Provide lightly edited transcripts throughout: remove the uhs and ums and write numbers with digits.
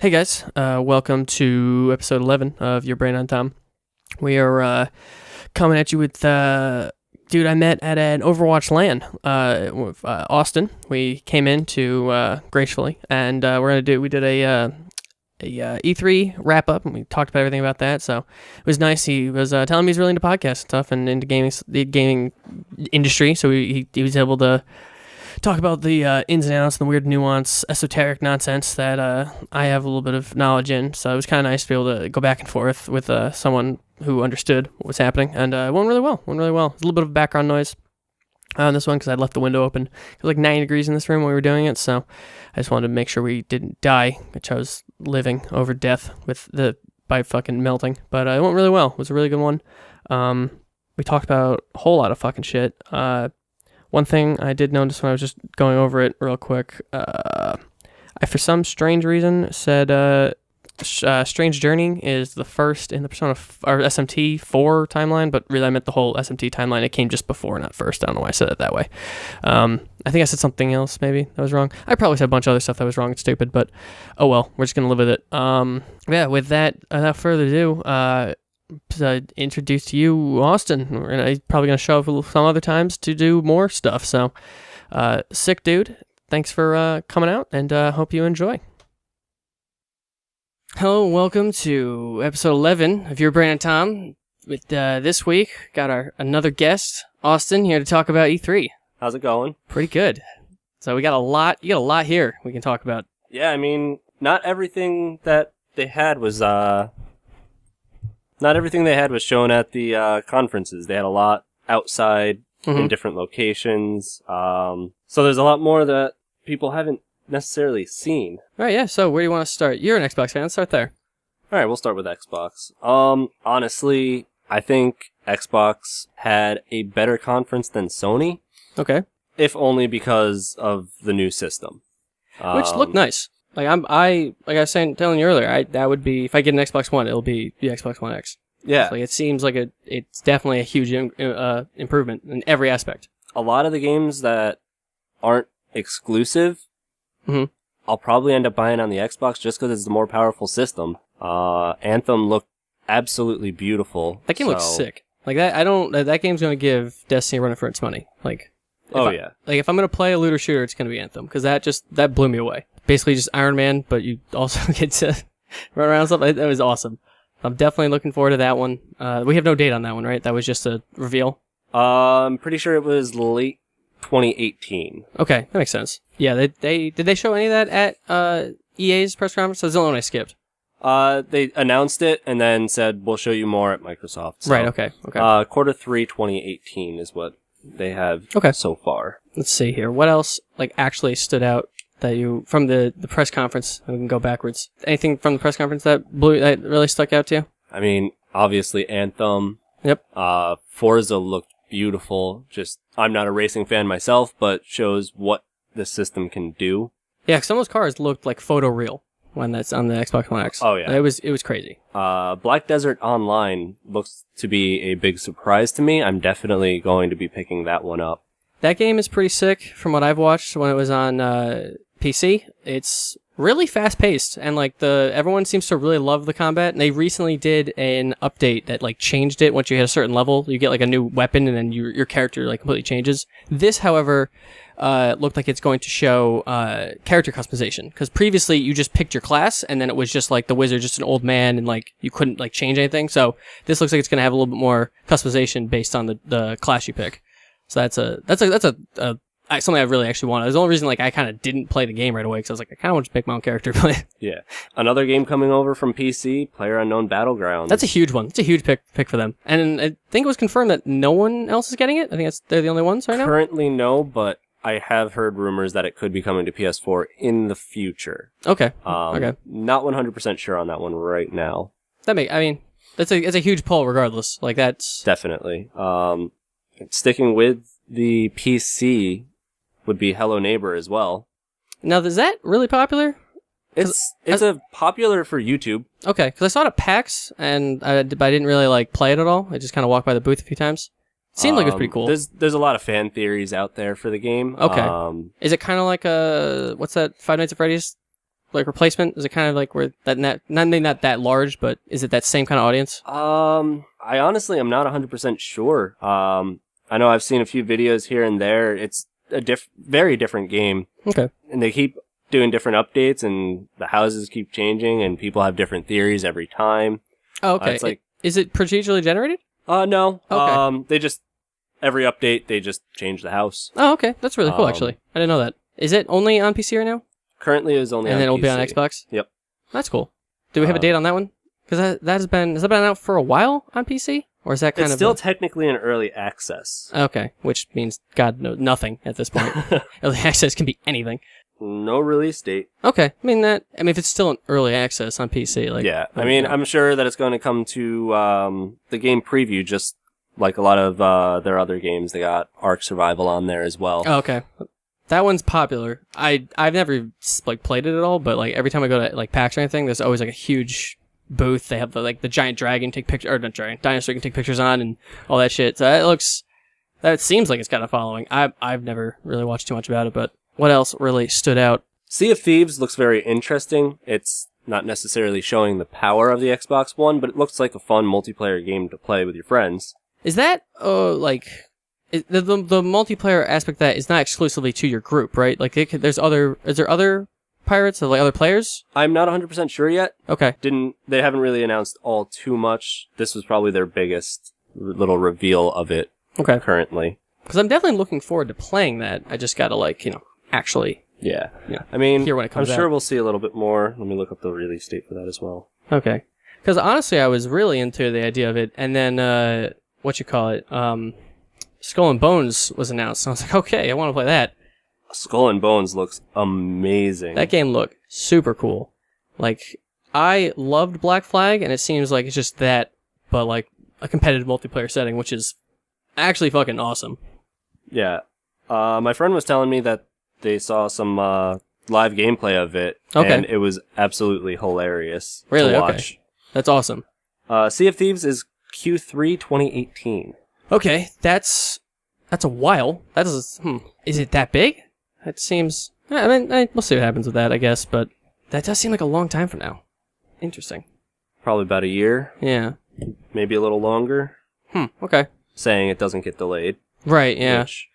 Hey guys, welcome to episode 11 of Your Brain on Tom. We are coming at you with dude I met at an Overwatch LAN with Austin. We came in to gracefully, and we did a E3 wrap up, and we talked about everything about that. So it was nice. He was telling me he's really into podcasts and stuff, and into the gaming industry. So he was able to talk about the ins and outs and the weird nuance, esoteric nonsense that I have a little bit of knowledge in. So it was kind of nice to be able to go back and forth with someone who understood what was happening, and it went really well. There's a little bit of background noise on this one because I left the window open. It was like 90 degrees in this room when we were doing it, so I just wanted to make sure we didn't die, which I was living over death by fucking melting. But it went really well. It was a really good one. We talked about a whole lot of fucking shit. One thing I did notice when I was just going over it real quick, I for some strange reason said Strange Journey is the first in the Persona or SMT 4 timeline, but really I meant the whole SMT timeline. It came just before, not first. I don't know why I said it that way. I think I said something else maybe that was wrong. I probably said a bunch of other stuff that was wrong and stupid, but oh well, we're just going to live with it. Yeah, with that, without further ado, introduce to you Austin. He's probably going to show up some other times to do more stuff. So, sick dude. Thanks for coming out, and hope you enjoy. Hello, welcome to episode 11 of Your Brain and Tom. With this week, got another guest, Austin, here to talk about E3. How's it going? Pretty good. So we got a lot. You got a lot here we can talk about. Yeah, I mean, not everything that they had was shown at the conferences. They had a lot outside in different locations. So there's a lot more that people haven't necessarily seen. All right, yeah. So where do you want to start? You're an Xbox fan. Let's start there. All right, we'll start with Xbox. Honestly, I think Xbox had a better conference than Sony. Okay. If only because of the new system, which looked nice. Like I was telling you earlier, that would be, if I get an Xbox One, it'll be the Xbox One X. Yeah. Like it seems like it's definitely a huge improvement in every aspect. A lot of the games that aren't exclusive, I'll probably end up buying on the Xbox just because it's the more powerful system. Anthem looked absolutely beautiful. That game looks sick. Like that game's going to give Destiny a run for its money. Like, if I'm going to play a looter shooter, it's going to be Anthem, because that blew me away. Basically just Iron Man, but you also get to run around and stuff. That was awesome. I'm definitely looking forward to that one. We have no date on that one, right? That was just a reveal? I'm pretty sure it was late 2018. Okay, that makes sense. Yeah, did they show any of that at EA's press conference? That's the only one I skipped. They announced it and then said, we'll show you more at Microsoft. So, right, okay. Quarter 3 2018 is what they have so far. Let's see here. What else actually stood out that you from the press conference? We can go backwards. Anything from the press conference that really stuck out to you? I mean, obviously Anthem. Yep. Forza looked beautiful. I'm not a racing fan myself, but shows what the system can do. Yeah, some of those cars looked like photoreal when that's on the Xbox One X. Oh yeah, it was crazy. Black Desert Online looks to be a big surprise to me. I'm definitely going to be picking that one up. That game is pretty sick from what I've watched when it was on PC. It's really fast paced, and everyone seems to really love the combat. And they recently did an update that changed it. Once you hit a certain level, you get a new weapon, and then your character completely changes. This, however, looked like it's going to show character customization, because previously you just picked your class, and then it was just the wizard, just an old man, and you couldn't change anything. So this looks like it's going to have a little bit more customization based on the class you pick. So that's something I really actually wanted. That's the only reason I kind of didn't play the game right away, because I was I kind of want to pick my own character. Yeah. Another game coming over from PC, PlayerUnknown Battlegrounds. That's a huge one. It's a huge pick for them. And I think it was confirmed that no one else is getting it. I think they're the only ones right now. Currently no, but I have heard rumors that it could be coming to PS4 in the future. Okay. Not 100% sure on that one right now. It's a huge pull regardless. That's definitely. Sticking with the PC would be Hello Neighbor as well. Now, is that really popular? It's popular for YouTube. Okay, because I saw it at PAX, but I didn't really play it at all. I just kind of walked by the booth a few times. It seemed like it was pretty cool. There's a lot of fan theories out there for the game. Okay. Is it kind of like what's that, Five Nights at Freddy's like replacement? Is it kind of like where that not that large, but is it that same kind of audience? I honestly am not 100% sure. I know I've seen a few videos here and there. It's a very different game. Okay. And they keep doing different updates, and the houses keep changing, and people have different theories every time. Oh, okay. It's like, is it procedurally generated? No. Okay. They just, every update, they just change the house. Oh, okay. That's really cool, actually. I didn't know that. Is it only on PC right now? Currently, it is only on PC. And then it'll be on Xbox? Yep. That's cool. Do we have a date on that one? Because has that been out for a while on PC? Or is that kind it's of still technically in early access. Okay, which means God knows nothing at this point. Early access can be anything. No release date. Okay, I mean if it's still in early access on PC, like yeah, I mean I'm sure that it's going to come to the game preview, just like a lot of their other games. They got Ark Survival on there as well. Oh, okay, that one's popular. I've never like played it at all, but like every time I go to like PAX or anything, there's always like a huge booth. They have the giant dragon take pictures, or not giant dinosaur you can take pictures on, and all that shit. So that seems like it's got a following. I've never really watched too much about it, but what else really stood out? Sea of Thieves looks very interesting. It's not necessarily showing the power of the Xbox One, but it looks like a fun multiplayer game to play with your friends. Is that the multiplayer aspect of that is not exclusively to your group, right? Like is there other pirates or like other players? I'm not 100% sure yet. Okay. They haven't really announced all too much. This was probably their biggest little reveal of it. Okay. Currently. Because I'm definitely looking forward to playing that. I just gotta actually. Yeah. I mean, hear when it comes I'm sure out. we'll see a little bit more. Let me look up the release date for that as well. Okay. Because honestly, I was really into the idea of it, and then Skull and Bones was announced. And I was like, okay, I want to play that. Skull and Bones looks amazing. That game looked super cool. Like, I loved Black Flag, and it seems like it's just that, but like a competitive multiplayer setting, which is actually fucking awesome. Yeah. My friend was telling me that they saw some live gameplay of it, and it was absolutely hilarious to watch. Okay. That's awesome. Sea of Thieves is Q3 2018. Okay, that's a while. That is, is it that big? It seems. I mean, we'll see what happens with that, I guess. But that does seem like a long time from now. Interesting. Probably about a year. Yeah. Maybe a little longer. Okay. Saying it doesn't get delayed. Right. Yeah. Which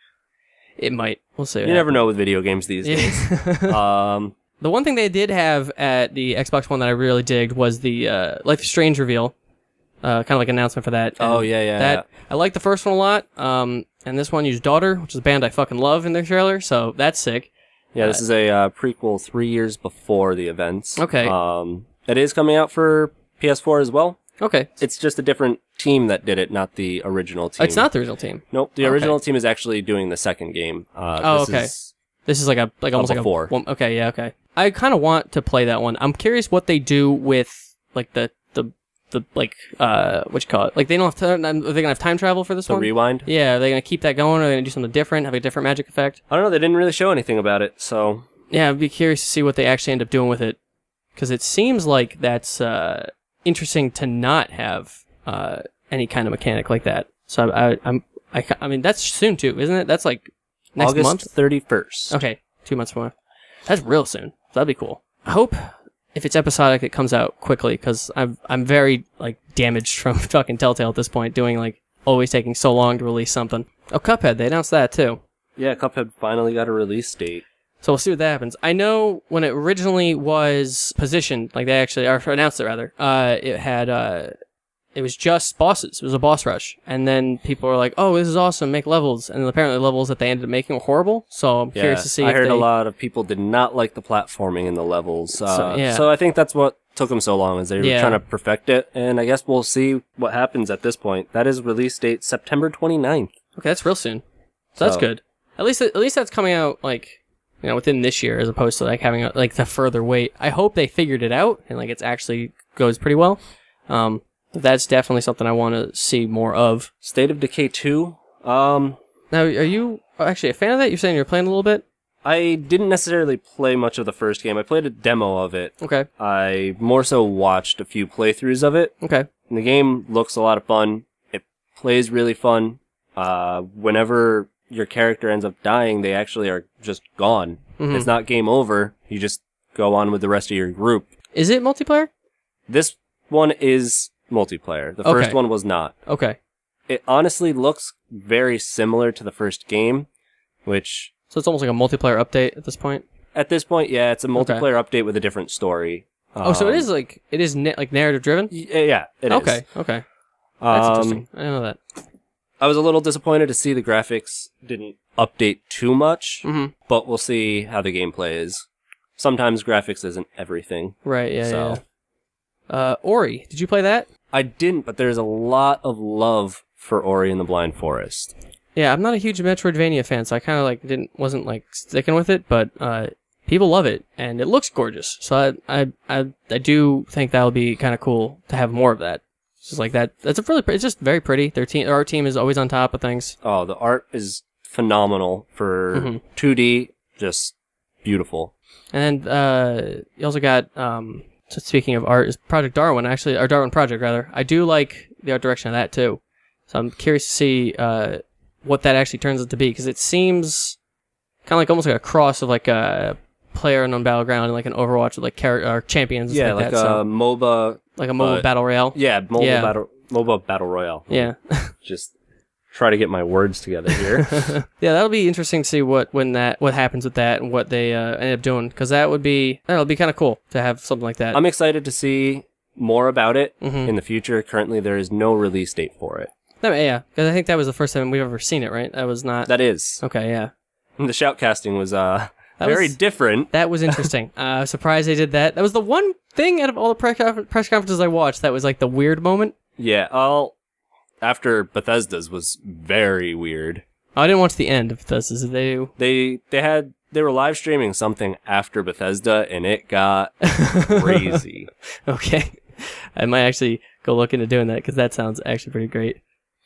it might. We'll see. You never know with video games these days. The one thing they did have at the Xbox One that I really digged was the Life is Strange reveal. Kind of like an announcement for that. And yeah. I like the first one a lot. And this one used Daughter, which is a band I fucking love in their trailer, so that's sick. Yeah, this is a prequel 3 years before the events. Okay. It is coming out for PS4 as well. Okay. It's just a different team that did it, not the original team. It's not the original team. Nope, the original team is actually doing the second game. Okay. This is like almost before. Like a one. Okay, yeah, okay. I kind of want to play that one. I'm curious what they do with like the what you call it? Like they don't have time. Are they gonna have time travel for this The one? rewind? Yeah, are they gonna keep that going? Or are they gonna do something different? Have a different magic effect? I don't know. They didn't really show anything about it, so yeah, I'd be curious to see what they actually end up doing with it, because it seems like that's interesting to not have any kind of mechanic like that. So I mean that's soon too, isn't it? That's like next August month. 31st. Okay, 2 months more. That's real soon. That'd be cool. I hope if it's episodic, it comes out quickly, because I'm very like damaged from fucking Telltale at this point, doing like always taking so long to release something. Oh, Cuphead, they announced that too. Yeah, Cuphead finally got a release date. So we'll see what that happens. I know when it originally was positioned, like they actually announced it rather, it was just bosses. It was a boss rush. And then people were like, oh, this is awesome, make levels. And apparently the levels that they ended up making were horrible. So I'm curious to see I heard a lot of people did not like the platforming in the levels. So I think that's what took them so long, is they were trying to perfect it. And I guess we'll see what happens at this point. That is release date September 29th. Okay, that's real soon. So that's good. At least that's coming out like, within this year, as opposed to like having the further wait. I hope they figured it out and like it's actually goes pretty well. That's definitely something I want to see more of. State of Decay 2. Now, are you actually a fan of that? You're saying you're playing a little bit? I didn't necessarily play much of the first game. I played a demo of it. Okay. I more so watched a few playthroughs of it. Okay. And the game looks a lot of fun. It plays really fun. Whenever your character ends up dying, they actually are just gone. Mm-hmm. It's not game over. You just go on with the rest of your group. Is it multiplayer? This one is multiplayer. The first one was not. Okay. It honestly looks very similar to the first game, which... So it's almost like a multiplayer update at this point? At this point, yeah, it's a multiplayer update with a different story. So it is like narrative driven? Yeah, it is. Okay. That's interesting. I didn't know that. I was a little disappointed to see the graphics didn't update too much, but we'll see how the gameplay is. Sometimes graphics isn't everything. Right, yeah. Ori, did you play that? I didn't, but there's a lot of love for Ori and the Blind Forest. Yeah, I'm not a huge Metroidvania fan, so I kind of wasn't sticking with it, but people love it, and it looks gorgeous. So I do think that'll be kind of cool to have more of that. It's just like that. It's just very pretty. Their art team is always on top of things. Oh, the art is phenomenal for 2D. Just beautiful. And then you also got, so speaking of art, is Project Darwin, actually, or Darwin Project, rather. I do like the art direction of that, too. So I'm curious to see what that actually turns out to be, because it seems kind of like almost like a cross of like a PlayerUnknown Battleground and like an Overwatch with like or champions. Yeah, like like that, a MOBA. Like a MOBA Battle Royale. Yeah, MOBA Battle Royale. Yeah. Just try to get my words together here. Yeah, that'll be interesting to see what happens with that and what they end up doing, because that'll be kind of cool to have something like that. I'm excited to see more about it in the future. Currently, there is no release date for it. Yeah, because I think that was the first time we've ever seen it, right? That was not... That is. Okay, yeah. And the shoutcasting was very different. That was interesting. I was surprised they did that. That was the one thing out of all the press conferences I watched that was like the weird moment. Yeah, after Bethesda's was very weird. I didn't watch the end of Bethesda's. They were live streaming something after Bethesda, and it got crazy. Okay. I might actually go look into doing that, because that sounds actually pretty great.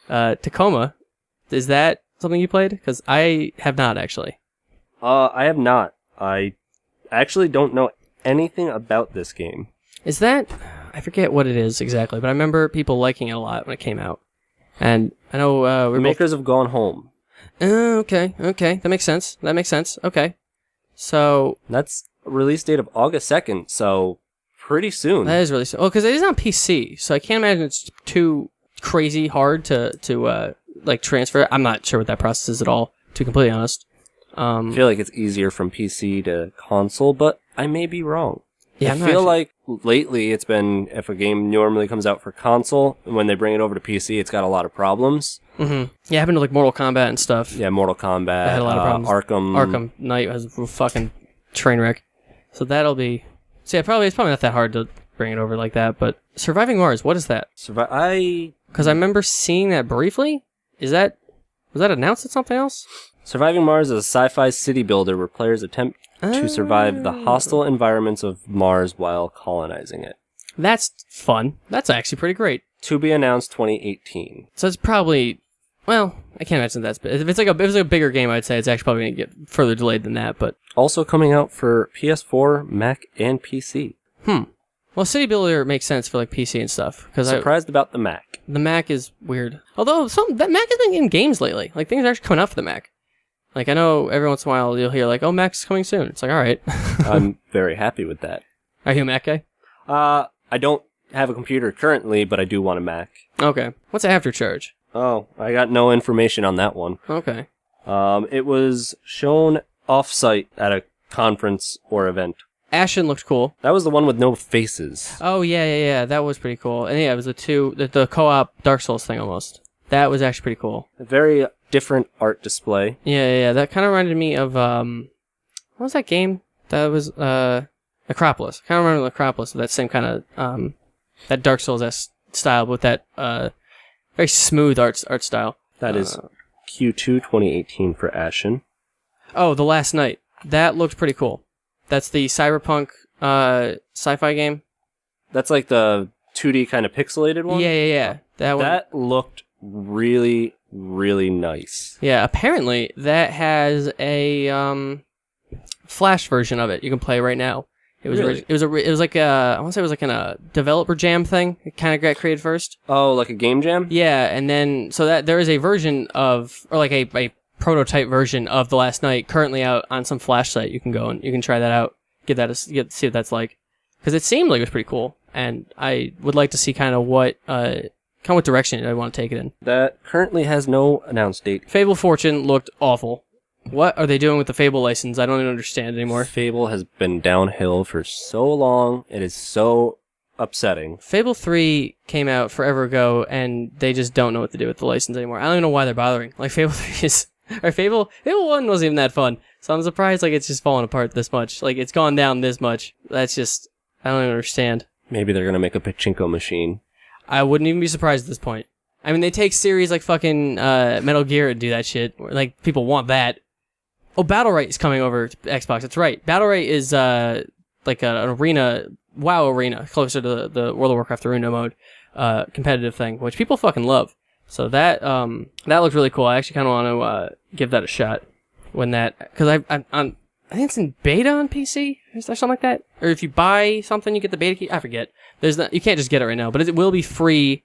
Tacoma, is that something you played? Because I have not, actually. I have not. I actually don't know anything about this game. Is that... I forget what it is exactly, but I remember people liking it a lot when it came out. And I know... the makers have gone home. Okay. That makes sense. Okay. So... That's a release date of August 2nd, so pretty soon. That is really soon. Well, because it is on PC, so I can't imagine it's too crazy hard to transfer. I'm not sure what that process is at all, to be completely honest. I feel like it's easier from PC to console, but I may be wrong. Yeah, I feel like lately it's been, if a game normally comes out for console, and when they bring it over to PC, it's got a lot of problems. Yeah, it happened to like Mortal Kombat and stuff. Yeah, Mortal Kombat. I had a lot of problems. Arkham Knight was a fucking train wreck. So that'll be... So yeah, it's probably not that hard to bring it over like that, but Surviving Mars, what is that? Because I remember seeing that briefly. Was that announced at something else? Surviving Mars is a sci-fi city builder where players attempt to survive the hostile environments of Mars while colonizing it. That's fun. That's actually pretty great. To be announced 2018. So it's probably... Well, I can't imagine that's... If it's like a bigger game, I'd say it's actually probably going to get further delayed than that, but... Also coming out for PS4, Mac, and PC. Well, City Builder makes sense for like PC and stuff. Surprised about the Mac. The Mac is weird. Although, that Mac has been getting games lately. Like, things are actually coming out for the Mac. Like, I know every once in a while you'll hear like, oh, Mac's coming soon. It's like, all right. I'm very happy with that. Are you a Mac guy? I don't have a computer currently, but I do want a Mac. Okay. What's Aftercharge? Oh, I got no information on that one. Okay. It was shown off-site at a conference or event. Ashen looked cool. That was the one with no faces. Oh, yeah. That was pretty cool. And yeah, it was the co-op Dark Souls thing almost. That was actually pretty cool. A very different art display. Yeah. That kind of reminded me of, what was that game? That was, Acropolis. Kind of remember Acropolis with that same kind of, that Dark Souls style with that, very smooth art style. That is Q2 2018 for Ashen. Oh, The Last Night. That looked pretty cool. That's the cyberpunk sci-fi game. That's like the 2D kind of pixelated one? Yeah. That looked really, really nice. Yeah, apparently that has a Flash version of it you can play right now. It was really? It was like I want to say it was like in a developer jam thing. It kind of got created first. Oh, like a game jam? Yeah, and then so that there is a version of, or like a prototype version of The Last Night currently out on some Flash site. You can go and you can try that out. see what that's like, because it seemed like it was pretty cool, and I would like to see kind of what direction I want to take it in. That currently has no announced date. Fable Fortune looked awful. What are they doing with the Fable license? I don't even understand anymore. Fable has been downhill for so long. It is so upsetting. Fable 3 came out forever ago, and they just don't know what to do with the license anymore. I don't even know why they're bothering. Like, Fable 3 is... Or Fable 1 wasn't even that fun. So I'm surprised, like, it's just falling apart this much. Like, it's gone down this much. That's just... I don't even understand. Maybe they're gonna make a pachinko machine. I wouldn't even be surprised at this point. I mean, they take series like fucking Metal Gear and do that shit. Like, people want that. Oh, Battlerite is coming over to Xbox. That's right. Battlerite is like an arena... WoW arena, closer to the World of Warcraft arena mode, competitive thing, which people fucking love. So that looked really cool. I actually kind of want to give that a shot when that, because I think it's in beta on PC. Is there something like that? Or if you buy something, you get the beta key. I forget. You can't just get it right now, but it will be free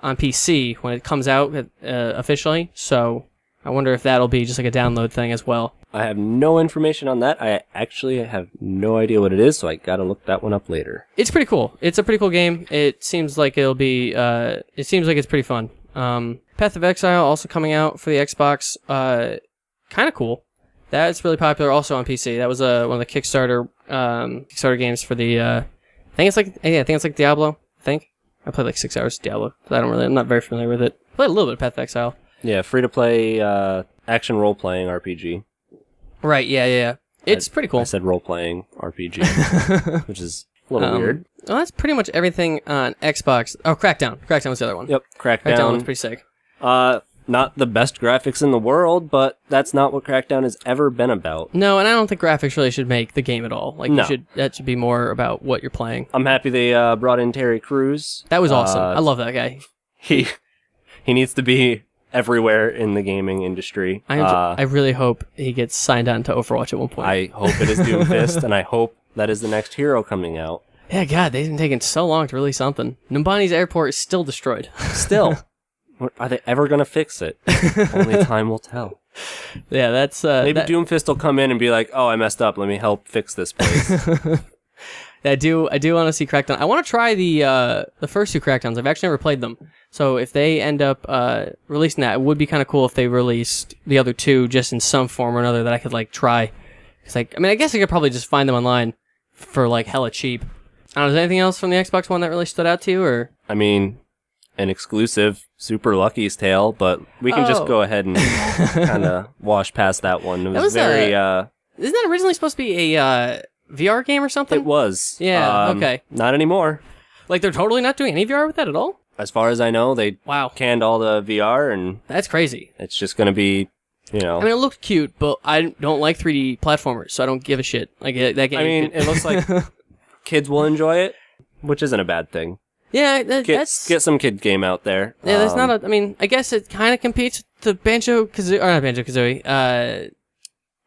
on PC when it comes out officially. So I wonder if that'll be just like a download thing as well. I have no information on that. I actually have no idea what it is, so I gotta look that one up later. It's pretty cool. It's a pretty cool game. It seems like it'll be, it seems like it's pretty fun. Path of Exile also coming out for the Xbox. Kind of cool. That's really popular also on PC. That was one of the Kickstarter games for the, I think it's like Diablo, I think. I played like 6 hours of Diablo. I'm not very familiar with it. I played a little bit of Path of Exile. Yeah, free-to-play, action role-playing RPG. Right, yeah. It's pretty cool. I said role-playing RPG, which is a little weird. Well, that's pretty much everything on Xbox. Oh, Crackdown. Crackdown was the other one. Yep, Crackdown was pretty sick. Not the best graphics in the world, but that's not what Crackdown has ever been about. No, and I don't think graphics really should make the game at all. Like, no. That should be more about what you're playing. I'm happy they brought in Terry Crews. That was awesome. I love that guy. He needs to be everywhere in the gaming industry. I really hope he gets signed on to Overwatch at one point. I hope it is Doomfist, and I hope that is the next hero coming out. Yeah, God, they've been taking so long to release something. Numbani's airport is still destroyed. Still. Are they ever going to fix it? Only time will tell. Yeah, that's... Maybe Doomfist will come in and be like, oh, I messed up. Let me help fix this place. I do want to see Crackdown. I want to try the first two Crackdowns. I've actually never played them. So if they end up releasing that, it would be kind of cool if they released the other two just in some form or another that I could like try. Cause I guess I could probably just find them online for like hella cheap. I don't know, is there anything else from the Xbox One that really stood out to you, or? I mean, an exclusive, Super Lucky's Tale, but we can just go ahead and kind of wash past that one. It was very... Isn't that originally supposed to be a VR game or something? It was. Yeah, okay. Not anymore. Like, they're totally not doing any VR with that at all? As far as I know, they canned all the VR, and... That's crazy. It's just going to be, you know... I mean, it looked cute, but I don't like 3D platformers, so I don't give a shit. Like, that game... I mean, it looks like kids will enjoy it, which isn't a bad thing. Yeah, that's... Get some kid game out there. Yeah, that's not a... I mean, I guess it kind of competes with the Banjo-Kazooie... Or not Banjo-Kazooie.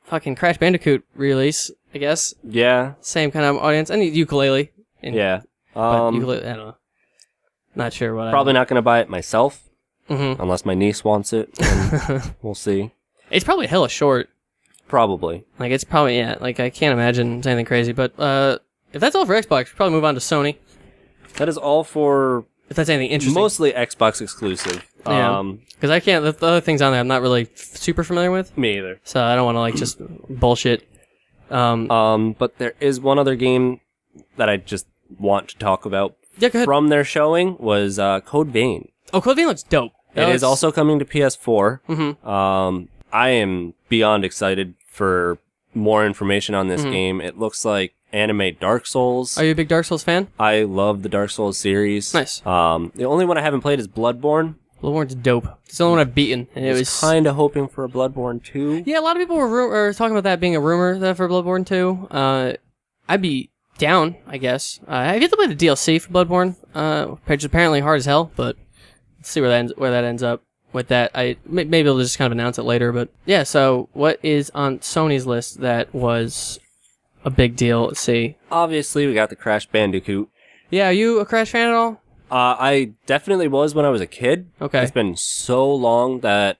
Fucking Crash Bandicoot release, I guess. Yeah. Same kind of audience. And Ukulele. Yeah. But Ukulele, I don't know. Not sure what Probably not going to buy it myself. Mm-hmm. Unless my niece wants it. And we'll see. It's probably hella short. Probably. Like, it's probably... Yeah, like, I can't imagine it's anything crazy. But if that's all for Xbox, we'll probably move on to Sony. That is all for... If that's anything interesting. Mostly Xbox exclusive. Yeah. Because I can't... The other things on there I'm not really super familiar with. Me either. So I don't want to, like, just bullshit. But there is one other game that I just want to talk about from their showing was Code Vein. Oh, Code Vein looks dope. It is also coming to PS4. Mm-hmm. I am beyond excited for more information on this game. It looks like anime Dark Souls. Are you a big Dark Souls fan? I love the Dark Souls series. Nice. The only one I haven't played is Bloodborne. Bloodborne's dope. It's the only one I've beaten. And I was kind of hoping for a Bloodborne 2. Yeah, a lot of people were talking about that being a rumor for Bloodborne 2. I'd be down, I guess. I've yet to play the DLC for Bloodborne, which is apparently hard as hell, but let's see where that ends up with that. Maybe they'll just kind of announce it later, but yeah, so what is on Sony's list that was a big deal? Let's see. Obviously, we got the Crash Bandicoot. Yeah, are you a Crash fan at all? I definitely was when I was a kid. Okay. It's been so long that,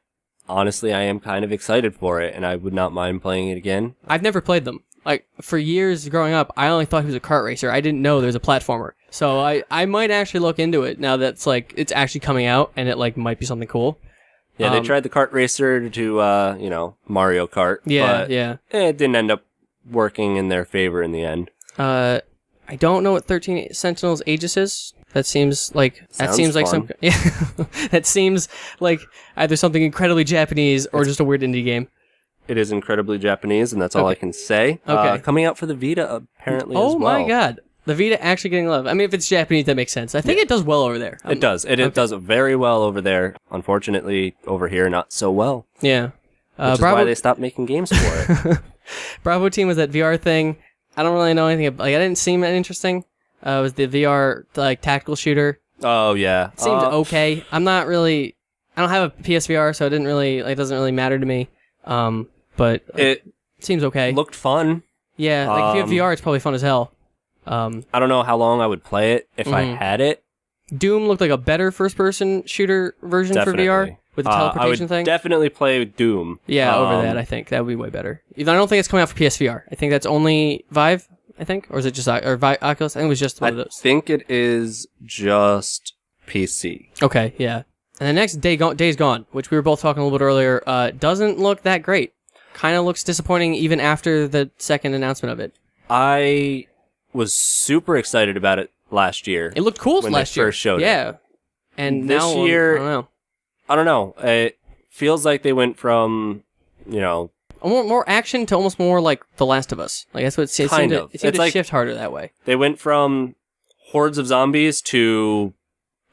honestly, I am kind of excited for it, and I would not mind playing it again. I've never played them. like for years growing up, I only thought he was a kart racer. I didn't know there was a platformer. So I might actually look into it now that's like it's actually coming out and it like might be something cool. Yeah, they tried the kart racer to Mario Kart. Yeah, but yeah. It didn't end up working in their favor in the end. I don't know what 13 Sentinels Aegis is. That seems like fun. that seems like either something incredibly Japanese or just a weird indie game. It is incredibly Japanese, and that's all I can say. Okay. Coming out for the Vita apparently as well. Oh my god. The Vita actually getting love. I mean, if it's Japanese, that makes sense. I think it does well over there. It does. It does very well over there. Unfortunately, over here, not so well. Yeah. Which is why they stopped making games for it. Bravo Team was that VR thing. I don't really know anything. I didn't seem that interesting. It was the VR tactical shooter. Oh yeah. It seems okay. I don't have a PSVR, so it didn't really doesn't really matter to me. But it seems okay. Looked fun. Yeah, if you have VR, it's probably fun as hell. I don't know how long I would play it if I had it. Doom looked like a better first-person shooter version for VR with the teleportation thing. Definitely play Doom. Yeah, over that, I think. That would be way better. I don't think it's coming out for PSVR. I think that's only Vive, I think. Or is it just Oculus? I think it was just one of those. I think it is just PC. Okay, yeah. And the next Days Gone, which we were both talking a little bit earlier, doesn't look that great. Kind of looks disappointing even after the second announcement of it. I was super excited about it last year. It looked cool when last they year. First showed it. Yeah. And this now, year, I don't know. It feels like they went from, more action to almost more like The Last of Us. Like that's what it seemed to shift harder that way. They went from hordes of zombies to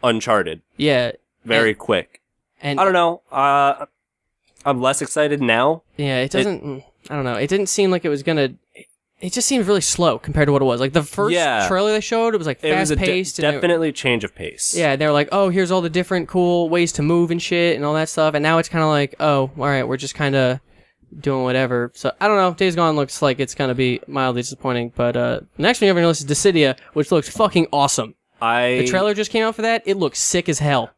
Uncharted. Yeah. Very quick. And I don't know. I'm less excited now. Yeah, it doesn't. I don't know. It didn't seem like it was gonna. It just seemed really slow compared to what it was. Like the first trailer they showed, it was like fast paced. Definitely change of pace. Yeah, they were like, oh, here's all the different cool ways to move and shit and all that stuff. And now it's kind of like, oh, all right, we're just kind of doing whatever. So I don't know. Days Gone looks like it's gonna be mildly disappointing. But next one you have on your list is Dissidia, which looks fucking awesome. The trailer just came out for that. It looks sick as hell.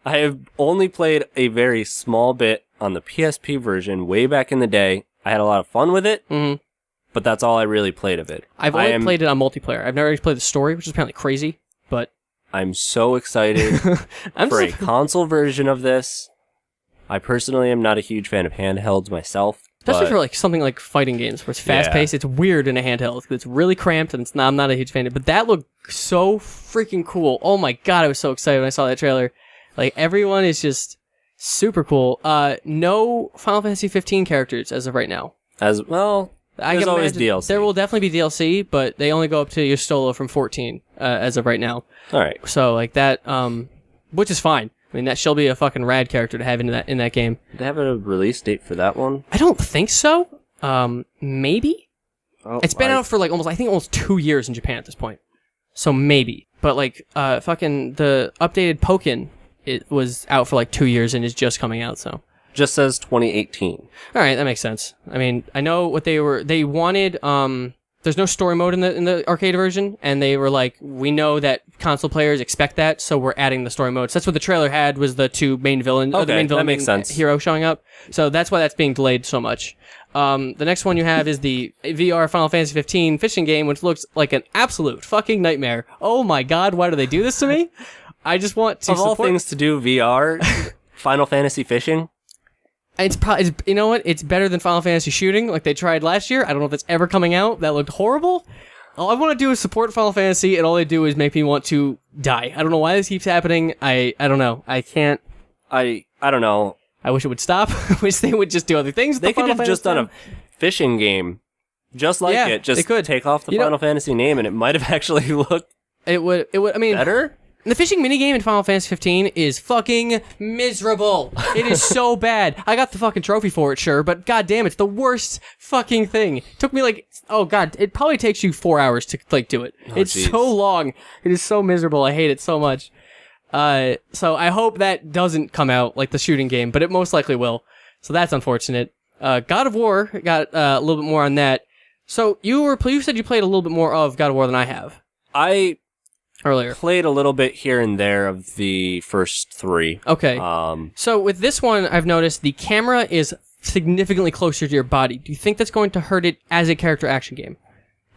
I have only played a very small bit on the PSP version way back in the day. I had a lot of fun with it. Mm-hmm. But that's all I really played of it. I've only played it on multiplayer. I've never actually played the story, which is apparently crazy, but... I'm so excited for a console version of this. I personally am not a huge fan of handhelds myself. Especially for like something like fighting games, where it's fast-paced. It's weird in a handheld. It's really cramped, and I'm not a huge fan of it. But that looked so freaking cool. Oh my god, I was so excited when I saw that trailer. Like, everyone is just super cool. No Final Fantasy 15 characters as of right now. As well... There's always DLC. There will definitely be DLC, but they only go up to Yostolo from 14 as of right now. All right. So like that, which is fine. I mean, that she'll be a fucking rad character to have in that game. Do they have a release date for that one? I don't think so. Maybe. It's been out for like almost 2 years in Japan at this point. So maybe. But like, fucking the updated Pokken, it was out for like 2 years and is just coming out. So. Just says 2018. All right, that makes sense. I mean, I know what they wanted. There's no story mode in the arcade version, and they were like, we know that console players expect that, so we're adding the story mode. So that's what the trailer had, was the two main villains, okay, the main villain, that makes sense. Hero showing up. So that's why that's being delayed so much. The next one you have is the VR Final Fantasy 15 fishing game, which looks like an absolute fucking nightmare. Oh my god, why do they do this to me? I just want to of all things to do VR, Final Fantasy fishing. It's probably, you know what? It's better than Final Fantasy shooting, like they tried last year. I don't know if that's ever coming out. That looked horrible. All I want to do is support Final Fantasy, and all they do is make me want to die. I don't know why this keeps happening. I don't know. I can't. I don't know. I wish it would stop. I wish they would just do other things. They could have just done a fishing game, just like it. Just they could take off the Final Fantasy name, and it might have actually looked. It would. I mean, better. The fishing minigame in Final Fantasy 15 is fucking miserable. It is so bad. I got the fucking trophy for it, sure, but goddamn, it's the worst fucking thing. It took me like, oh god, it probably takes you 4 hours to like do it. It's so long. It is so miserable. I hate it so much. So I hope that doesn't come out like the shooting game, but it most likely will. So that's unfortunate. God of War got a little bit more on that. So you said you played a little bit more of God of War than I have. Earlier. Played a little bit here and there of the first three. Okay. So with this one, I've noticed the camera is significantly closer to your body. Do you think that's going to hurt it as a character action game?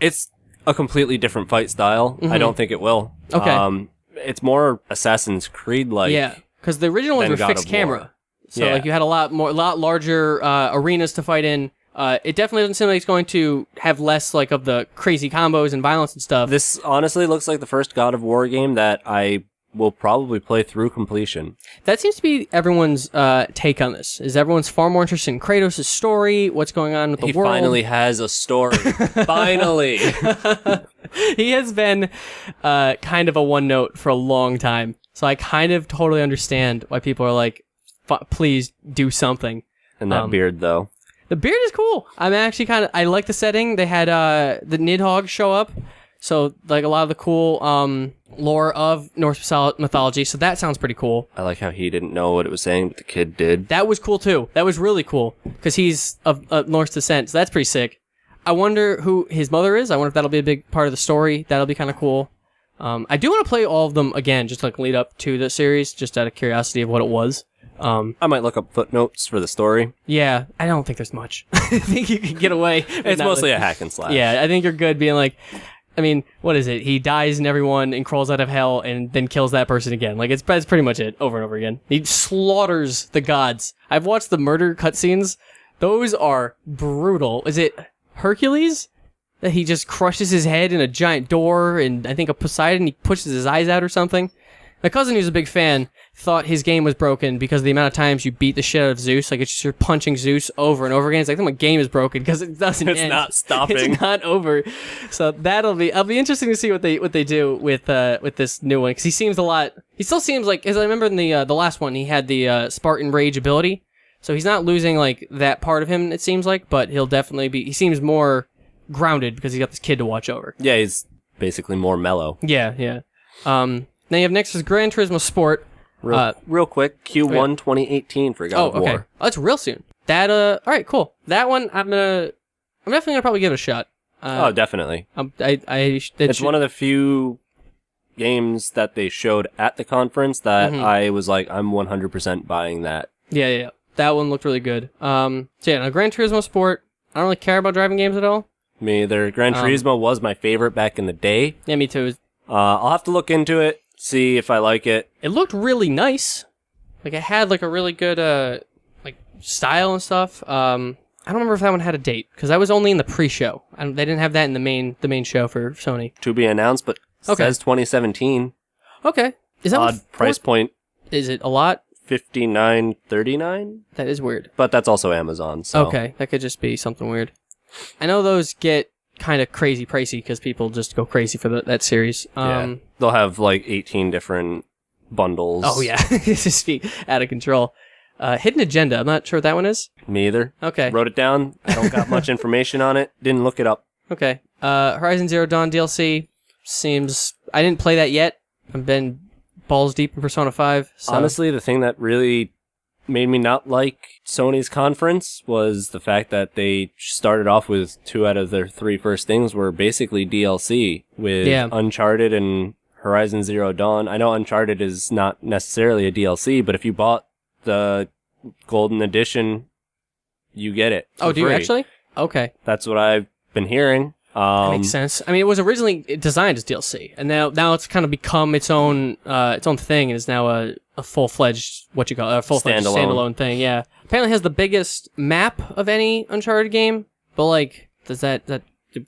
It's a completely different fight style. I don't think it will. Okay. It's more Assassin's Creed-like. Yeah, because the original ones were fixed camera. So like you had a lot larger arenas to fight in. It definitely doesn't seem like it's going to have less like of the crazy combos and violence and stuff. This honestly looks like the first God of War game that I will probably play through completion. That seems to be everyone's take on this. Is everyone's far more interested in Kratos' story, what's going on with the world. He finally has a story. Finally. He has been kind of a one note for a long time. So I kind of totally understand why people are like, please do something. And that beard, though. The beard is cool. I'm actually I like the setting. They had the Nidhogg show up. So, like, a lot of the cool lore of Norse mythology. So that sounds pretty cool. I like how he didn't know what it was saying, but the kid did. That was cool, too. That was really cool. Because he's of Norse descent. So that's pretty sick. I wonder who his mother is. I wonder if that'll be a big part of the story. That'll be kind of cool. I do want to play all of them again, just like lead up to the series, just out of curiosity of what it was. I might look up footnotes for the story. Yeah, I don't think there's much. I think you can get away. It's mostly a hack and slash. Yeah, I think you're good being like, I mean, what is it? He dies in everyone and crawls out of hell and then kills that person again. Like, that's pretty much it, over and over again. He slaughters the gods. I've watched the murder cutscenes. Those are brutal. Is it Hercules? That he just crushes his head in a giant door, and I think a Poseidon, he pushes his eyes out or something. My cousin, who's a big fan, thought his game was broken because of the amount of times you beat the shit out of Zeus. Like, it's just you're punching Zeus over and over again. It's like, I think my game is broken because it doesn't end. It's not stopping. It's not over. So I'll be interesting to see what they do with this new one, because he still seems like, as I remember in the last one, he had the Spartan Rage ability. So he's not losing, like, that part of him, it seems like, but he'll definitely he seems more grounded because he's got this kid to watch over. Yeah, he's basically more mellow. Yeah. Then you have next is Gran Turismo Sport. Real quick, Q1 2018 for God of War. Okay. Oh, that's real soon. That all right, cool. That one I'm definitely gonna probably give it a shot. Definitely. It's one of the few games that they showed at the conference that I was like, I'm 100% buying that. Yeah. That one looked really good. So yeah, now Gran Turismo Sport. I don't really care about driving games at all. Me either. Gran Turismo was my favorite back in the day. Yeah, me too. I'll have to look into it, see if I like it. It looked really nice. Like, it had like a really good like style and stuff. I don't remember if that one had a date, because I was only in the pre-show. They didn't have that in the main show for Sony. To be announced, but says 2017. Okay. Is that odd price point? Is it a lot? $59.39. That is weird. But that's also Amazon. So. Okay, that could just be something weird. I know those get kind of crazy pricey because people just go crazy for that series. Yeah. They'll have like 18 different bundles. Oh yeah, it's just out of control. Hidden Agenda. I'm not sure what that one is. Me either. Okay. Wrote it down. I don't got much information on it. Didn't look it up. Okay. Horizon Zero Dawn DLC seems. I didn't play that yet. I've been balls deep in Persona 5. So. Honestly, the thing that really made me not like Sony's conference was the fact that they started off with 2 out of their 3 first things were basically DLC with Uncharted and Horizon Zero Dawn. I know Uncharted is not necessarily a DLC, but if you bought the Golden Edition, you get it. Oh, do you actually? Okay. That's what I've been hearing. That makes sense. I mean, it was originally designed as DLC, and now it's kind of become its own thing, and is now a full-fledged standalone thing. Yeah, apparently has the biggest map of any Uncharted game. But like, does that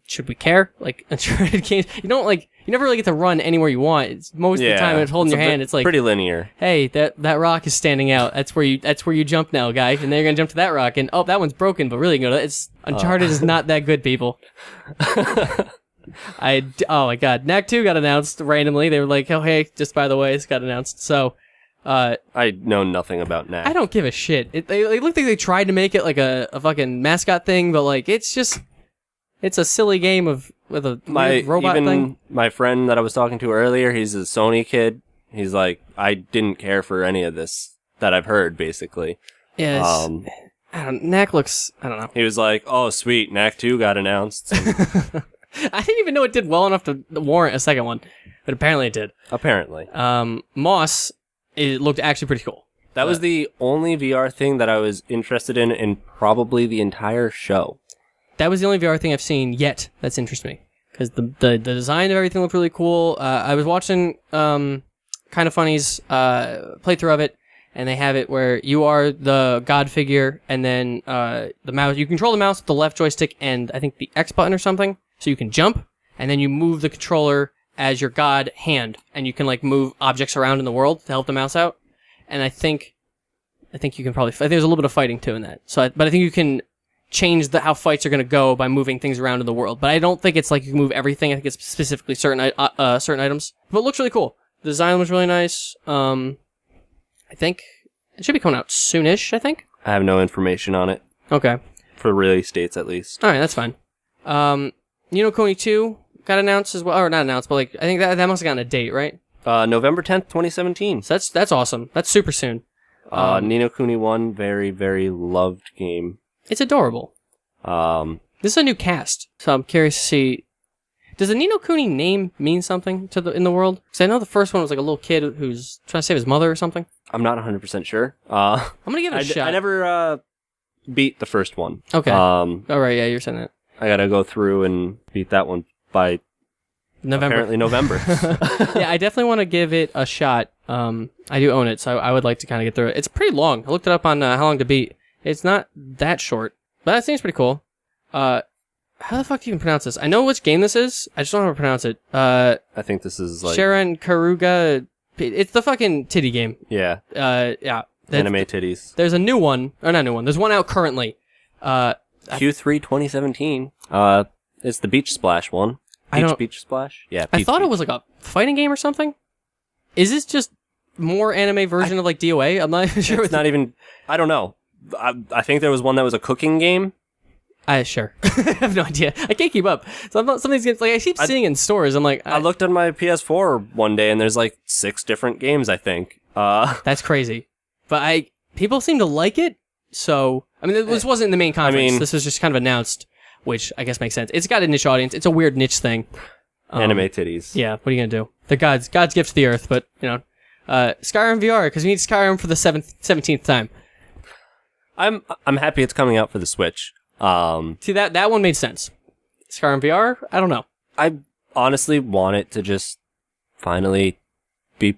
should we care? Like, Uncharted games, you never really get to run anywhere you want. It's most of the time it's holding your hand. It's like pretty linear. Hey, that rock is standing out. That's where you jump now, guy. And then you're gonna jump to that rock, and that one's broken. But really, it's Uncharted is not that good, people. Oh my god, Knack 2 got announced randomly. They were like, oh hey, just by the way, it's got announced. So, I know nothing about Knack. I don't give a shit. They looked like they tried to make it like a fucking mascot thing, but like it's a silly game with a robot thing. My friend that I was talking to earlier, he's a Sony kid. He's like, I didn't care for any of this that I've heard, basically. Yeah, Knack looks, I don't know. He was like, oh, sweet, Knack 2 got announced. I didn't even know it did well enough to warrant a second one, but apparently it did. Apparently. Moss, it looked actually pretty cool. That was the only VR thing that I was interested in probably the entire show. That was the only VR thing I've seen yet that's interested me. Because the design of everything looked really cool. I was watching Kind of Funny's playthrough of it, and they have it where you are the god figure, and then the mouse. You control the mouse with the left joystick and I think the X button or something, so you can jump, and then you move the controller as your god hand, and you can like move objects around in the world to help the mouse out. And I think you can probably. I think there's a little bit of fighting too in that. But I think you can change how fights are going to go by moving things around in the world. But I don't think it's like you can move everything. I think it's specifically certain items. But it looks really cool. The design was really nice. I think it should be coming out soonish, I think. I have no information on it. Okay. For release dates, at least. All right, that's fine. Ni no Kuni 2 got announced as well. Or not announced, but like I think that must have gotten a date, right? November 10th, 2017. So that's awesome. That's super soon. Ni no Kuni 1, very, very loved game. It's adorable. This is a new cast, so I'm curious to see. Does the Ni no Kuni name mean something in the world? Because I know the first one was like a little kid who's trying to save his mother or something. I'm not 100% sure. I'm gonna give it a shot. I never beat the first one. Okay. All right, yeah, you're saying that. I gotta go through and beat that one by apparently November. Yeah, I definitely want to give it a shot. I do own it, so I would like to kind of get through it. It's pretty long. I looked it up on how long to beat. It's not that short, but that seems pretty cool. How the fuck do you even pronounce this? I know which game this is. I just don't know how to pronounce it. I think this is like Sharon Karuga. It's the fucking titty game. Yeah. Yeah. Anime titties. There's a new one, or not a new one. There's one out currently. Q3 2017. It's the Beach Splash one. Beach Splash. Yeah. I thought it was like a fighting game or something. Is this just more anime version of like DOA? I'm not sure. It's not even. I don't know. I think there was one that was a cooking game. Sure. I have no idea. I can't keep up. So some of these games, like I keep seeing in stores. I'm like, I looked on my PS4 one day, and there's like 6 different games. I think. That's crazy. But people seem to like it. So I mean, this wasn't the main conference. This was just kind of announced, which I guess makes sense. It's got a niche audience. It's a weird niche thing. Anime titties. Yeah. What are you gonna do? They're God's gift to the earth. But you know, Skyrim VR because we need Skyrim for the 17th time. I'm happy it's coming out for the Switch. See that one made sense. Skyrim VR, I don't know. I honestly want it to just finally be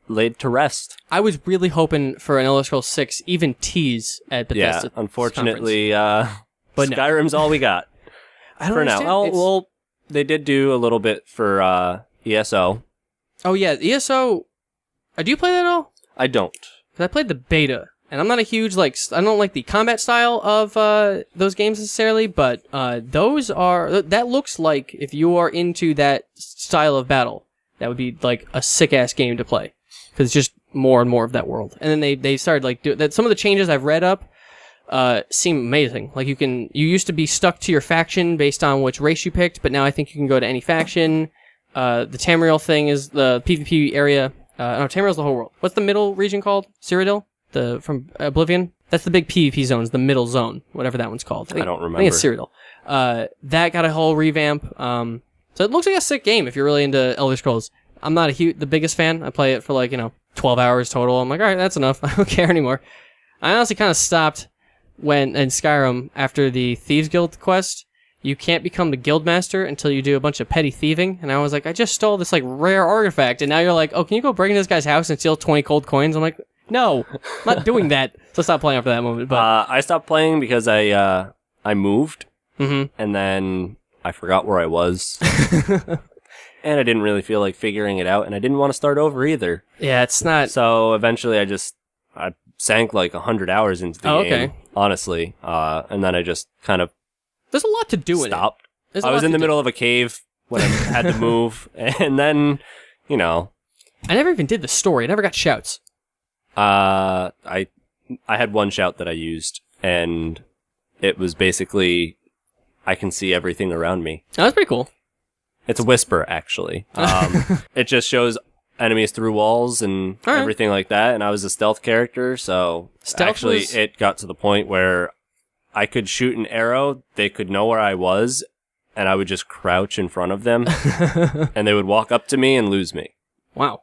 laid to rest. I was really hoping for an Elder Scrolls 6 even tease at Bethesda. Yeah, unfortunately, but Skyrim's all we got for now. Well, they did do a little bit for ESO. Oh yeah, ESO. Do you play that at all? I don't. Because I played the beta. And I'm not a huge, I don't like the combat style of those games necessarily, but that looks like if you are into that style of battle, that would be like a sick-ass game to play. Because it's just more and more of that world. And then they started some of the changes I've read up seem amazing. Like you used to be stuck to your faction based on which race you picked, but now I think you can go to any faction. The Tamriel thing is the PvP area. No, Tamriel's the whole world. What's the middle region called? Cyrodiil? From Oblivion? That's the big PvP zones, the middle zone, whatever that one's called. I don't remember. I think it's Cyrodiil. That got a whole revamp. So it looks like a sick game if you're really into Elder Scrolls. I'm not the biggest fan. I play it for 12 hours total. I'm like, all right, that's enough. I don't care anymore. I honestly kind of stopped when in Skyrim after the Thieves Guild quest. You can't become the guild master until you do a bunch of petty thieving. And I was like, I just stole this rare artifact. And now you're like, oh, can you go break into this guy's house and steal 20 gold coins? I'm like, no, I'm not doing that. So stop playing after that moment. But I stopped playing because I moved, and then I forgot where I was, and I didn't really feel like figuring it out, and I didn't want to start over either. Yeah, it's not. So eventually, I sank 100 hours into the game, okay. Honestly, and then I just kind of there's a lot to do stopped. I was in the middle of a cave when I had to move, and then I never even did the story. I never got shouts. I had one shout that I used, and it was basically, I can see everything around me. Oh, that's pretty cool. It's a whisper, actually. It just shows enemies through walls and everything like that, and I was a stealth character, so it got to the point where I could shoot an arrow, they could know where I was, and I would just crouch in front of them, and they would walk up to me and lose me. Wow.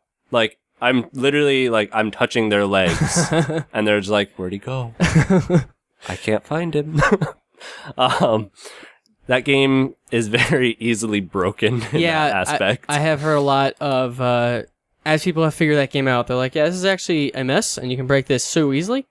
I'm literally like, I'm touching their legs and they're just like, where'd he go? I can't find him. That game is very easily broken in that aspect. I have heard a lot of, as people have figured that game out, they're like, yeah, this is actually a mess and you can break this so easily.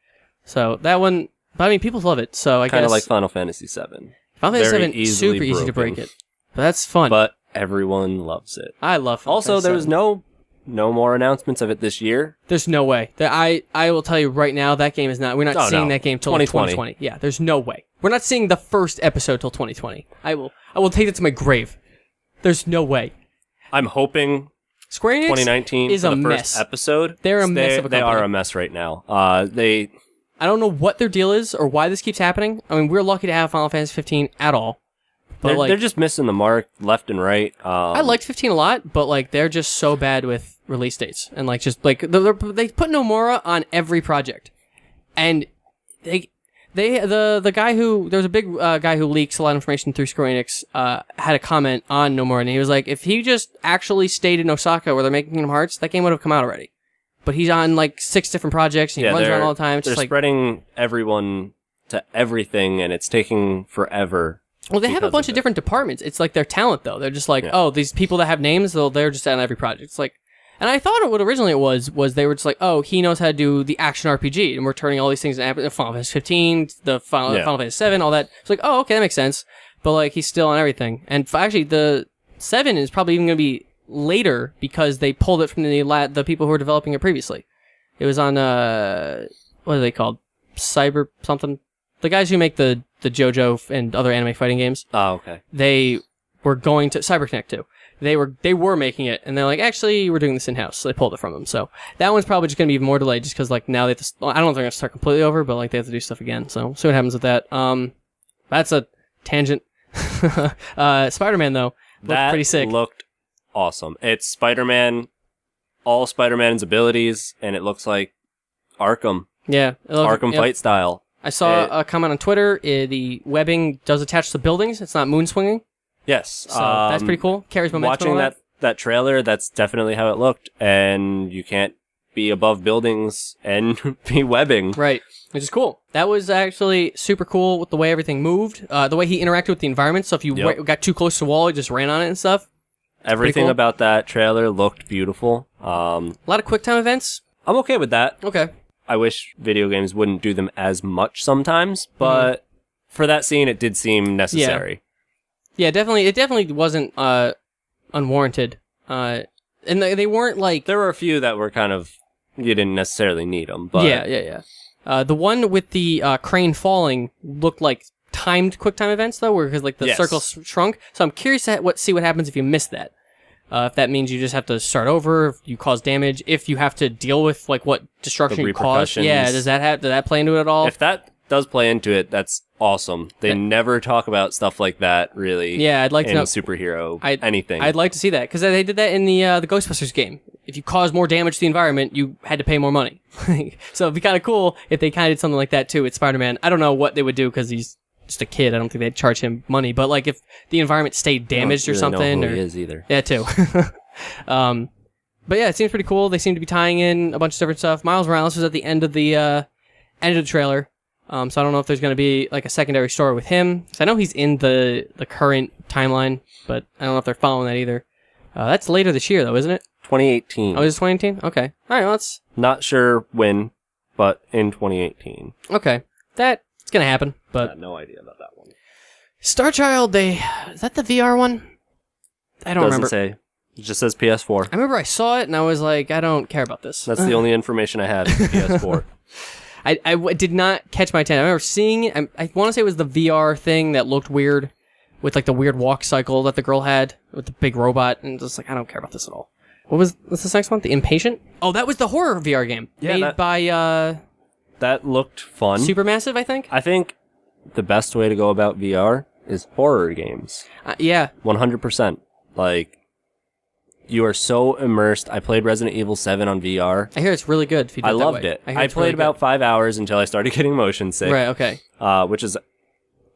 So that one, but I mean, people love it. So I guess. Kind of like Final Fantasy VII. Final Fantasy VII is super easy to break it. But that's fun. But everyone loves it. I love Final Also, Fantasy there was VII. no more announcements of it this year. There's no way. I will tell you right now, that game is not. We're not seeing that game till 2020. Yeah, there's no way. We're not seeing the first episode till 2020. I will take that to my grave. There's no way. I'm hoping Square Enix 2019 is for a the mess. first episode. They're a mess of a company. They are a mess right now. I don't know what their deal is or why this keeps happening. I mean, we're lucky to have Final Fantasy 15 at all. But they're just missing the mark left and right. I liked 15 a lot, but like they're just so bad with release dates and like just like they put Nomura on every project, and the guy who there was a big guy who leaks a lot of information through Square Enix had a comment on Nomura, and he was like, if he just actually stayed in Osaka where they're making Kingdom Hearts, that game would have come out already. But he's on like 6 different projects and he runs around all the time. It's they're just like spreading everyone to everything, and it's taking forever. Well, they have a bunch of different departments. It's like their talent, though. They're just like, oh, these people that have names, they're just on every project. It's like, and I thought what originally it was they were just like, oh, he knows how to do the action RPG, and we're turning all these things into Final Fantasy 15, the Final Fantasy 7, all that. It's like, oh, okay, that makes sense. But like, he's still on everything. And actually, the 7 is probably even going to be later because they pulled it from the people who were developing it previously. It was on what are they called? Cyber something. The guys who make the JoJo and other anime fighting games. Oh, okay. They were going to CyberConnect too. They were making it, and they're like, actually, we're doing this in house. So they pulled it from them. So that one's probably just going to be even more delayed, just because like now they have to. I don't know if they're going to start completely over, but like they have to do stuff again. So see what happens with that. That's a tangent. Spider-Man though looked pretty sick. Looked awesome. It's Spider-Man, all Spider-Man's abilities, and it looks like Arkham. Yeah, Arkham fight style. I saw a comment on Twitter. The webbing does attach to buildings. It's not moon swinging. Yes. So that's pretty cool. Carries momentum. Watching that trailer, that's definitely how it looked. And you can't be above buildings and be webbing. Right. Which is cool. That was actually super cool with the way everything moved. The way he interacted with the environment. So if you got too close to the wall, he just ran on it and stuff. Everything cool. about that trailer looked beautiful. A lot of quick time events. I'm okay with that. Okay. I wish video games wouldn't do them as much sometimes, but for that scene, it did seem necessary. Yeah, definitely. It definitely wasn't unwarranted. And they weren't like... There were a few that were kind of... You didn't necessarily need them, but... Yeah. The one with the crane falling looked like timed QuickTime events, though, because like the circle shrunk. So I'm curious to see what happens if you miss that. If that means you just have to start over, if you cause damage, if you have to deal with like what destruction you caused. Yeah, does that play into it at all? If that does play into it, that's awesome. They never talk about stuff like that, really. Yeah, I'd like to know superhero anything. I'd like to see that because they did that in the Ghostbusters game. If you caused more damage to the environment, you had to pay more money. So it'd be kind of cool if they kind of did something like that too with Spider-Man. I don't know what they would do because he's just a kid. I don't think they'd charge him money. But like if the environment stayed damaged or something, I don't really know who he is either. Yeah, too. But yeah, it seems pretty cool. They seem to be tying in a bunch of different stuff. Miles Morales was at the end of the trailer. So I don't know if there's going to be like a secondary story with him. So I know he's in the current timeline, but I don't know if they're following that either. That's later this year though, isn't it? 2018. Oh, is it 2018? Okay. All right, well, that's... Not sure when, but in 2018. Okay. That's going to happen, but... I have no idea about that one. Star Child, is that the VR one? I don't remember. Doesn't say. It just says PS4. I remember I saw it and I was like, I don't care about this. That's the only information I had. PS4. I did not catch my attention. I remember seeing it. I want to say it was the VR thing that looked weird with like the weird walk cycle that the girl had with the big robot, and just like, I don't care about this at all. What's this next one? The Impatient? Oh, that was the horror VR game made by that looked fun. Supermassive, I think. I think the best way to go about VR is horror games. Yeah. 100%. Like, you are so immersed. I played Resident Evil 7 on VR. I hear it's really good. If you do I it that loved way. it. I played about 5 hours until I started getting motion sick. Right, okay. Which is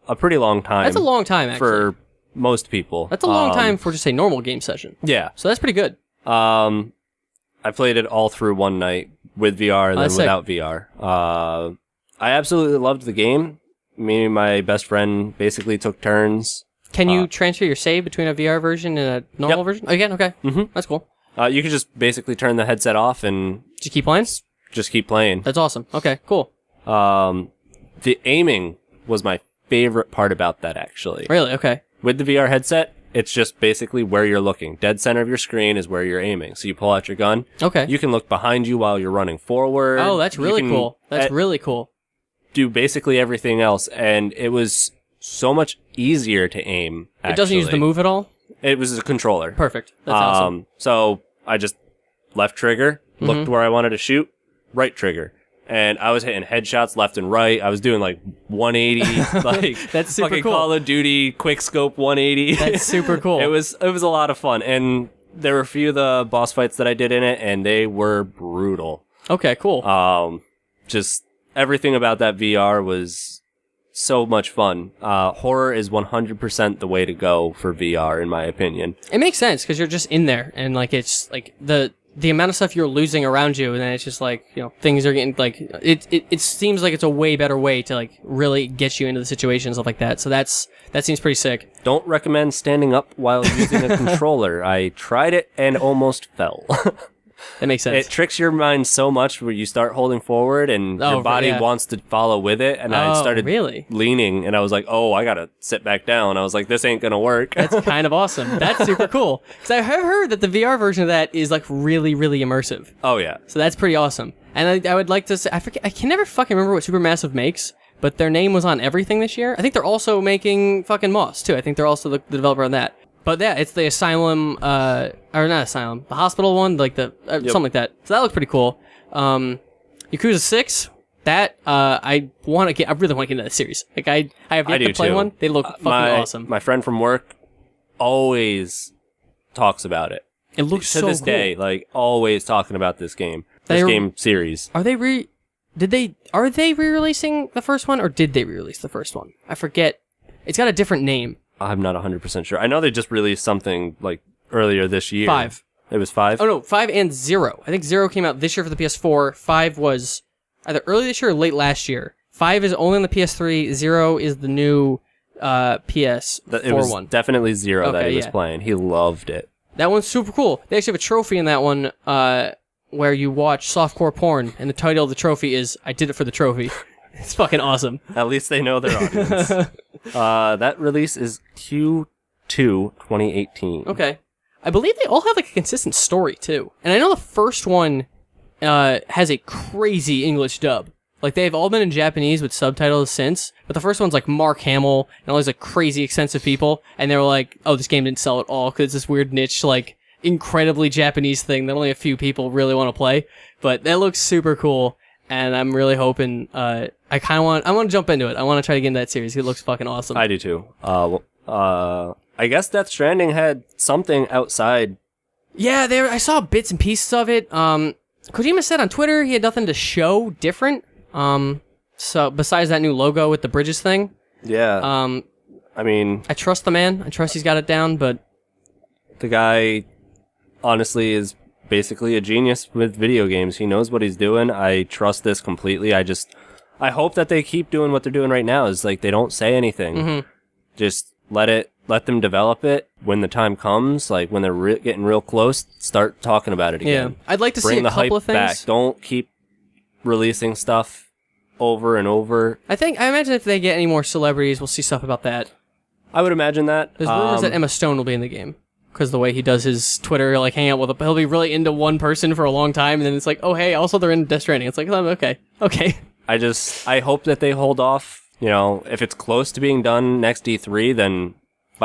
a pretty long time. That's a long time, actually. For most people. That's a long time for just a normal game session. Yeah. So that's pretty good. I I played it all through one night with VR and then without VR. I absolutely loved the game. Me and my best friend basically took turns. Can you transfer your save between a VR version and a normal version? Oh, you can? Okay. Mm-hmm. That's cool. You can just basically turn the headset off and... Just keep playing? Just keep playing. That's awesome. Okay, cool. The aiming was my favorite part about that, actually. Really? Okay. With the VR headset, it's just basically where you're looking. Dead center of your screen is where you're aiming. So you pull out your gun. Okay. You can look behind you while you're running forward. Oh, that's really cool. That's really cool. Do basically everything else, and it was so much easier to aim, actually. It doesn't use the move at all? It was a controller. Perfect. That's awesome. So I just left trigger, looked where I wanted to shoot, right trigger. And I was hitting headshots left and right. I was doing like 180, like that's super fucking cool. Call of Duty quick scope 180. That's super cool. It was a lot of fun, and there were a few of the boss fights that I did in it, and they were brutal. Okay, cool. Just everything about that VR was so much fun. Horror is 100% the way to go for VR, in my opinion. It makes sense because you're just in there, and like it's like the amount of stuff you're losing around you, and then it's just like, you know, things are getting like it seems like it's a way better way to like really get you into the situation and stuff like that. So that seems pretty sick. Don't recommend standing up while using a controller. I tried it and almost fell. That makes sense. It tricks your mind so much where you start holding forward and your body wants to follow with it. And I started leaning, and I was like, oh, I got to sit back down. I was like, this ain't going to work. That's kind of awesome. That's super cool. Because I have heard that the VR version of that is like really, really immersive. Oh, yeah. So that's pretty awesome. And I would like to say, I can never fucking remember what Supermassive makes, but their name was on everything this year. I think they're also making fucking Moss, too. I think they're also the developer on that. But yeah, it's the Asylum, or not Asylum, the hospital one, like something like that. So that looks pretty cool. Yakuza 6, that, I really want to get into that series. Like, I have yet to play one. They look fucking awesome. My friend from work always talks about it. It looks so cool. To this day, like, always talking about this game. This game series. Are they re-releasing the first one, or did they re-release the first one? I forget. It's got a different name. I'm not 100% sure. I know they just released something like earlier this year. 5. It was 5? Oh no, 5 and 0. I think 0 came out this year for the PS4. 5 was either early this year or late last year. 5 is only on the PS3. 0 is the new PS4 it was one. Definitely 0 that he was playing. He loved it. That one's super cool. They actually have a trophy in that one where you watch softcore porn, and the title of the trophy is "I did it for the trophy." It's fucking awesome. At least they know their audience. That release is Q2 2018. Okay. I believe they all have like a consistent story too. And I know the first one has a crazy English dub. Like they've all been in Japanese with subtitles since, but the first one's like Mark Hamill and all these like crazy expensive people, and they were like, oh, this game didn't sell at all because it's this weird niche like incredibly Japanese thing that only a few people really want to play. But that looks super cool. And I'm really hoping, I want to jump into it. I want to try to get into that series. It looks fucking awesome. I do too. I guess Death Stranding had something outside. Yeah, I saw bits and pieces of it. Kojima said on Twitter he had nothing to show different. So besides that new logo with the bridges thing. Yeah. I mean, I trust the man. I trust he's got it down, but the guy honestly is basically a genius with video games. He knows what he's doing. I trust this completely. I hope that they keep doing what they're doing right now. Is like they don't say anything. Mm-hmm. Just let them develop it. When the time comes, like when they're getting real close, start talking about it again. Yeah, I'd like to see a the couple hype of things back. Don't keep releasing stuff over and over. I imagine if they get any more celebrities, we'll see stuff about that. I would imagine that. There's rumors that Emma Stone will be in the game. Because the way he does his Twitter, like hang out with, he'll be really into one person for a long time, and then it's like, oh hey, also they're in Death Stranding. It's like, oh, okay. I hope that they hold off. You know, if it's close to being done next E3, then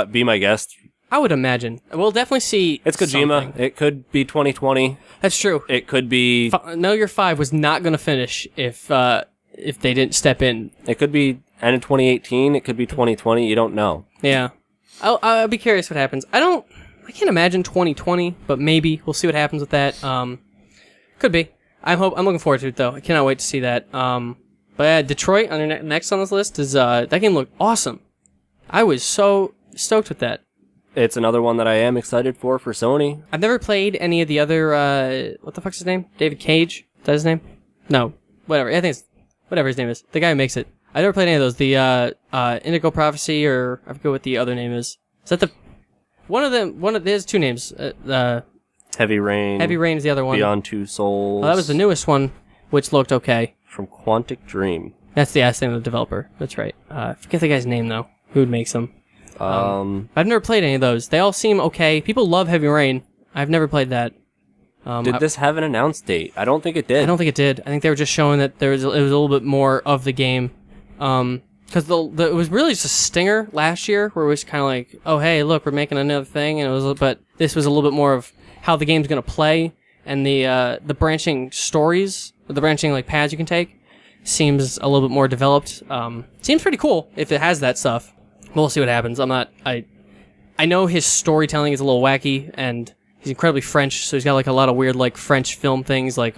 be my guest. I would imagine we'll definitely see. It's Kojima. Something. It could be 2020. That's true. It could be. No, Year 5 was not going to finish if they didn't step in. It could be end of 2018. It could be 2020. You don't know. Yeah, I'll be curious what happens. I can't imagine 2020, but maybe we'll see what happens with that. Could be. I'm looking forward to it though. I cannot wait to see that. But yeah, Detroit next on this list is that game looked awesome. I was so stoked with that. It's another one that I am excited for Sony. I've never played any of the other, what the fuck's his name? David Cage? Is that his name? No. Whatever. I think it's, whatever his name is. The guy who makes it. I never played any of those. The, Indigo Prophecy, or I forget what the other name is. Is that the, there's two names. Heavy Rain. Heavy Rain is the other one. Beyond Two Souls. Oh, that was the newest one, which looked okay. From Quantic Dream. That's the name of the developer. That's right. I forget the guy's name, though. Who makes them? I've never played any of those. They all seem okay. People love Heavy Rain. I've never played that. Did this have an announced date? I don't think it did. I don't think it did. I think they were just showing that it was a little bit more of the game. Because it was really just a stinger last year, where it was kind of like, oh hey, look, we're making another thing, and but this was a little bit more of how the game's gonna play, and the branching stories, the branching like paths you can take, seems a little bit more developed. Seems pretty cool if it has that stuff. We'll see what happens. I know his storytelling is a little wacky, and he's incredibly French, so he's got like a lot of weird like French film things, like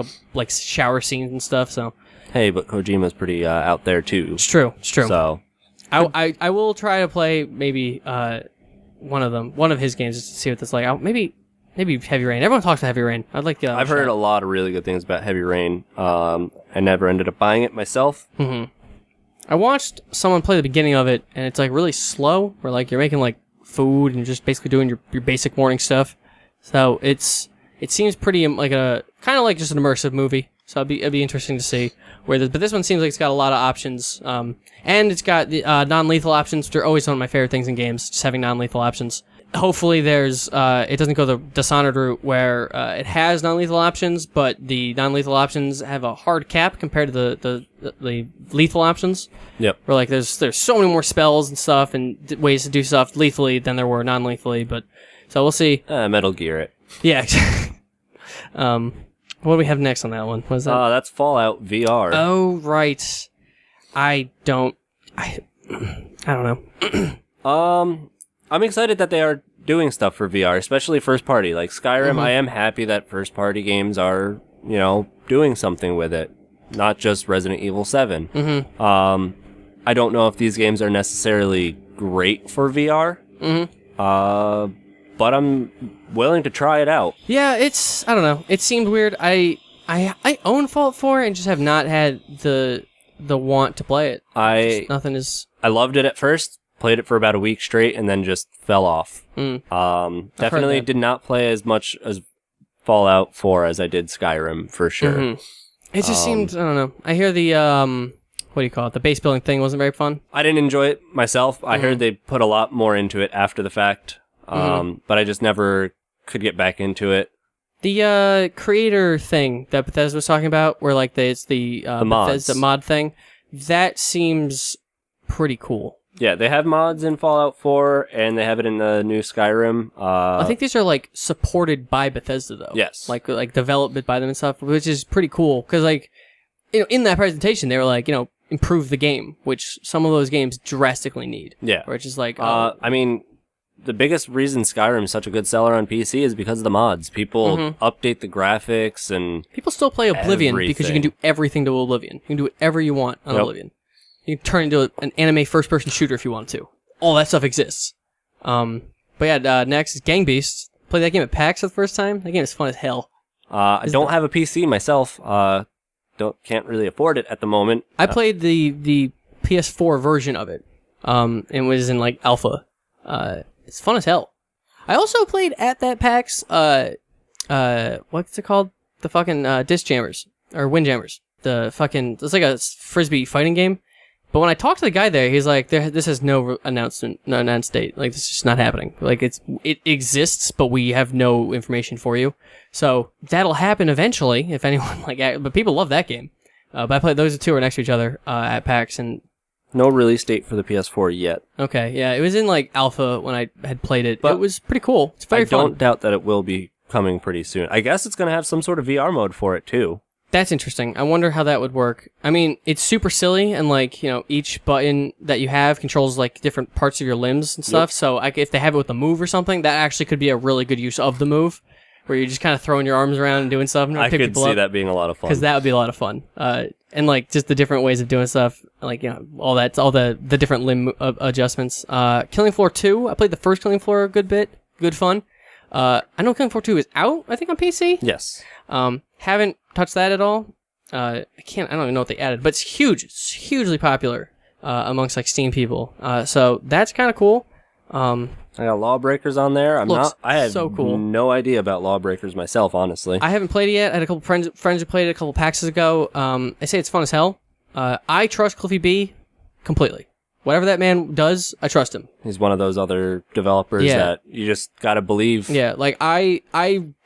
shower scenes and stuff. So hey, but Kojima's pretty out there too. It's true. So I will try to play maybe one of his games, just to see what that's like. Maybe Heavy Rain. Everyone talks about Heavy Rain. I'd like to. I've heard a lot of really good things about Heavy Rain. I never ended up buying it myself. Mm-hmm. I watched someone play the beginning of it, and it's like really slow, where like you're making like food and you're just basically doing your basic morning stuff. So it seems pretty like a kind of like just an immersive movie. So it'd be interesting to see but this one seems like it's got a lot of options, and it's got the non-lethal options, which are always one of my favorite things in games, just having non-lethal options. Hopefully it doesn't go the Dishonored route where it has non-lethal options, but the non-lethal options have a hard cap compared to the lethal options. Yep. Where like there's so many more spells and stuff and ways to do stuff lethally than there were non-lethally, but so we'll see. Metal Gear it. Yeah. What do we have next on that one? What is that? That's Fallout VR. Oh right. I don't know. I'm excited that they are doing stuff for VR, especially first party. Like Skyrim, Mm-hmm. I am happy that first party games are, doing something with it. Not just Resident Evil 7. Mm-hmm. I don't know if these games are necessarily great for VR. Mm-hmm. But I'm willing to try it out. Yeah, I don't know. It seemed weird. I own Fallout 4 and just have not had the want to play it. I loved it at first. Played it for about a week straight and then just fell off. Definitely did not play as much as Fallout 4 as I did Skyrim, for sure. Mm-hmm. It just seemed, I don't know. I hear the, what do you call it? The base building thing wasn't very fun. I didn't enjoy it myself. I heard they put a lot more into it after the fact. But I just never could get back into it. The creator thing that Bethesda was talking about, where like it's the Bethesda mod thing, that seems pretty cool. Yeah, they have mods in Fallout 4, and they have it in the new Skyrim. I think these are like supported by Bethesda though. Yes, like developed by them and stuff, which is pretty cool. Because like, in that presentation, they were like, improve the game, which some of those games drastically need. Yeah, which is like, I mean, the biggest reason Skyrim is such a good seller on PC is because of the mods. People update the graphics and people still play Oblivion because you can do everything to Oblivion. You can do whatever you want on Oblivion. You can turn into an anime first-person shooter if you want to. All that stuff exists. But yeah, next is Gang Beasts. Played that game at PAX for the first time. That game is fun as hell. I don't have a PC myself. Can't really afford it at the moment. I played the PS4 version of it. It was in like alpha. It's fun as hell. I also played at that PAX. What's it called? The fucking disc jammers or windjammers. It's like a frisbee fighting game. But when I talked to the guy there, he's like, "This has no announced date. Like, this is just not happening. Like, it exists, but we have no information for you. So that'll happen eventually, if anyone but people love that game. But I played those two are next to each other at PAX, and no release date for the PS4 yet. Okay, yeah, it was in like alpha when I had played it, but it was pretty cool. It's very fun. I don't doubt that it will be coming pretty soon. I guess it's going to have some sort of VR mode for it too. That's interesting. I wonder how that would work. I mean, it's super silly, and like, each button that you have controls like different parts of your limbs and stuff. Yep. So if they have it with the move or something, that actually could be a really good use of the move. where you're just kind of throwing your arms around and doing stuff. And I could see that being a lot of fun. Because that would be a lot of fun. And like just the different ways of doing stuff, like all the different limb adjustments. Killing Floor 2, I played the first Killing Floor a good bit, good fun. I know Killing Floor 2 is out, I think on PC. Yes. Haven't touched that at all. I don't even know what they added, but it's huge. It's hugely popular amongst like Steam people. So that's kind of cool. I got Lawbreakers on there. I have so cool. No idea about Lawbreakers myself, honestly. I haven't played it yet. I had a couple friends who played it a couple PAXs ago. They say it's fun as hell. I trust Cliffy B completely. Whatever that man does, I trust him. He's one of those other developers that you just gotta believe. Yeah, like I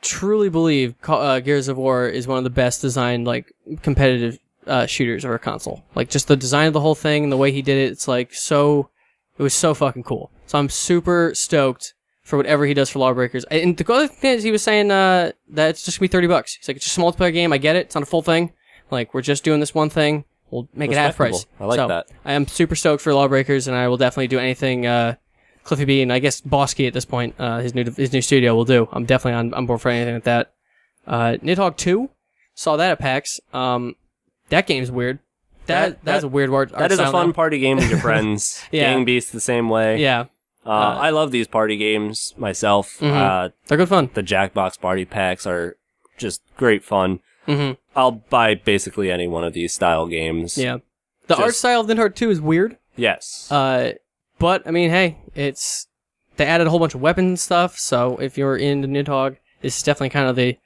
truly believe Gears of War is one of the best designed like competitive shooters of our console. Like just the design of the whole thing and the way he did it, it's like it was so fucking cool. So I'm super stoked for whatever he does for Lawbreakers. And the other thing is he was saying that it's just gonna be $30. He's like, it's just a multiplayer game. I get it. It's not a full thing. Like we're just doing this one thing. We'll make it half price. I like that. I am super stoked for Lawbreakers, and I will definitely do anything Cliffy B and I guess Bosky at this point, his new studio will do. I'm definitely on board for anything like that. Nidhogg 2, saw that at PAX. That game's weird. That's a weird word. That is a fun party game with your friends. Gang Beasts the same way. Yeah. I love these party games myself. Mm-hmm. They're good fun. The Jackbox party packs are just great fun. Mm-hmm. I'll buy basically any one of these style games. Yeah. The art style of Nidhogg 2 is weird. Yes. But I mean, hey, they added a whole bunch of weapon stuff, so if you're into Nidhogg, this is definitely kind of the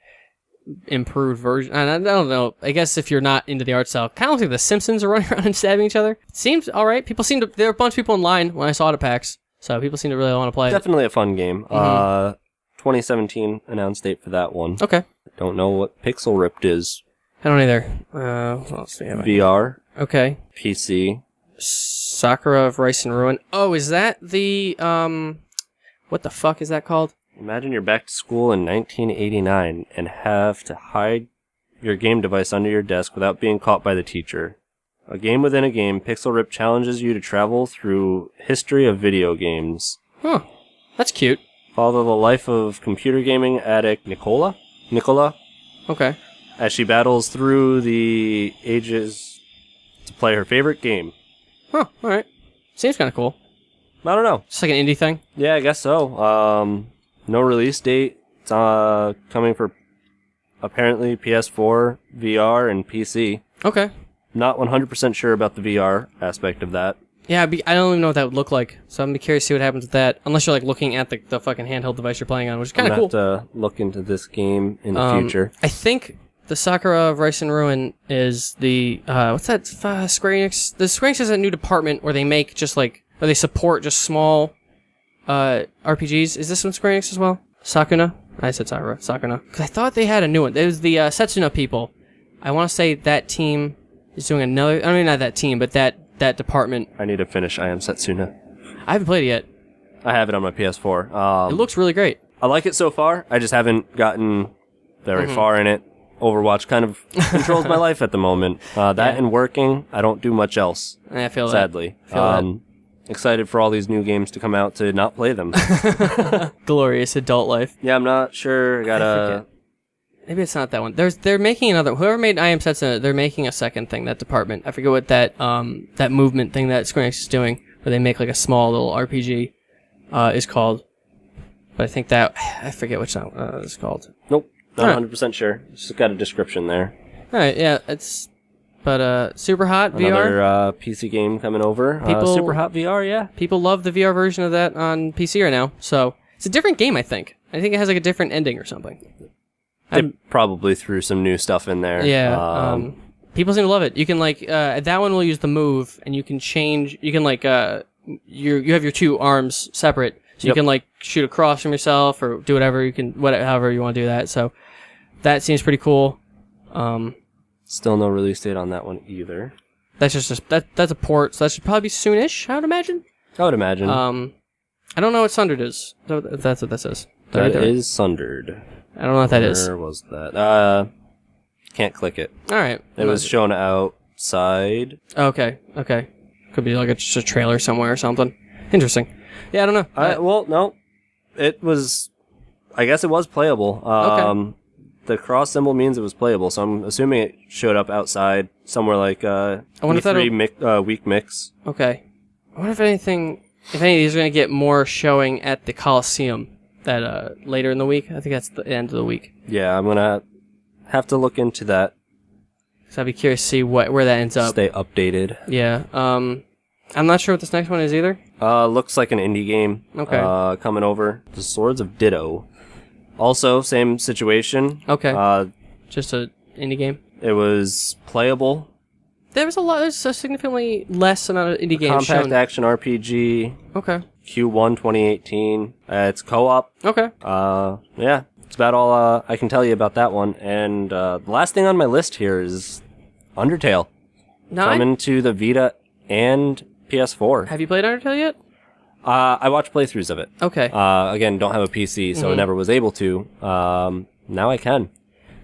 improved version. And I don't know. I guess if you're not into the art style, kind of looks like the Simpsons are running around and stabbing each other. It seems all right. There were a bunch of people in line when I saw it at PAX, so people seem to really want to play it. Definitely a fun game. Mm-hmm. 2017 announced date for that one. Okay. Don't know what Pixel Ripped is. I don't either. Let's see. VR. Okay. PC. Sakura of Rice and Ruin. Oh, is that the what the fuck is that called? Imagine you're back to school in 1989 and have to hide your game device under your desk without being caught by the teacher. A game within a game, Pixel Rip challenges you to travel through history of video games. Huh. That's cute. Follow the life of computer gaming addict Nicola? Okay. As she battles through the ages to play her favorite game. Huh, alright. Seems kind of cool. I don't know. Just like an indie thing? Yeah, I guess so. No release date. It's coming for apparently PS4, VR, and PC. Okay. Not 100% sure about the VR aspect of that. Yeah, I don't even know what that would look like, so I'm curious to see what happens with that. Unless you're like looking at the fucking handheld device you're playing on, which is kind of cool. I'm going to have to look into this game in the future. I think the Sakura of Rice and Ruin is the what's that? Square Enix. The Square Enix has a new department where they make just like, or they support just small RPGs. Is this from Square Enix as well? Sakuna? I said Sakura. Sakuna. Because I thought they had a new one. It was the Setsuna people. I want to say that team is doing another. I mean, not that team, but that department. I need to finish I Am Setsuna. I haven't played it yet. I have it on my PS4. It looks really great. I like it so far. I just haven't gotten very far in it. Overwatch kind of controls my life at the moment. And working, I don't do much else. I feel sadly. Excited for all these new games to come out to not play them. Glorious adult life. Yeah, I'm not sure. Maybe it's not that one. They're making another. Whoever made I Am Setsuna, they're making a second thing. That department. I forget what that movement thing that Square Enix is doing, where they make like a small little RPG, is called. But I think that I forget which one it's called. Nope, not 100% sure. It's just got a description there. All right, yeah, it's. But Super Hot VR. Another PC game coming over. Super Hot VR, yeah. People love the VR version of that on PC right now. So it's a different game, I think. I think it has like a different ending or something. They probably threw some new stuff in there. Yeah. People seem to love it. You can like that one will use the move, and you can change. You can like you have your two arms separate, so you can like shoot across from yourself or do whatever you can, however you want to do that. So that seems pretty cool. Still no release date on that one either. That's just that's a port, so that should probably be soonish. I would imagine. I don't know what Sundered is. If that's what that says. That is Sundered. I don't know what that is. Where was that? Can't click it. All right. It was shown outside. Okay. Could be like just a trailer somewhere or something. Interesting. Yeah, I don't know. No. It was I guess it was playable. Okay. The cross symbol means it was playable, so I'm assuming it showed up outside somewhere like E3 week mix. Okay. I wonder if any of these are going to get more showing at the Coliseum that later in the week. I think that's the end of the week. Yeah, I'm going to have to look into that. So I'd be curious to see where that ends up. Stay updated. Yeah. I'm not sure what this next one is either. Looks like an indie game. Okay. Coming over. The Swords of Ditto. Also, same situation. Okay. Just a indie game. It was playable. There's a significantly less amount of indie games Compact shown. action RPG. Okay. Q1 2018. It's co-op. Okay. Yeah. That's about all I can tell you about that one. And the last thing on my list here is Undertale. Coming to the Vita and PS4. Have you played Undertale yet? I watched playthroughs of it. Okay. Again, don't have a PC, so I never was able to. Now I can.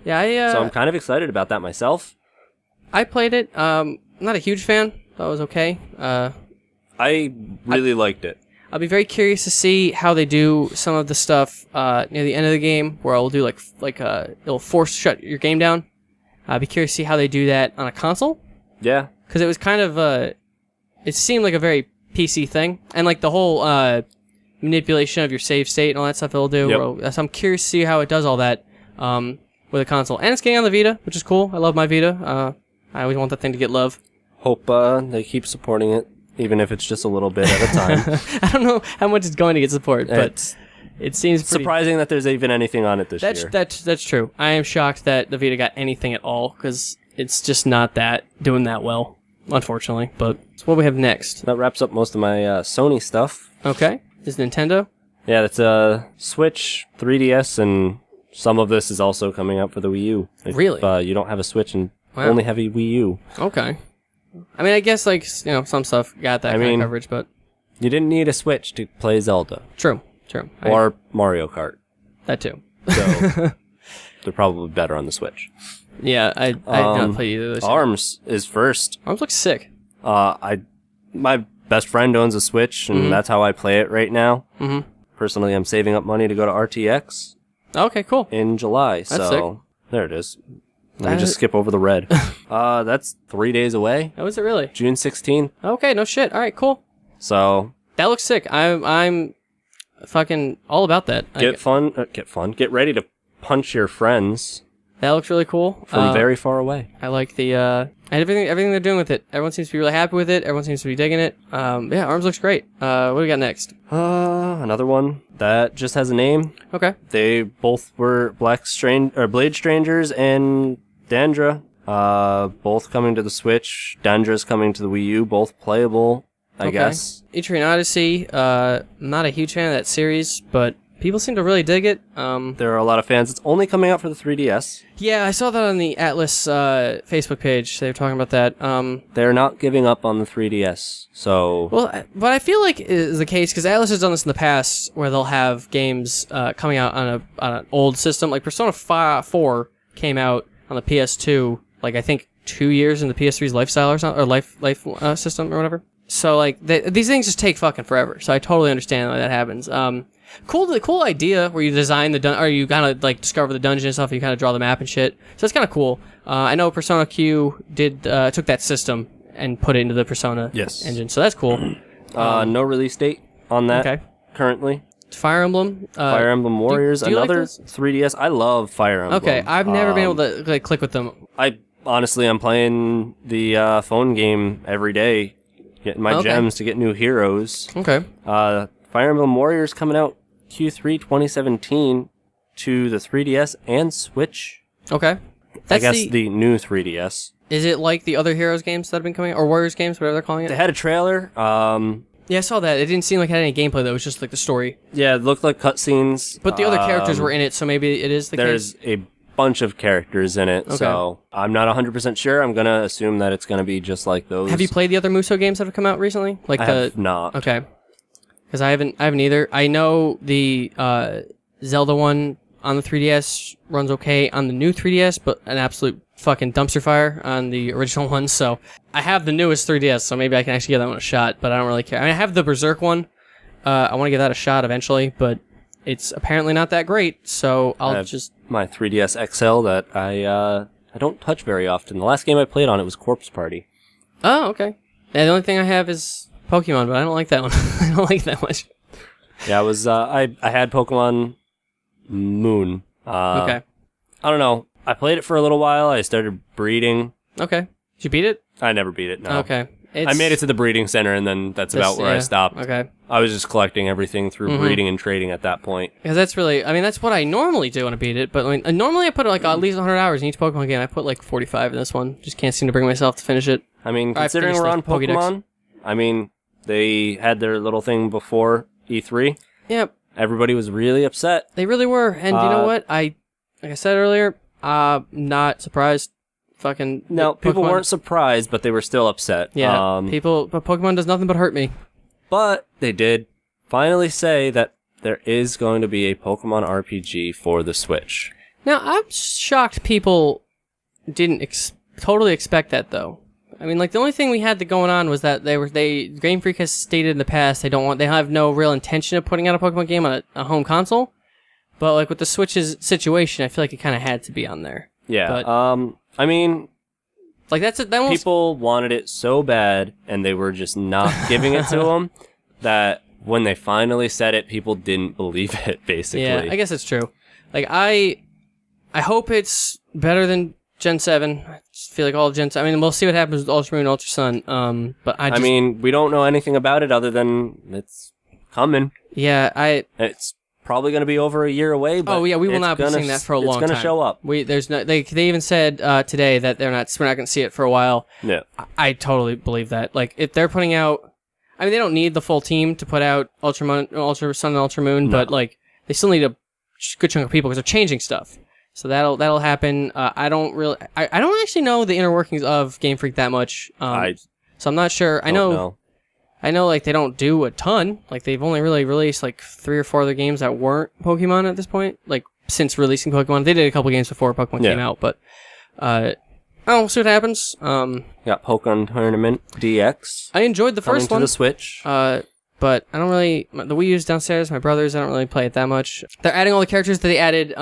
Yeah, so I'm kind of excited about that myself. I played it. I'm not a huge fan. Thought it was okay. I really liked it. I'll be very curious to see how they do some of the stuff near the end of the game, where I'll do it'll force shut your game down. I'll be curious to see how they do that on a console. Yeah. Because it was kind of it seemed like a very PC thing, and like the whole manipulation of your save state and all that stuff it'll do. Yep. So I'm curious to see how it does all that with a console, and it's getting on the Vita, which is cool. I love my Vita. I always want that thing to get love. Hope they keep supporting it, even if it's just a little bit at a time. I don't know how much it's going to get support, but it seems pretty surprising that there's even anything on it this year. That's true. I am shocked that the Vita got anything at all, because it's just not doing that well, unfortunately. But it's what we have next. That wraps up most of my Sony stuff. Okay. Is Nintendo? Yeah, that's a Switch, 3DS, and some of this is also coming out for the Wii U. Really? If you don't have a Switch and only have a Wii U. Okay. I mean, I guess, some stuff got that kind of coverage, but... You didn't need a Switch to play Zelda. True. Or Mario Kart. That too. So, they're probably better on the Switch. Yeah, I did not play either of those. ARMS is first. ARMS looks sick. My best friend owns a Switch, and that's how I play it right now. Mm-hmm. Personally, I'm saving up money to go to RTX. Okay, cool. In July, That's sick. There it is. Let me just skip over the red. That's 3 days away. Oh, is it really? June 16th. Okay, no shit. All right, cool. So that looks sick. I'm fucking all about that. Get ready to punch your friends. That looks really cool. From very far away. I like the everything they're doing with it. Everyone seems to be really happy with it. Everyone seems to be digging it. Yeah, ARMS looks great. What do we got next? Another one that just has a name. Okay. They both were Blade Strangers and Dandra. Both coming to the Switch. Dandra's coming to the Wii U. Both playable, I guess. Etrian Odyssey. Not a huge fan of that series, but people seem to really dig it. There are a lot of fans. It's only coming out for the 3DS. Yeah, I saw that on the Atlas Facebook page. They were talking about that. They're not giving up on the 3DS. So, well, what I feel like is the case, because Atlas has done this in the past, where they'll have games coming out on an old system. Like Persona 4 came out on the PS2, like I think 2 years in the PS3's lifestyle or something, or life system or whatever. So like these things just take fucking forever. So I totally understand why that happens. Cool idea where you design or you kind of like discover the dungeon and stuff, and you kind of draw the map and shit. So it's kind of cool. I know Persona Q took that system and put it into the Persona engine, so that's cool. No release date on that currently. Fire Emblem. Fire Emblem Warriors, do you another like 3DS. I love Fire Emblem. Okay, I've never been able to click with them. I'm playing the phone game every day, getting my gems to get new heroes. Okay. Fire Emblem Warriors coming out Q3 2017 to the 3DS and Switch. Okay. I guess the new 3DS. Is it like the other Heroes games that have been coming out, or Warriors games, whatever they're calling it? They had a trailer. Yeah, I saw that. It didn't seem like it had any gameplay, though. It was just like the story. Yeah, it looked like cutscenes. But the other characters were in it, so maybe it is the case. There's a bunch of characters in it, so I'm not 100% sure. I'm going to assume that it's going to be just like those. Have you played the other Musou games that have come out recently? I have not. Okay. Because I haven't either. I know the Zelda one on the 3DS runs okay on the new 3DS, but an absolute fucking dumpster fire on the original one. So I have the newest 3DS, so maybe I can actually give that one a shot, but I don't really care. I mean, I have the Berserk one. I want to give that a shot eventually, but it's apparently not that great, so I I'll have just... my 3DS XL that I don't touch very often. The last game I played on it was Corpse Party. Oh, okay. Yeah, the only thing I have is Pokemon, but I don't like that one. I don't like it that much. Yeah, I was I had Pokemon Moon. Okay. I don't know. I played it for a little while. I started breeding. Okay. Did you beat it? I never beat it, no. Okay. I made it to the breeding center, and then that's about where I stopped. Okay. I was just collecting everything through breeding and trading at that point. Because that's really, I mean, that's what I normally do when I beat it, but normally I put like at least 100 hours in each Pokemon game. I put like 45 in this one. Just can't seem to bring myself to finish it. I mean, considering we're on Pokemon, I mean, they had their little thing before E3. Yep. Everybody was really upset. They really were, and you know what? Like I said earlier, not surprised. Fucking no, people weren't surprised, but they were still upset. Yeah, but Pokemon does nothing but hurt me. But they did finally say that there is going to be a Pokemon RPG for the Switch. Now, I'm shocked people didn't totally expect that, though. I mean, like, the only thing we had going on was that Game Freak has stated in the past they have no real intention of putting out a Pokemon game on a home console. But, like, with the Switch's situation, I feel like it kind of had to be on there. Yeah, but, I mean, like people wanted it so bad, and they were just not giving it to them, that when they finally said it, people didn't believe it, basically. Yeah, I guess it's true. Like, I hope it's better than Gen 7. I just feel like all Gen 7... I mean, we'll see what happens with Ultra Moon, Ultra Sun, but I mean, we don't know anything about it other than it's coming. Yeah, It's probably going to be over a year away, but we will not be seeing that for a long time. It's going to show up. They even said today that we're not going to see it for a while. Yeah. I totally believe that. Like, if they're putting out... I mean, they don't need the full team to put out Ultra Sun and Ultra Moon, but, like, they still need a good chunk of people because they're changing stuff. So that'll happen. I don't actually know the inner workings of Game Freak that much. So I'm not sure. I know, like, they don't do a ton. Like, they've only really released, like, 3 or 4 other games that weren't Pokemon at this point. Like, since releasing Pokemon. They did a couple games before Pokemon came out, but... we'll see what happens. Got Pokemon Tournament DX. I enjoyed the first one. To the Switch. But I don't really... The Wii U's downstairs, my brother's, I don't really play it that much. They're adding all the characters that they added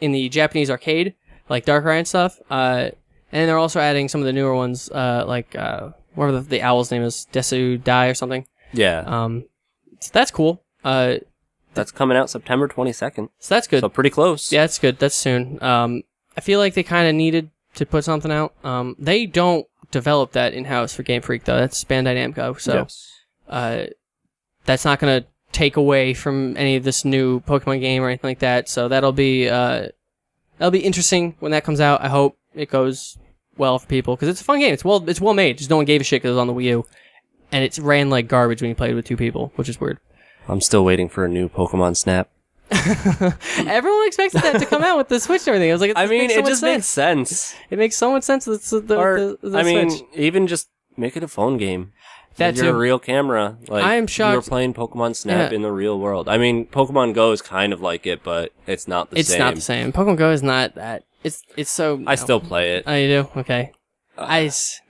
in the Japanese arcade, like Darkrai and stuff. And they're also adding some of the newer ones, like... whatever the owl's name is, Desu Dai or something. Yeah. So that's cool. That's coming out September 22nd. So that's good. So pretty close. Yeah, that's good. That's soon. I feel like they kind of needed to put something out. They don't develop that in-house for Game Freak, though. That's Bandai Namco. So yes. That's not going to take away from any of this new Pokemon game or anything like that. So that'll be interesting when that comes out. I hope it goes well for people because it's a fun game. It's well made. Just no one gave a shit because it was on the Wii U, and it ran like garbage when you played with 2 people, which is weird. I'm still waiting for a new Pokemon Snap. Everyone expected that to come out with the Switch and everything. I was like, it just makes sense. It makes so much sense. The Switch. Even just make it a phone game. That you're too. a real camera. Like, I am shocked. You were playing Pokemon Snap in the real world. I mean, Pokemon Go is kind of like it, but it's not the same. It's not the same. Pokemon Go is not that. It's so... I still play it. Oh, you do? Okay.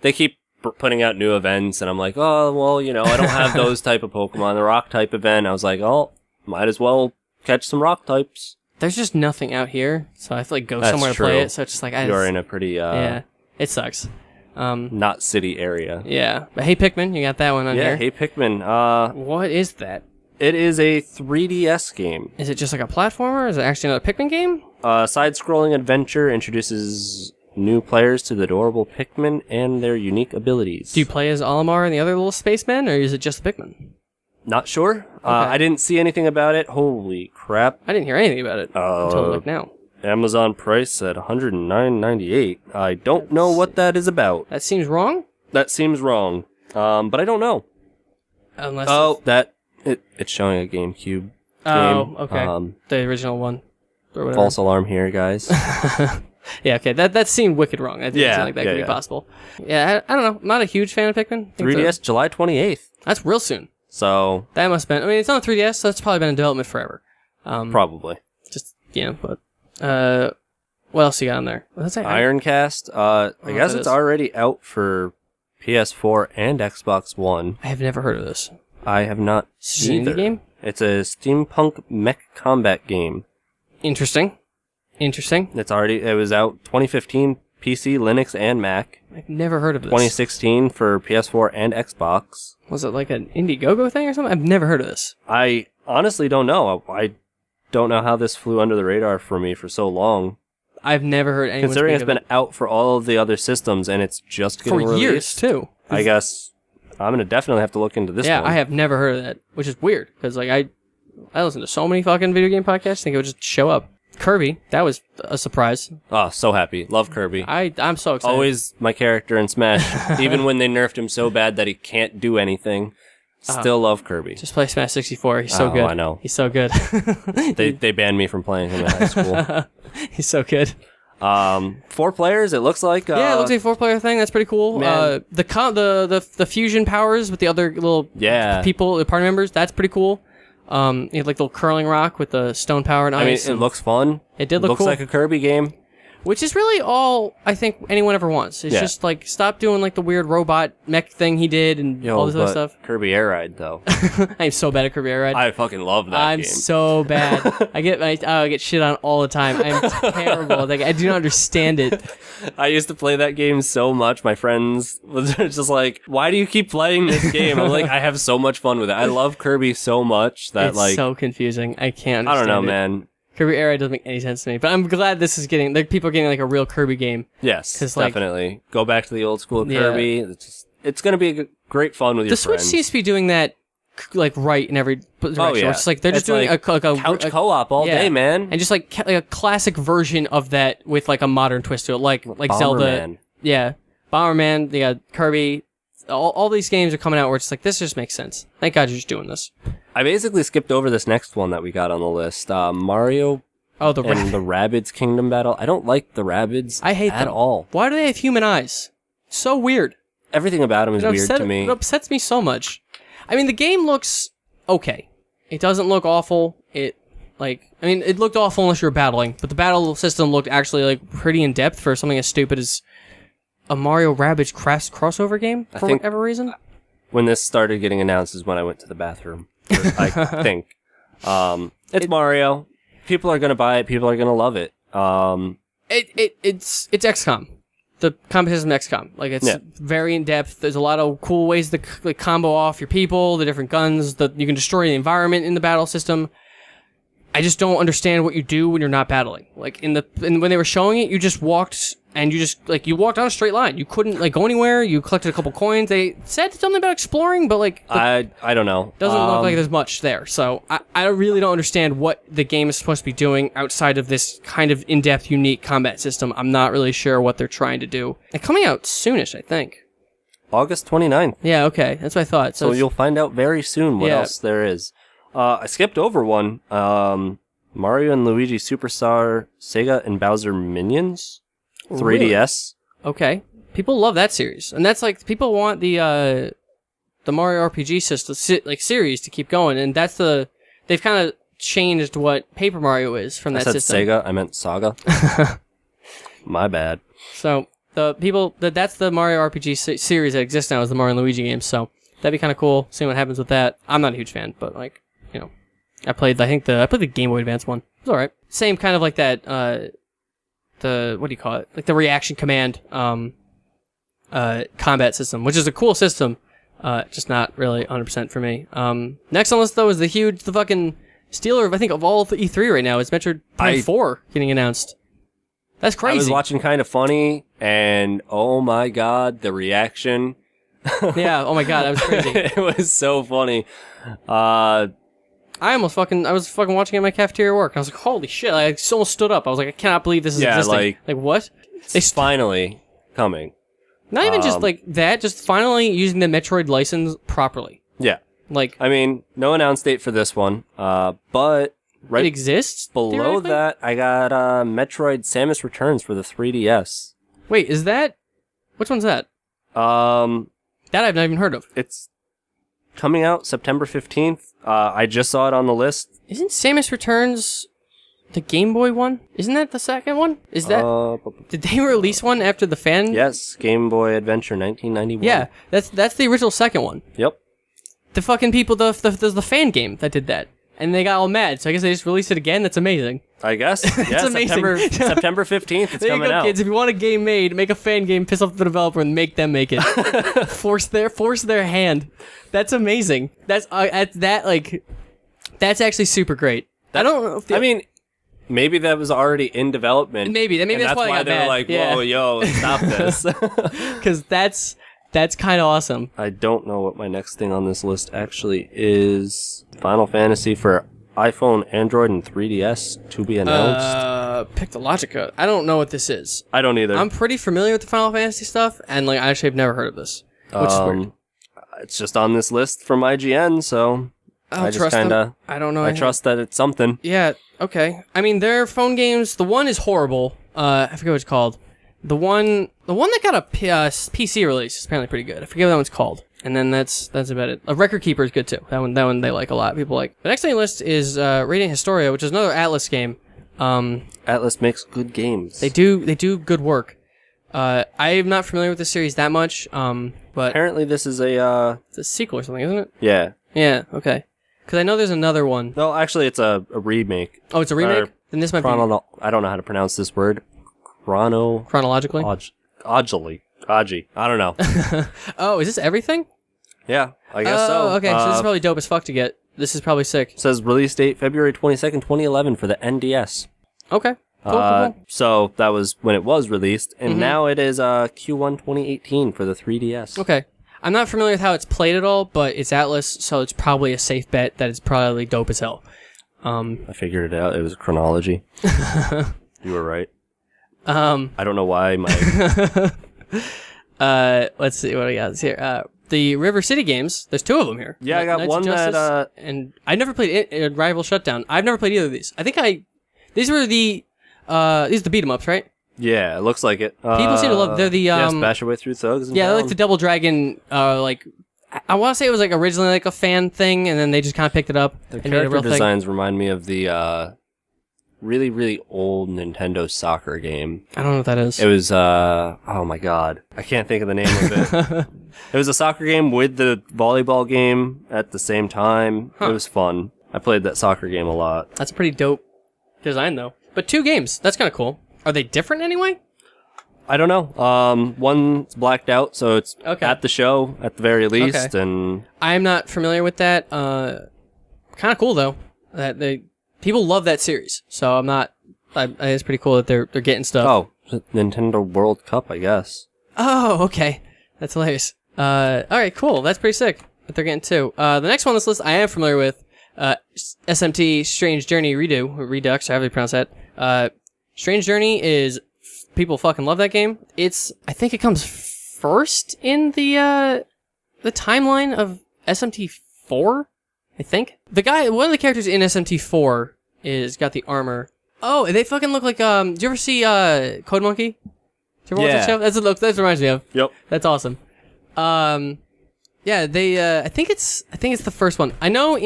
They keep putting out new events, and I'm like, oh, well, I don't have those type of Pokemon. The rock type event, I was like, oh, might as well catch some rock types. There's just nothing out here, so I have to like go That's somewhere true. to play it. So it's just like you're in a pretty yeah, it sucks. Not city area. Yeah, but Hey Pikmin, you got that one on here. Yeah, Hey Pikmin. What is that? It is a 3DS game. Is it just like a platformer? Or is it actually another Pikmin game? Side-scrolling adventure introduces new players to the adorable Pikmin and their unique abilities. Do you play as Olimar and the other little spacemen, or is it just the Pikmin? Not sure. I didn't see anything about it. Holy crap. I didn't hear anything about it until like now. Amazon price at $109.98. I don't know what that is about. That seems wrong? That seems wrong. But I don't know. Unless it's showing a GameCube game. Oh, okay. The original one. Or whatever. False alarm here, guys. Yeah, okay. That seemed wicked wrong. I didn't think that could be possible. Yeah, I don't know. I'm not a huge fan of Pikmin. 3DS, July 28th. That's real soon. So that must have been... I mean, it's on 3DS, so it's probably been in development forever. Probably. Just, but... what else you got on there? What's that? Ironcast. I guess it's already out for PS4 and Xbox One. I have never heard of this. I have not seen the game. It's a steampunk mech combat game. Interesting. It was out 2015, PC, Linux, and Mac. I've never heard of this. 2016 for PS4 and Xbox. Was it like an Indiegogo thing or something? I've never heard of this. I honestly don't know. I don't know how this flew under the radar for me for so long. I've never heard anyone considering speak it's been out for all of the other systems and it's just getting for released. years too. I guess I'm gonna definitely have to look into this one. Yeah, I have never heard of that, which is weird because like I listen to so many fucking video game podcasts. I think it would just show up. Kirby, that was a surprise. Oh, so happy. Love Kirby. I'm so excited. Always my character in Smash. Even when they nerfed him so bad that he can't do anything. Still love Kirby. Just play Smash 64. He's so good. I know. He's so good. They banned me from playing him in high school. He's so good. 4 players, it looks like. Yeah, it looks like a 4-player thing. That's pretty cool. The fusion powers with the other little people, the party members, that's pretty cool. You have like the little curling rock with the stone power and ice. I mean, it looks fun. It did look looks cool. like a Kirby game. Which is really all I think anyone ever wants. It's just like, stop doing like the weird robot mech thing he did and all this other stuff. Kirby Air Ride, though. I'm so bad at Kirby Air Ride. I fucking love that I'm game. so bad. I get shit on all the time. I'm terrible. Like, I do not understand it. I used to play that game so much. My friends was just like, why do you keep playing this game? I'm like, I have so much fun with it. I love Kirby so much that it's so confusing. I can't understand I don't know, it. Man. Kirby Air Ride doesn't make any sense to me, but I'm glad this is getting, like, people are getting like a real Kirby game. Yes, like, definitely. Go back to the old school Kirby. It's going to be great fun with your friends. The Switch seems to be doing that, like, right in every direction. Oh, yeah. It's like they're just doing like a couch co-op all day, man. And just like a classic version of that with like a modern twist to it, like Zelda. Man. Yeah, Bomberman. Yeah, Kirby. All these games are coming out where it's like, this just makes sense. Thank God you're just doing this. I basically skipped over this next one that we got on the list. Mario. Oh, the Rabbids Kingdom Battle. I don't like the Rabbids. I hate at them. all. Why do they have human eyes? So weird. Everything about them is weird to me. It upsets me so much. I mean, the game looks okay. It doesn't look awful. It looked awful unless you were battling, but the battle system looked actually like pretty in depth for something as stupid as a Mario Rabbids crossover game for whatever reason. When this started getting announced is when I went to the bathroom. I think. It's Mario. People are gonna buy it. People are gonna love it. It's XCOM. The combat system XCOM. Like, it's very in depth. There's a lot of cool ways to like combo off your people, the different guns, that you can destroy the environment in the battle system. I just don't understand what you do when you're not battling. Like, when they were showing it, you just walked and you walked on a straight line. You couldn't like go anywhere. You collected a couple coins. They said something about exploring, but like I don't know. Doesn't look like there's much there. So I really don't understand what the game is supposed to be doing outside of this kind of in-depth, unique combat system. I'm not really sure what they're trying to do. And coming out soonish, I think. August 29th. Yeah, okay. That's what I thought. So you'll find out very soon what else there is. I skipped over one. Mario and Luigi Superstar Sega and Bowser Minions. 3DS. Really? Okay. People love that series. And that's like, people want the Mario RPG system, series to keep going. And they've kind of changed what Paper Mario is from that system. I said Sega, I meant Saga. My bad. So, that's the Mario RPG series that exists now, is the Mario and Luigi games. So, that'd be kind of cool, seeing what happens with that. I'm not a huge fan, but like, you know, I played the Game Boy Advance one. It's alright. Same kind of like that, what do you call it? Like the reaction command, combat system, which is a cool system, just not really 100% for me. Next on the list though is the fucking stealer of, I think, of all of the E3 right now is Metroid Prime 4 getting announced. That's crazy. I was watching Kind of Funny, and oh my god, the reaction. Yeah, oh my god, that was crazy. It was so funny. I was fucking watching it in my cafeteria at work. I was like, holy shit, I almost stood up. I was like, I cannot believe this is existing. Like what? It's finally coming. Not even just like that, just finally using the Metroid license properly. Yeah. Like, I mean, no announced date for this one, but right it exists below that, I got Metroid Samus Returns for the 3DS. Wait, which one's that? That I've not even heard of. It's coming out September 15th. I just saw it on the list. Isn't Samus Returns the Game Boy one? Isn't that the second one? Is that... Did they release one after the fan? Yes, Game Boy Adventure 1991. Yeah, that's the original second one. Yep. the fucking people, the fan game that did that. And they got all mad, so I guess they just released it again. That's amazing. I guess. Yeah, amazing. September 15th, it's there coming you go, out. kids. If you want a game made, make a fan game, piss off the developer, and make them make it. Force their hand. That's amazing. That's actually super great. I don't know if I mean, maybe that was already in development. Maybe that's why why they were like, whoa, yo, stop this. Because that's kind of awesome. I don't know what my next thing on this list actually is. Final Fantasy for iPhone, Android, and 3DS to be announced. Pictologica. I don't know what this is. I don't either. I'm pretty familiar with the Final Fantasy stuff, and I actually have never heard of this, which is weird. It's just on this list from IGN, so I just kind of... I don't know. I trust that it's something. Yeah, okay. I mean, their phone games, the one is horrible. I forget what it's called. The one that got a PC release is apparently pretty good. I forget what that one's called. And then that's about it. Record Keeper is good too. That one they like a lot. People like. The next thing on the list is Radiant Historia, which is another Atlas game. Atlas makes good games. They do good work. I'm not familiar with the series that much. But apparently this is a it's a sequel or something, isn't it? Yeah. Yeah. Okay. Because I know there's another one. No, actually, it's a remake. Oh, it's a remake. Then this might be. I don't know how to pronounce this word. Chronologically. Aji. I don't know. Oh, is this everything? Yeah, I guess so. Okay, so this is probably dope as fuck to get. This is probably sick. It says release date February 22nd, 2011 for the NDS. Okay. Cool. So that was when it was released, and now it is Q1 2018 for the 3DS. Okay. I'm not familiar with how it's played at all, but it's Atlas, so it's probably a safe bet that it's probably dope as hell. I figured it out. It was chronology. You were right. I don't know why my... Let's see what I got here. The River City games, there's two of them here. Yeah, I got Knights one of Justice, that... And I never played Rival Shutdown. I've never played either of these. I think these were the beat-em-ups, right? Yeah, it looks like it. People seem to love... They're the... yeah, smash your way through thugs. Yeah, they're like the Double Dragon, I want to say it was like originally like a fan thing, and then they just kind of picked it up. The and made it a character real designs thing. remind me of the really, really old Nintendo soccer game. I don't know what that is. It was, oh my god. I can't think of the name of it. It was a soccer game with the volleyball game at the same time. It was fun. I played that soccer game a lot. That's a pretty dope design, though. But two games. That's kind of cool. Are they different anyway? I don't know. One's blacked out, so it's at the show at the very least, and I'm not familiar with that. Kind of cool though. That people love that series, so I'm not. It's pretty cool that they're getting stuff. Oh, Nintendo World Cup, I guess. Oh, okay, that's hilarious. All right, cool. That's pretty sick that they're getting two. The next one on this list I am familiar with. SMT Strange Journey Redux, however you pronounce that. Strange Journey is. People fucking love that game. I think it comes first in the timeline of SMT4, I think. One of the characters in SMT4 got the armor. Oh, they fucking look like, did you ever see, Code Monkey? Did you ever watch that show? That's what reminds me of. Yep. That's awesome. Yeah, I think it's the first one. I know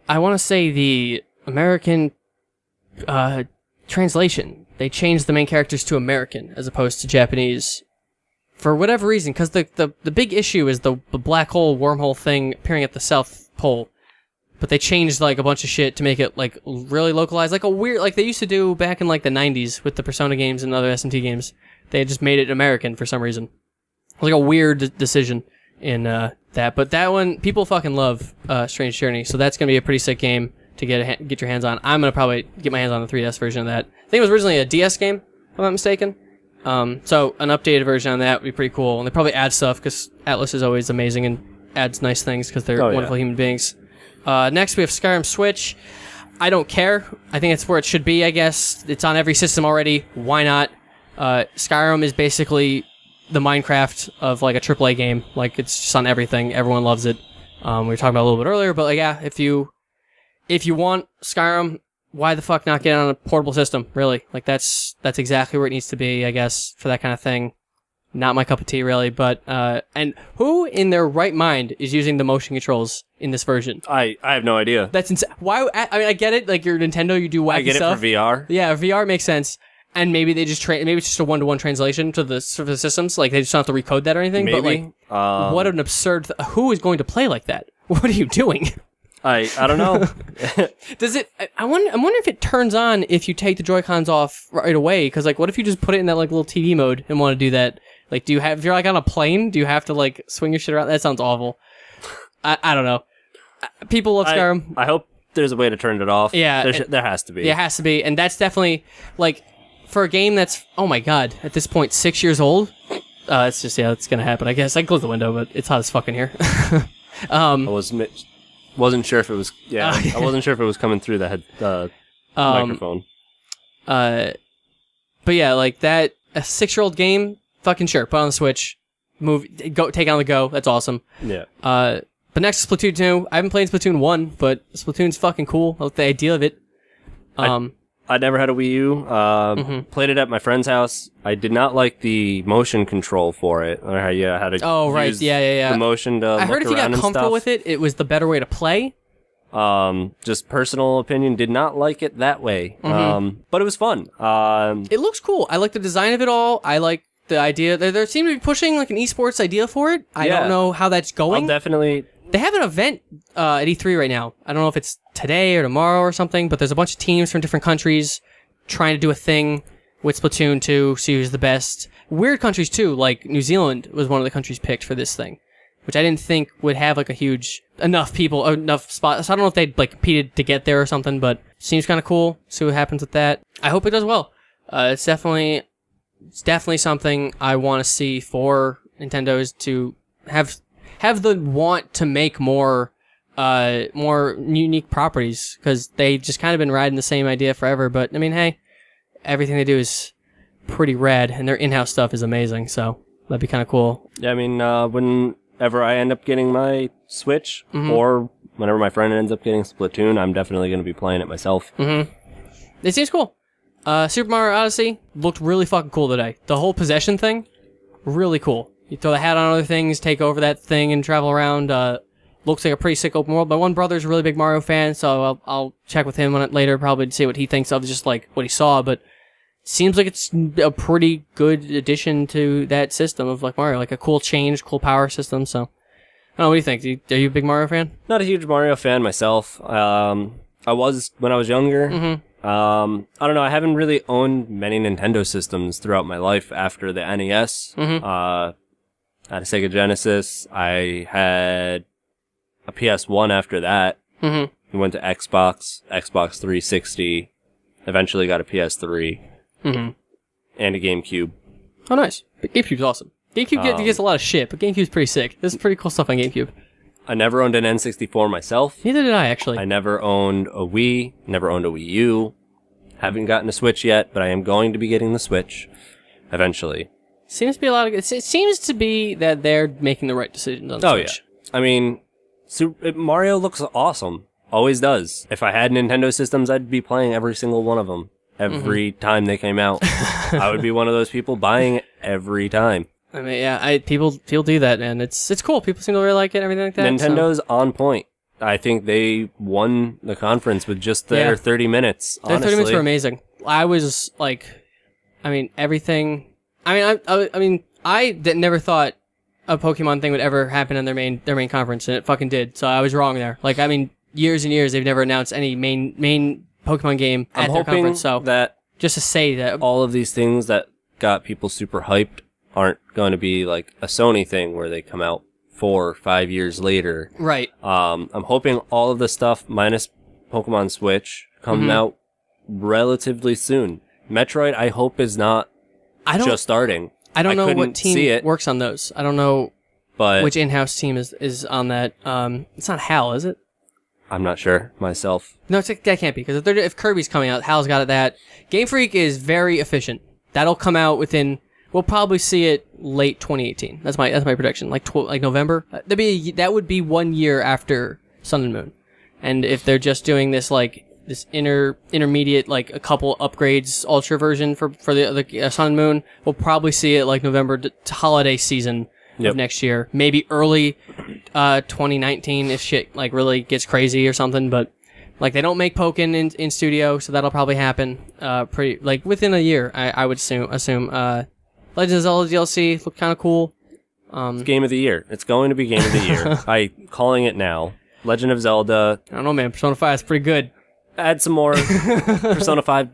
I want to say the American, translation, they changed the main characters to American as opposed to Japanese for whatever reason, because the big issue is the black hole wormhole thing appearing at the South Pole, but they changed like a bunch of shit to make it like really localized, like a weird, like they used to do back in like the 90s with the Persona games and other SMT games. They just made it American for some reason. It was like a weird decision in that, but that one people fucking love. Strange Journey, so that's gonna be a pretty sick game to get your hands on. I'm gonna probably get my hands on the 3DS version of that. I think it was originally a DS game, if I'm not mistaken. So an updated version on that would be pretty cool. And they probably add stuff because Atlas is always amazing and adds nice things because they're wonderful human beings. Next we have Skyrim Switch. I don't care. I think it's where it should be. I guess it's on every system already. Why not? Skyrim is basically the Minecraft of like a AAA game. Like it's just on everything. Everyone loves it. We were talking about it a little bit earlier, but like yeah, if you want Skyrim, why the fuck not get it on a portable system, really? Like, that's exactly where it needs to be, I guess, for that kind of thing. Not my cup of tea, really, but, and who in their right mind is using the motion controls in this version? I have no idea. That's insane. Why, I mean, I get it, like, your Nintendo, you do wacky stuff. I get it for VR. Yeah, VR makes sense. And maybe they just maybe it's just a 1-to-1 translation to the systems. Like they just don't have to recode that or anything. Maybe. But like, what an absurd! Who is going to play like that? What are you doing? I don't know. Does it? I'm wondering if it turns on if you take the Joy-Cons off right away. Because like, what if you just put it in that like little TV mode and want to do that? Like, if you're like on a plane, do you have to like swing your shit around? That sounds awful. I don't know. People love Skyrim. I hope there's a way to turn it off. Yeah, there has to be. Yeah, it has to be, and that's definitely like. For a game that's, oh my god, at this point, 6 years old, it's just, it's gonna happen, I guess. I can close the window, but it's hot as fuck in here. I wasn't sure if it was, I wasn't sure if it was coming through the microphone. But yeah, like that, a 6-year-old game, fucking sure, put on the Switch, take it on the go, that's awesome. Yeah. But next is Splatoon 2. I haven't played Splatoon 1, but Splatoon's fucking cool. I like the idea of it. I never had a Wii U. Played it at my friend's house. I did not like the motion control for it. Or how you had to use the motion to I heard if you got comfortable with it, it was the better way to play. Just personal opinion, did not like it that way. But it was fun. It looks cool. I like the design of it all. I like the idea. They seem to be pushing like an esports idea for it. I don't know how that's going. I'll definitely... They have an event at E3 right now. I don't know if it's today or tomorrow or something, but there's a bunch of teams from different countries trying to do a thing with Splatoon 2, see who's the best. Weird countries too, like New Zealand was one of the countries picked for this thing, which I didn't think would have like enough spots. So I don't know if they'd like competed to get there or something, but seems kind of cool. See what happens with that. I hope it does well. It's definitely something I want to see for Nintendo's to have the want to make more unique properties, because they just kind of been riding the same idea forever. But I mean, hey, everything they do is pretty rad, and their in-house stuff is amazing. So that'd be kind of cool. Yeah, I mean, whenever I end up getting my Switch, or whenever my friend ends up getting Splatoon, I'm definitely going to be playing it myself. It seems cool. Super Mario Odyssey looked really fucking cool today. The whole possession thing, really cool. You throw the hat on other things, take over that thing, and travel around. Looks like a pretty sick open world. My one brother's a really big Mario fan, so I'll check with him on it later, probably to see what he thinks of just like what he saw. But seems like it's a pretty good addition to that system of like Mario, like a cool change, cool power system. So, I don't know, what do you think? Are you a big Mario fan? Not a huge Mario fan myself. I was when I was younger. I don't know. I haven't really owned many Nintendo systems throughout my life after the NES. I had a Sega Genesis. I had a PS1 after that. We went to Xbox 360. Eventually got a PS3. And a GameCube. Oh, nice. But GameCube's awesome. GameCube gets a lot of shit, but GameCube's pretty sick. There's pretty cool stuff on GameCube. I never owned an N64 myself. Neither did I, actually. I never owned a Wii. Never owned a Wii U. Haven't gotten a Switch yet, but I am going to be getting the Switch eventually. Seems to be it seems to be that they're making the right decisions on the Switch. Yeah. I mean, Mario looks awesome. Always does. If I had Nintendo systems, I'd be playing every single one of them. Every time they came out. I would be one of those people buying it every time. I mean, yeah, people do that, and it's cool. People seem to really like it and everything like that. Nintendo's on point. I think they won the conference with just their 30 minutes, honestly. Their 30 minutes were amazing. I was like, I mean, everything... I never thought a Pokemon thing would ever happen in their main conference, and it fucking did. So I was wrong there. Like, I mean, years and years they've never announced any main Pokemon game at their conference. So that just to say that all of these things that got people super hyped aren't going to be like a Sony thing where they come out 4 or 5 years later. Right. I'm hoping all of the stuff minus Pokemon Switch come out relatively soon. Metroid, I hope, is not just starting. I don't know what team works on those. I don't know which in-house team is on that. It's not HAL, is it? I'm not sure myself. No, that can't be, because if Kirby's coming out, HAL's got that. Game Freak is very efficient. That'll come out within... We'll probably see it late 2018. That's my prediction. Like November. That would be 1 year after Sun and Moon. And if they're just doing this like this intermediate, like a couple upgrades Ultra version for the Sun and Moon, we'll probably see it like November to holiday season of next year. Maybe early 2019 if shit like really gets crazy or something. But Like, they don't make Pokken in studio, so that'll probably happen pretty, like, within a year, I would assume. Legend of Zelda DLC look kind of cool. It's Game of the Year. It's going to be Game of the Year. I'm calling it now. Legend of Zelda. I don't know, man. Persona 5 is pretty good. Add some more. Persona 5,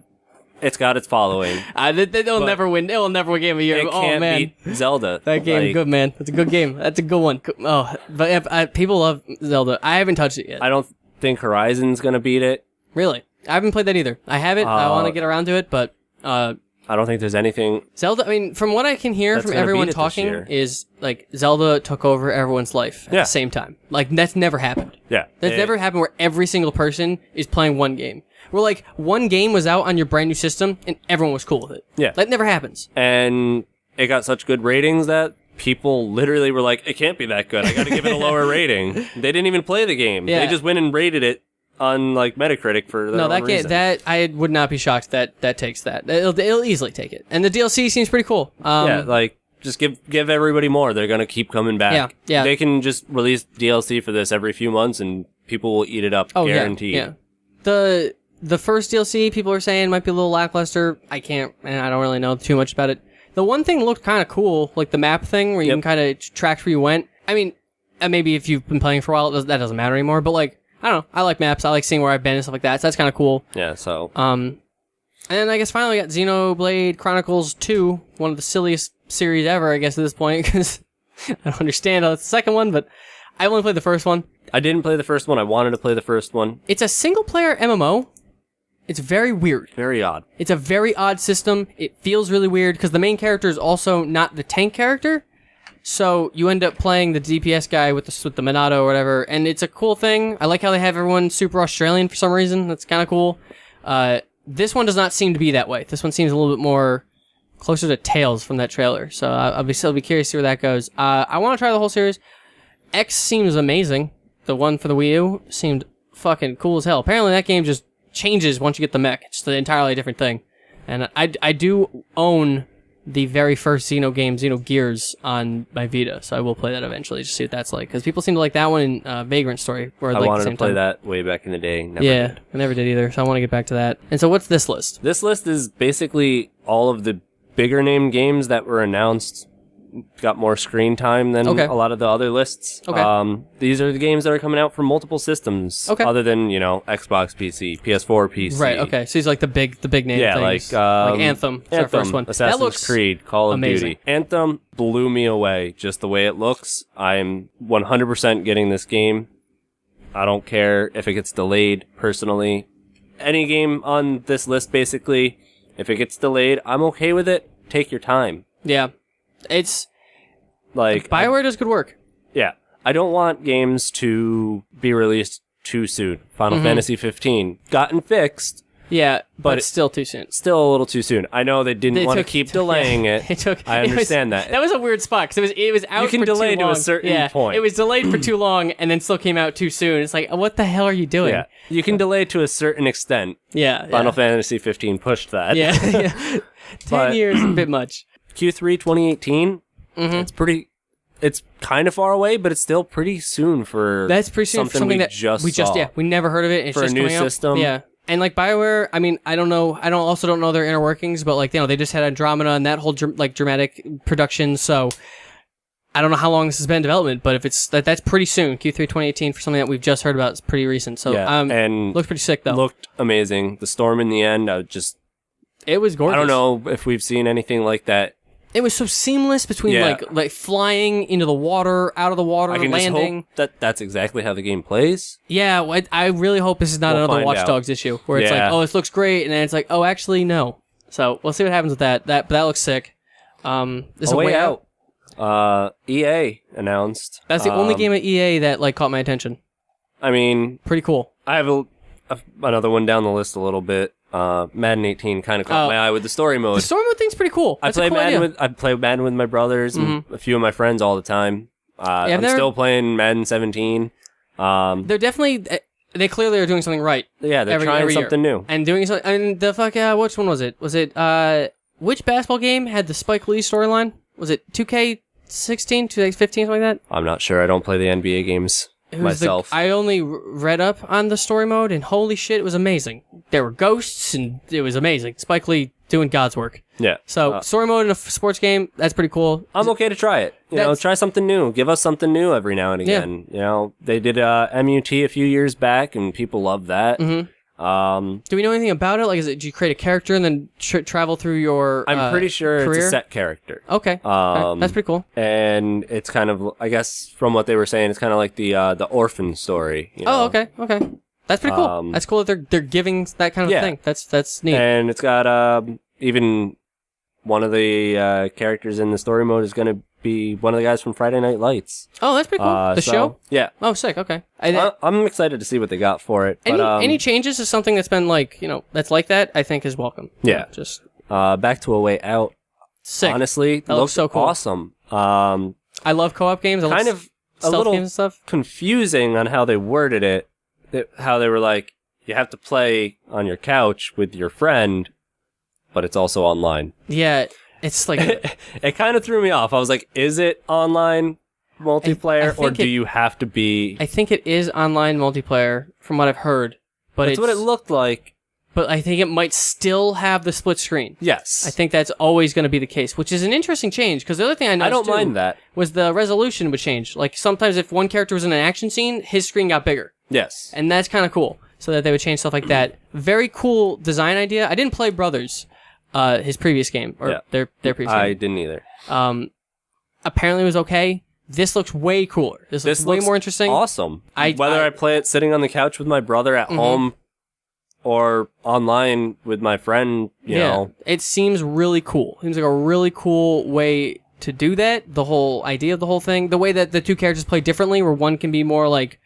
it's got its following. They'll never win. They will never win Game of the Year. It can't beat Zelda. That game is good, man. That's a good game. That's a good one. Oh, but people love Zelda. I haven't touched it yet. I don't think Horizon's going to beat it. Really? I haven't played that either. I have it. I want to get around to it, but... I don't think there's anything... Zelda, I mean, from what I can hear from everyone talking, is, like, Zelda took over everyone's life at the same time. Like, that's never happened. Yeah. That's never happened where every single person is playing one game. Where, like, one game was out on your brand new system, and everyone was cool with it. Yeah. That never happens. And it got such good ratings that people literally were like, it can't be that good. I got to give it a lower rating. They didn't even play the game. Yeah. They just went and rated it on, like, Metacritic for their own reason. That I would not be shocked that takes that. It'll easily take it. And the DLC seems pretty cool. Yeah, like, just give everybody more. They're going to keep coming back. Yeah. They can just release DLC for this every few months, and people will eat it up, guaranteed. Yeah. The first DLC, people are saying, might be a little lackluster. I don't really know too much about it. The one thing looked kind of cool, like the map thing, where you can kind of track where you went. I mean, maybe if you've been playing for a while, that doesn't matter anymore, but, like, I don't know. I like maps. I like seeing where I've been and stuff like that. So that's kind of cool. Yeah, so. And then I guess finally we got Xenoblade Chronicles 2, one of the silliest series ever, I guess, at this point, because I don't understand how it's the second one, but I only played the first one. I didn't play the first one. I wanted to play the first one. It's a single-player MMO. It's very weird. Very odd. It's a very odd system. It feels really weird, because the main character is also not the tank character. So you end up playing the DPS guy with the Minato or whatever, and it's a cool thing. I like how they have everyone super Australian for some reason. That's kind of cool. This one does not seem to be that way. This one seems a little bit more closer to Tales from that trailer. So I'll be curious to see where that goes. I want to try the whole series. X seems amazing. The one for the Wii U seemed fucking cool as hell. Apparently that game just changes once you get the mech. It's an entirely different thing. And I do own the very first Xeno game, Xenogears, on my Vita, so I will play that eventually, just see what that's like. Because people seem to like that one in Vagrant Story. Where I like wanted the same to play time. that way back in the day. Never did. I never did either, so I want to get back to that. And so what's this list? This list is basically all of the bigger name games that were announced, got more screen time than a lot of the other lists. These are the games that are coming out for multiple systems, other than, Xbox PC, PS4 PC. Right, okay. So these are like the big name things. Like Anthem. It's our first one. Assassin's that looks Creed, Call of amazing. Duty. Anthem blew me away, just the way it looks. I'm 100% getting this game. I don't care if it gets delayed, personally. Any game on this list, basically, if it gets delayed, I'm okay with it. Take your time. Yeah. It's like BioWare does good work. Yeah. I don't want games to be released too soon. Final Fantasy 15 gotten fixed. Yeah, but it's still too soon. Still a little too soon. I know they didn't want to keep delaying it. I understand that. That was a weird spot because it was out. You can for delay too long. to a certain point. It was delayed for too long and then still came out too soon. It's like, what the hell are you doing? Yeah. You can delay to a certain extent. Yeah. Final Fantasy 15 pushed that. Yeah. 10 years is a bit much. Q3 2018. It's kind of far away, but it's still pretty soon for That's pretty soon something that we never heard of it. It's for just a new coming out. system. Yeah. And like BioWare, I mean, I don't know. I don't know their inner workings, but like, they just had Andromeda and that whole dramatic production. So I don't know how long this has been in development, but if it's that's pretty soon. Q3 2018 for something that we've just heard about is pretty recent. So and looks pretty sick though. Looked amazing. The storm in the end, it was gorgeous. I don't know if we've seen anything like that. It was so seamless between like flying into the water, out of the water, landing. Just hope that's exactly how the game plays. Yeah, I really hope this is not another Watch Dogs issue where it's like, oh, this looks great, and then it's like, oh, actually, no. So we'll see what happens with that. But that looks sick. This is a way out. EA announced. That's the only game at EA that like caught my attention. I mean, pretty cool. I have another one down the list a little bit. Madden 18 kind of caught my eye with the story mode. The story mode thing's pretty cool. I play Madden with my brothers and a few of my friends all the time. I'm still playing Madden 17. They're definitely they clearly are doing something right. Yeah, they're trying something new and doing something. And the which one was it? Was it which basketball game had the Spike Lee storyline? Was it 2K16, 2K15, something like that? I'm not sure. I don't play the NBA games. myself. I only read up on the story mode, and holy shit, it was amazing. There were ghosts, and it was amazing. Spike Lee doing God's work. Yeah. So story mode in a sports game, that's pretty cool. I'm okay to try it. You know, try something new. Give us something new every now and again. Yeah. You know, they did MUT a few years back, and people love that. Mm-hmm. Do we know anything about it? Like, do you create a character and then travel through your I'm pretty sure career? it's a set character. Okay. That's pretty cool. And it's kind of, I guess, from what they were saying, it's kind of like the orphan story. You know? Oh, okay. That's pretty cool. That's cool that they're giving that kind of thing. That's neat. And it's got even one of the characters in the story mode is going to be one of the guys from Friday Night Lights. Oh, that's pretty cool. The show? Yeah. Oh, sick. Okay. I'm excited to see what they got for it. Any changes to something that's been that's like that, I think is welcome. Yeah. Just back to A Way Out. Sick. Honestly, that looks so cool. Awesome. I love co-op games. Kind of a little games and stuff. Confusing on how they worded it. How they were like, you have to play on your couch with your friend, but it's also online. Yeah. It's like it kind of threw me off. I was like, is it online multiplayer or do you have to be... I think it is online multiplayer from what I've heard, but that's what it looked like. But I think it might still have the split screen. Yes. I think that's always going to be the case, which is an interesting change because the other thing I noticed don't mind that was the resolution would change. Like sometimes if one character was in an action scene, his screen got bigger. Yes. And that's kind of cool. So that they would change stuff like that. Very cool design idea. I didn't play Brothers. His previous game, or their previous game. I didn't either. Apparently it was okay. This looks way cooler. This looks way more interesting. Awesome. Whether I play it sitting on the couch with my brother at home or online with my friend, you know. It seems really cool. It seems like a really cool way to do that. The whole idea of the whole thing. The way that the two characters play differently, where one can be more like,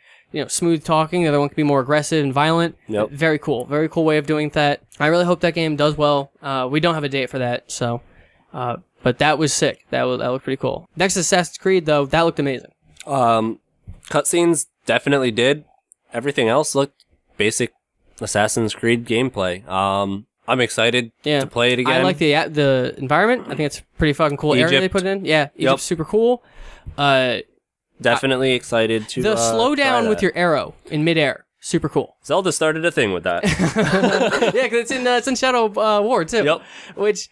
smooth talking, the other one can be more aggressive and violent. Yep. Very cool. Very cool way of doing that. I really hope that game does well. We don't have a date for that, so... but that was sick. That looked pretty cool. Next Assassin's Creed, though, that looked amazing. Cutscenes definitely did. Everything else looked basic Assassin's Creed gameplay. I'm excited to play it again. I like the environment. I think it's pretty fucking cool area they put in. Yeah, Egypt's super cool. Definitely excited to the slowdown with your arrow in midair. Super cool. Zelda started a thing with that. Yeah, because it's in Shadow War too. Yep. Which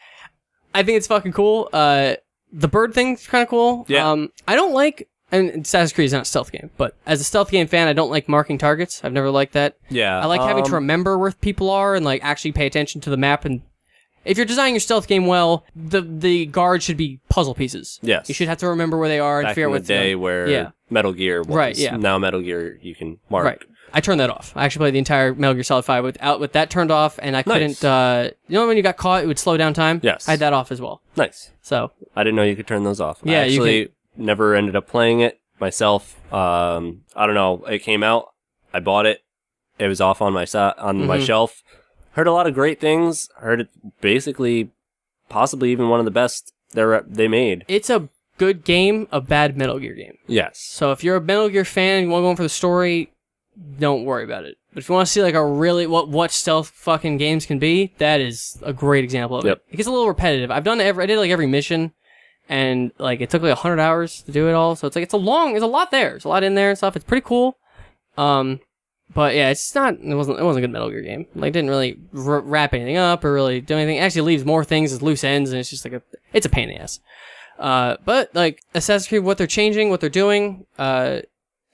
I think it's fucking cool. The bird thing's kind of cool. Yeah. I don't like, and Assassin's Creed is not a stealth game, but as a stealth game fan, I don't like marking targets. I've never liked that. Yeah. I like having to remember where people are and like actually pay attention to the map. And if you're designing your stealth game well, the guard should be puzzle pieces. Yes. You should have to remember where they are and figure out what's day where Metal Gear was. Right, yeah. Now Metal Gear you can mark. Right. I turned that off. I actually played the entire Metal Gear Solid 5 with that turned off, and I couldn't... when you got caught, it would slow down time? Yes. I had that off as well. Nice. So... I didn't know you could turn those off. Yeah, I actually never ended up playing it myself. I don't know. It came out. I bought it. It was off on my my shelf. Heard a lot of great things. Heard it basically, possibly even one of the best they made. It's a good game, a bad Metal Gear game. Yes. So if you're a Metal Gear fan and you want to go in for the story, don't worry about it. But if you want to see like a really what stealth fucking games can be, that is a great example of it. It gets a little repetitive. I did like every mission, and like it took like 100 hours to do it all. So it's like there's a lot there. There's a lot in there and stuff. It's pretty cool. But yeah, it wasn't a good Metal Gear game. Like, it didn't really wrap anything up or really do anything. It actually leaves more things as loose ends, and it's just like it's a pain in the ass. But like Assassin's Creed, what they're changing, what they're doing,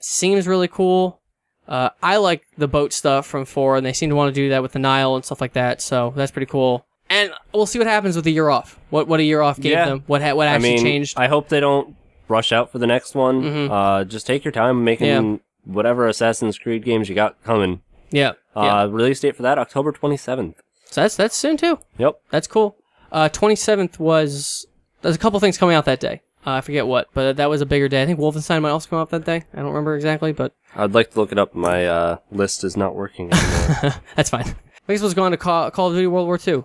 seems really cool. I like the boat stuff from 4, and they seem to want to do that with the Nile and stuff like that. So that's pretty cool. And we'll see what happens with the year off. What a year off gave them. What actually changed. I hope they don't rush out for the next one. Mm-hmm. Just take your time making whatever Assassin's Creed games you got coming. Yeah. Release date for that, October 27th. So that's soon too. Yep. That's cool. 27th there's a couple things coming out that day. I forget what, but that was a bigger day. I think Wolfenstein might also come out that day. I don't remember exactly, but... I'd like to look it up. My list is not working anymore. That's fine. I guess let's go on to Call of Duty World War II.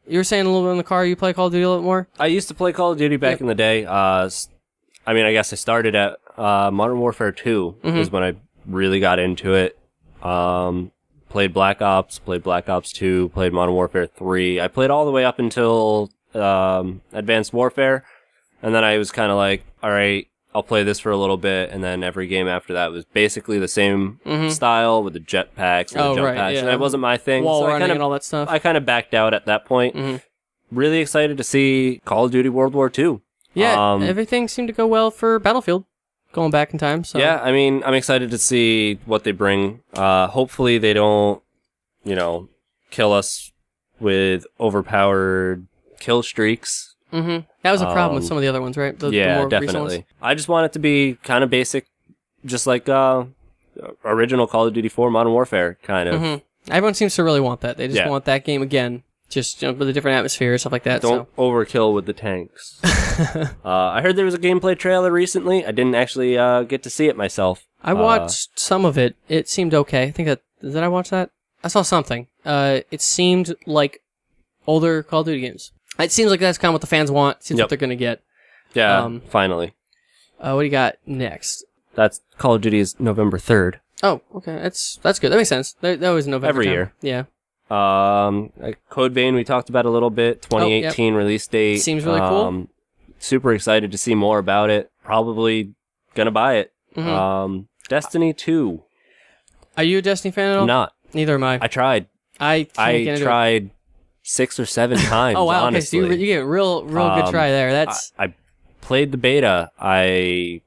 You were saying a little bit in the car you play Call of Duty a little more? I used to play Call of Duty back in the day. I guess I started at Modern Warfare 2 is when I really got into it. Played Black Ops, played Black Ops 2, played Modern Warfare 3. I played all the way up until Advanced Warfare. And then I was kind of like, all right, I'll play this for a little bit, and then every game after that was basically the same style with the jetpacks and the jump packs, and that wasn't my thing. Wall running and all that stuff. I kind of backed out at that point. Really excited to see Call of Duty World War II. Yeah, everything seemed to go well for Battlefield, going back in time. So yeah, I mean, I'm excited to see what they bring. Hopefully they don't, kill us with overpowered kill streaks. That was a problem with some of the other ones, right? The more definitely. Ones. I just want it to be kind of basic, just like original Call of Duty 4 Modern Warfare, kind of. Everyone seems to really want that. They just want that game again, just with a different atmosphere, stuff like that. Don't overkill with the tanks. I heard there was a gameplay trailer recently. I didn't actually get to see it myself. I watched some of it. It seemed okay. I think did I watch that? I saw something. It seemed like older Call of Duty games. It seems like that's kind of what the fans want. Seems what they're going to get. Yeah, finally. What do you got next? That's Call of Duty is November 3rd. Oh, okay. That's good. That makes sense. That was November. Every year. Yeah. Code Vein we talked about a little bit. 2018 release date. Seems really cool. Super excited to see more about it. Probably gonna buy it. Destiny 2. Are you a Destiny fan at all? I'm not. Neither am I. I tried. I tried 6 or 7 times. Oh wow! Honestly. Okay, so you get a real good try there. That's I played the beta. I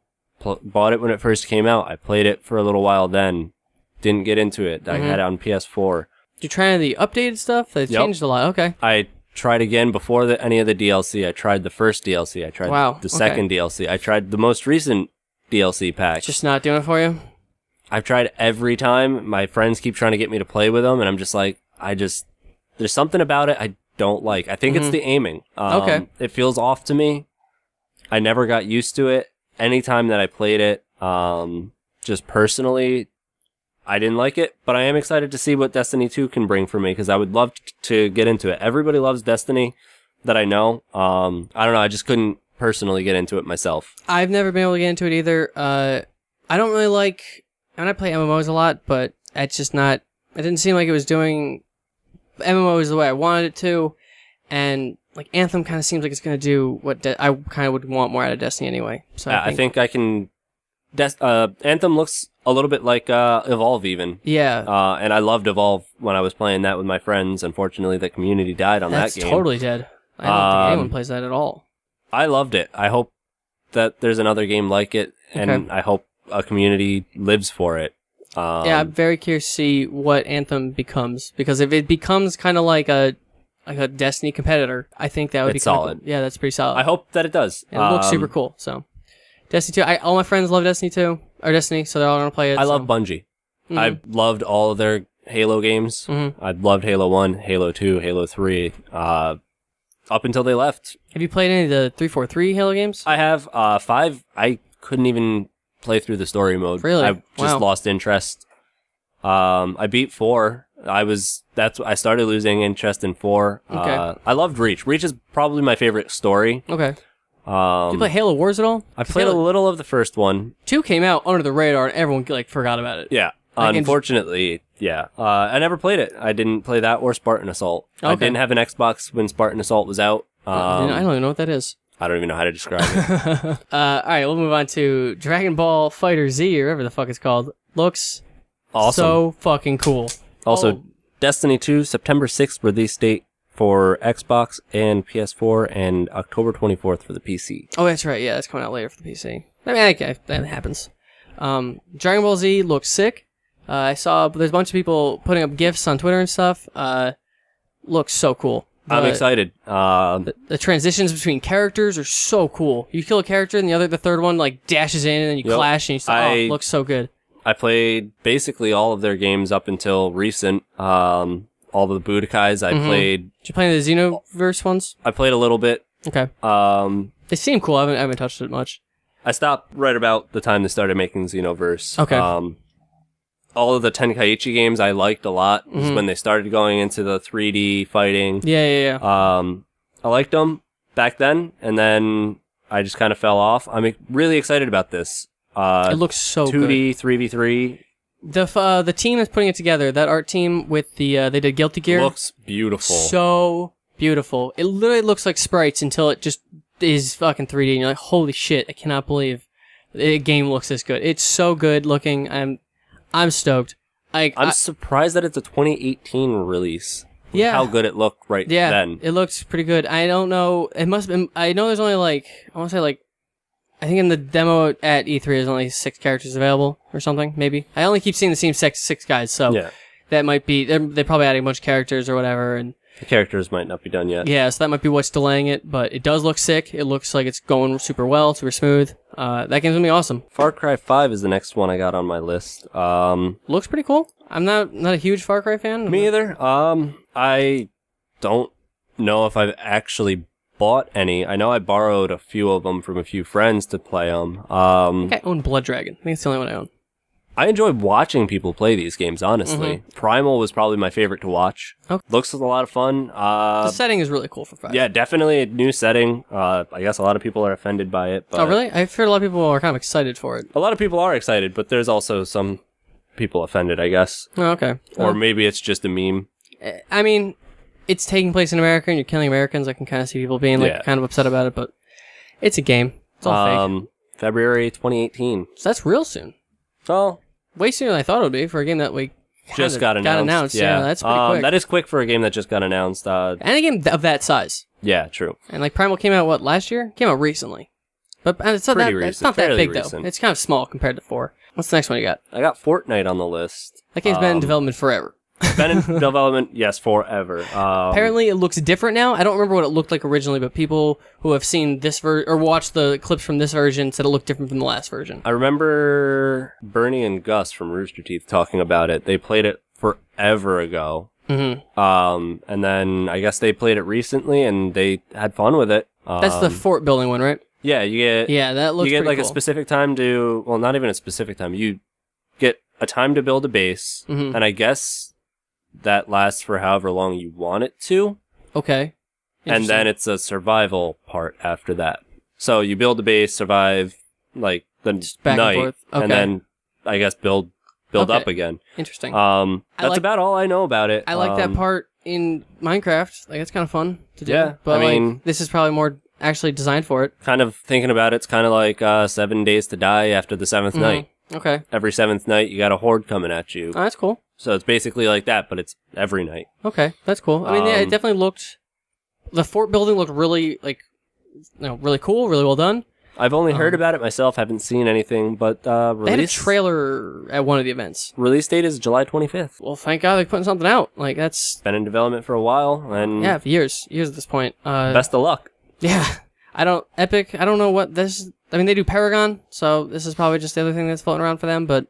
bought it when it first came out. I played it for a little while. Then didn't get into it. I had it on PS4. Did you try the updated stuff? They changed a lot. Okay. I tried again before any of the DLC. I tried the first DLC. I tried the second DLC. I tried the most recent DLC pack. Just not doing it for you? I've tried every time. My friends keep trying to get me to play with them, and I'm just like, there's something about it I don't like. I think it's the aiming. Okay. It feels off to me. I never got used to it. Anytime that I played it, just personally, I didn't like it, but I am excited to see what Destiny 2 can bring for me, because I would love to get into it. Everybody loves Destiny that I know. I don't know, I just couldn't personally get into it myself. I've never been able to get into it either. I don't really like, and I play MMOs a lot, but it's just not, it didn't seem like it was doing MMOs the way I wanted it to, and like Anthem kind of seems like it's going to do what I kind of would want more out of Destiny anyway. So I think I can... Anthem looks a little bit like Evolve even. Yeah. And I loved Evolve when I was playing that with my friends. Unfortunately, the community died on that game. That's totally dead. I don't think anyone plays that at all. I loved it. I hope that there's another game like it, and I hope a community lives for it. Yeah, I'm very curious to see what Anthem becomes, because if it becomes kind of like a Destiny competitor, I think that would be solid. Cool. Yeah, that's pretty solid. I hope that it does. And it looks super cool. So, Destiny 2. All my friends love Destiny 2 or Destiny, so they're all gonna play it. I love Bungie. I loved all of their Halo games. I loved Halo 1, Halo 2, Halo 3. Up until they left. Have you played any of the 343 Halo games? I have 5. I couldn't even play through the story mode. Really? I just lost interest. I beat 4. I started losing interest in 4. Okay. I loved Reach. Reach is probably my favorite story. Okay. Did you play Halo Wars at all? I played a little of the first one. 2 came out under the radar and everyone forgot about it. Yeah. Unfortunately, yeah. I never played it. I didn't play that or Spartan Assault. Okay. I didn't have an Xbox when Spartan Assault was out. I don't even know what that is. I don't even know how to describe it. Alright, we'll move on to Dragon Ball Fighter Z, or whatever the fuck it's called. Looks awesome. So fucking cool. Also, Destiny 2, September 6th release date for Xbox and PS4, and October 24th for the PC. Oh, that's right. Yeah, that's coming out later for the PC. I mean, okay, that happens. Dragon Ball Z looks sick. I saw there's a bunch of people putting up GIFs on Twitter and stuff. Looks so cool. I'm excited. The transitions between characters are so cool. You kill a character and the third one dashes in and then you clash and it looks so good. I played basically all of their games up until recent. All of the Budokais I played. Did you play the Xenoverse ones? I played a little bit. Okay. They seem cool. I haven't touched it much. I stopped right about the time they started making Xenoverse. Okay. All of the Tenkaichi games I liked a lot. This is when they started going into the 3D fighting. Yeah. I liked them back then, and then I just kind of fell off. I'm really excited about this. It looks so 2D, good. 3v3. The team that's putting it together, that art team with they did Guilty Gear. Looks beautiful. So beautiful. It literally looks like sprites until it just is fucking 3D, and you're like, holy shit, I cannot believe the game looks this good. It's so good looking. I'm stoked. I'm surprised that it's a 2018 release. Yeah. How good it looked then. It looks pretty good. I don't know. It must have been. I know there's only I want to say I think in the demo at E3 there's only 6 characters available or something, maybe. I only keep seeing the same six guys, so that might be... They're probably adding a bunch of characters or whatever, and... The characters might not be done yet. Yeah, so that might be what's delaying it, but it does look sick. It looks like it's going super well, super smooth. That game's gonna be awesome. Far Cry 5 is the next one I got on my list. Looks pretty cool. I'm not a huge Far Cry fan. Me either. I don't know if I've actually bought any. I know I borrowed a few of them from a few friends to play them. I think I own Blood Dragon. I think it's the only one I own. I enjoy watching people play these games, honestly. Primal was probably my favorite to watch. Okay. Looks a lot of fun. The setting is really cool for 5. Yeah, definitely a new setting. I guess a lot of people are offended by it. But oh, really? I've heard a lot of people are kind of excited for it. A lot of people are excited, but there's also some people offended, I guess. Oh, okay. Or maybe it's just a meme. I mean, it's taking place in America and you're killing Americans. I can kind of see people being kind of upset about it, but it's a game. It's all fake. February 2018. So that's real soon. Well, way sooner than I thought it would be for a game that we just got announced. Yeah, that's pretty quick. That is quick for a game that just got announced. And a game of that size. Yeah, true. And Primal came out last year? Came out recently. But it's not it's not that big recent. though. It's kind of small compared to 4. What's the next one you got? I got Fortnite on the list. That game's been in development forever. Been in development, yes, forever. Apparently, it looks different now. I don't remember what it looked like originally, but people who have seen this or watched the clips from this version said it looked different from the last version. I remember Bernie and Gus from Rooster Teeth talking about it. They played it forever ago. And then I guess they played it recently, and they had fun with it. That's the fort building one, right? Yeah, you get... Yeah, that looks You get pretty a specific time to... Well, not even a specific time. You get a time to build a base, and I guess that lasts for however long you want it to. Okay. And then it's a survival part after that. So you build a base, survive the night, and then I guess build up again. Interesting. That's about all I know about it. I like that part in Minecraft. It's kind of fun to do. Yeah, but I mean, this is probably more actually designed for it. Kind of thinking about it, it's kind of like 7 days to die after the 7th night. Okay. Every 7th night, you got a horde coming at you. Oh, that's cool. So it's basically like that, but it's every night. Okay, that's cool. I mean, yeah, it definitely looked... The fort building looked really, really cool, really well done. I've only heard about it myself, haven't seen anything, but They had a trailer at one of the events. Release date is July 25th. Well, thank God they're putting something out. That's... Been in development for a while, and... Yeah, for years at this point. Best of luck. Yeah. Epic, I don't know what this... I mean, they do Paragon, so this is probably just the other thing that's floating around for them, but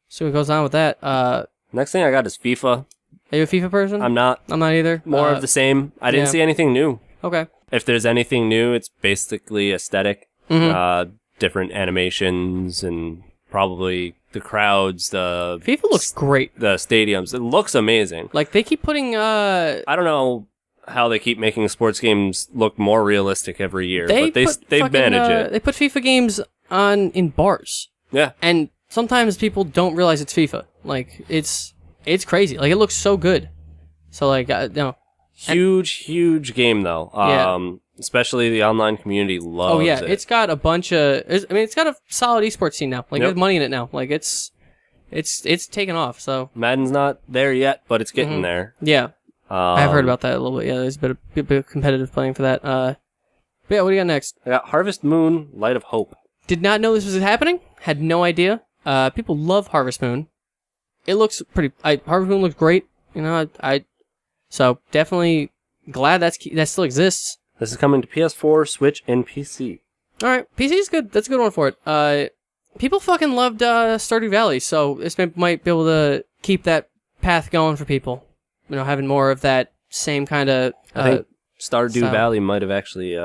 see what goes on with that. Next thing I got is FIFA. Are you a FIFA person? I'm not. I'm not either. More of the same. I didn't see anything new. Okay. If there's anything new, it's basically aesthetic. Different animations and probably the crowds, FIFA looks great. The stadiums. It looks amazing. They keep putting... I don't know how they keep making sports games look more realistic every year, but they manage it. They put FIFA games in bars. Yeah. And sometimes people don't realize it's FIFA. It's crazy. It looks so good. So huge game though. Especially the online community loves it. Oh yeah, it's got a bunch of... it's got a solid esports scene now. There's money in it now. It's taken off, so... Madden's not there yet, but it's getting there. Yeah. I've heard about that a little bit. Yeah, there's a bit of competitive playing for that. But yeah, what do you got next? I got Harvest Moon, Light of Hope. Did not know this was happening. Had no idea. People love Harvest Moon. It looks pretty... Harvest Moon looks great. So definitely glad that still exists. This is coming to PS4, Switch, and PC. Alright, PC is good. That's a good one for it. People fucking loved Stardew Valley, so this might be able to keep that path going for people. Having more of that same kind of... I think Stardew Valley might have actually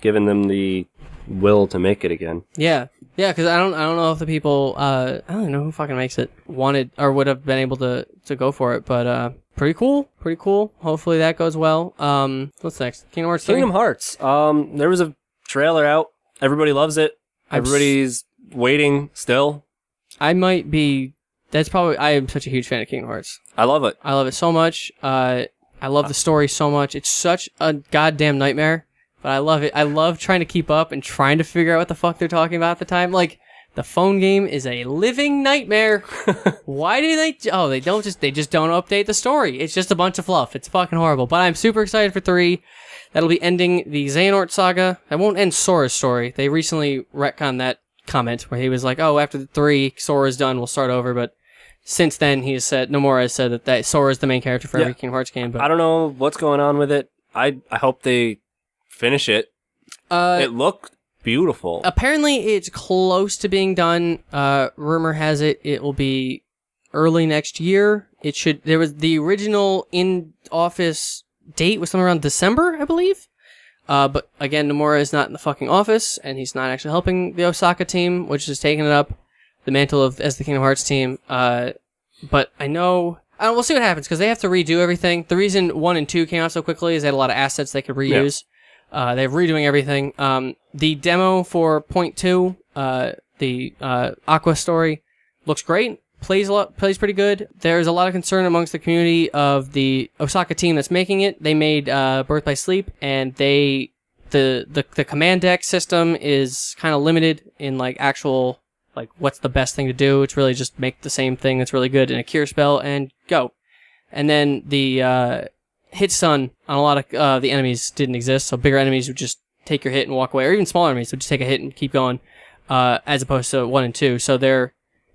given them the will to make it again. Yeah, because I don't know if the people... I don't even know who fucking makes it. Wanted or would have been able to go for it, but pretty cool. Hopefully that goes well. What's next? Kingdom Hearts 3? Kingdom Hearts. There was a trailer out. Everybody loves it. Everybody's waiting still. I might be... That's probably... I am such a huge fan of Kingdom Hearts. I love it. I love it so much. I love the story so much. It's such a goddamn nightmare, but I love it. I love trying to keep up and trying to figure out what the fuck they're talking about at the time. The phone game is a living nightmare. Why do they? Oh, they just don't update the story. It's just a bunch of fluff. It's fucking horrible. But I'm super excited for 3. That'll be ending the Xehanort saga. That won't end Sora's story. They recently retconned that comment where he was like, "Oh, after the 3, Sora's done. We'll start over." But since then, Nomura has said that Sora's the main character for every Kingdom Hearts game. But I don't know what's going on with it. I hope they finish it. It looked beautiful. Apparently, it's close to being done. Rumor has it will be early next year. There was the original in-office date was somewhere around December, I believe. But again, Nomura is not in the fucking office, and he's not actually helping the Osaka team, which is taking it up the mantle as the Kingdom Hearts team. But I know. We'll see what happens, because they have to redo everything. The reason 1 and 2 came out so quickly is they had a lot of assets they could reuse. They're redoing everything. The demo for Point 2, the Aqua story, looks great. Plays pretty good. There's a lot of concern amongst the community of the Osaka team that's making it. They made Birth by Sleep, and the command deck system is kind of limited in actual what's the best thing to do. It's really just make the same thing that's really good in a cure spell and go. And then the hit stun on a lot of the enemies didn't exist, so bigger enemies would just take your hit and walk away, or even smaller enemies would just take a hit and keep going, as opposed to 1 and 2. So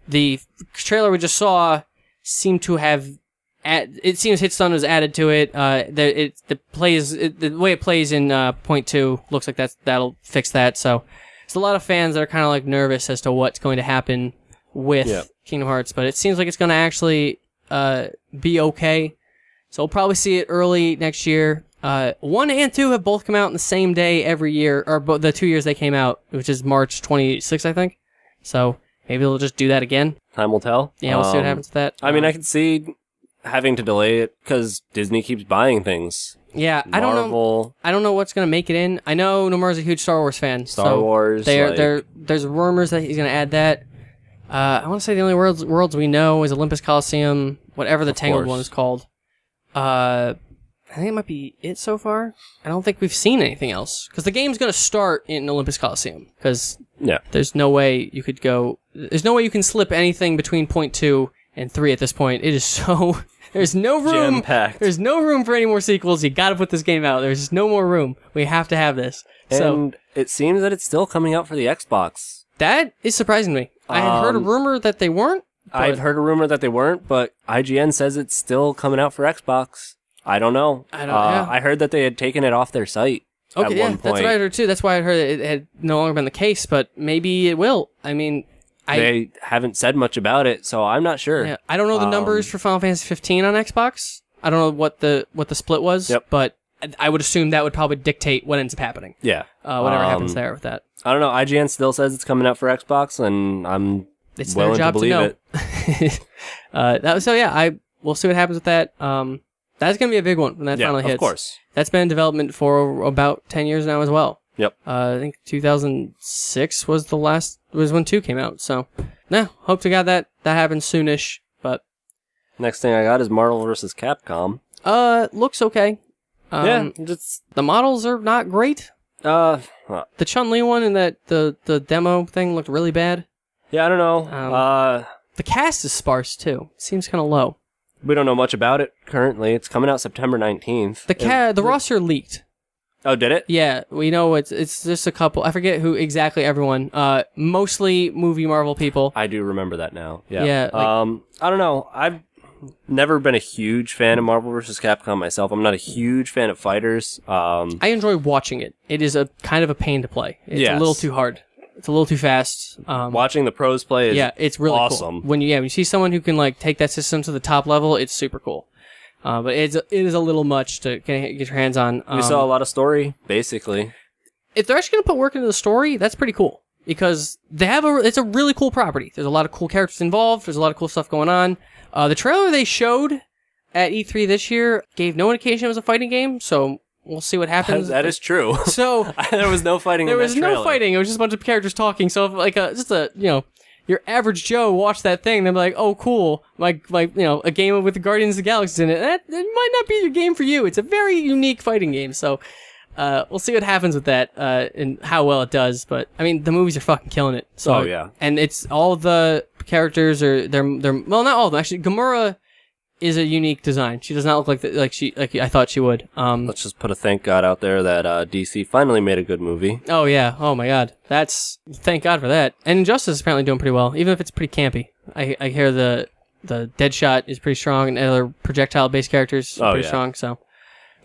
the trailer we just saw seemed to have it seems hit stun was added to it. The way it plays in Point 2 looks like that'll fix that. So there's a lot of fans that are kind of nervous as to what's going to happen with Kingdom Hearts, but it seems like it's going to actually be okay. So we'll probably see it early next year. 1 and 2 have both come out in the same day every year, or the 2 years they came out, which is March 26th, I think. So maybe they'll just do that again. Time will tell. Yeah, we'll see what happens with that. I mean, I can see having to delay it because Disney keeps buying things. Yeah, I don't know what's gonna make it in. I know Nomura's a huge Star Wars fan. Star Wars. There's rumors that he's gonna add that. I want to say the only worlds we know is Olympus Coliseum, whatever the Tangled one is called. I think it might be it so far. I don't think we've seen anything else, because the game's gonna start in Olympus Coliseum. Because there's no way you could go. There's no way you can slip anything between Point 2 and 3 at this point. It is so. There's no room. Jam-packed. There's no room for any more sequels. You gotta put this game out. There's just no more room. We have to have this. And it seems that it's still coming out for the Xbox. That is surprising me. I had heard a rumor that they weren't. I've heard a rumor that they weren't, but IGN says it's still coming out for Xbox. I don't know. I heard that they had taken it off their site at one point. That's what I heard too. That's why I heard it had no longer been the case, but maybe it will. I mean, they haven't said much about it, so I'm not sure. Yeah, I don't know the numbers for Final Fantasy 15 on Xbox. I don't know what the split was, but I would assume that would probably dictate what ends up happening. Yeah. Whatever happens there with that. I don't know. IGN still says it's coming out for Xbox, and I'm willing to believe it. We'll see what happens with that. That's going to be a big one when that finally hits. Of course. That's been in development for about 10 years now as well. Yep. I think 2006 was when 2 came out. So, hope to God that happens soonish. But next thing I got is Marvel vs. Capcom. Looks okay. The models are not great. The Chun-Li one and the demo thing looked really bad. Yeah, I don't know. The cast is sparse too. Seems kind of low. We don't know much about it currently. It's coming out September 19th. The roster leaked. Oh, did it? Yeah, we know it's just a couple. I forget who exactly. Everyone. Mostly movie Marvel people. I do remember that now. Yeah. Yeah. I don't know. I've never been a huge fan of Marvel vs. Capcom myself. I'm not a huge fan of fighters. I enjoy watching it. It is a kind of a pain to play. It's a little too hard. It's a little too fast. Watching the pros play is it's really awesome. Cool. When you see someone who can take that system to the top level, it's super cool. But it is a little much to get your hands on. We saw a lot of story, basically. If they're actually going to put work into the story, that's pretty cool. Because it's a really cool property. There's a lot of cool characters involved. There's a lot of cool stuff going on. The trailer they showed at E3 this year gave no indication it was a fighting game, so we'll see what happens. That is true. So there was no fighting. There was no fighting. It was just a bunch of characters talking. So if your average Joe watched that thing, they'd be like, "Oh, cool! A game with the Guardians of the Galaxy in it." That might not be your game for you. It's a very unique fighting game. So We'll see what happens with that and how well it does. But I mean, the movies are fucking killing it. So, oh yeah, and it's all the characters are they're well, not all of them actually. Gamora is a unique design. She does not look like I thought she would. Let's just put a thank God out there that DC finally made a good movie. Oh yeah. Oh my God. Thank God for that. And Injustice is apparently doing pretty well, even if it's pretty campy. I hear the Deadshot is pretty strong, and other projectile-based characters are pretty strong. So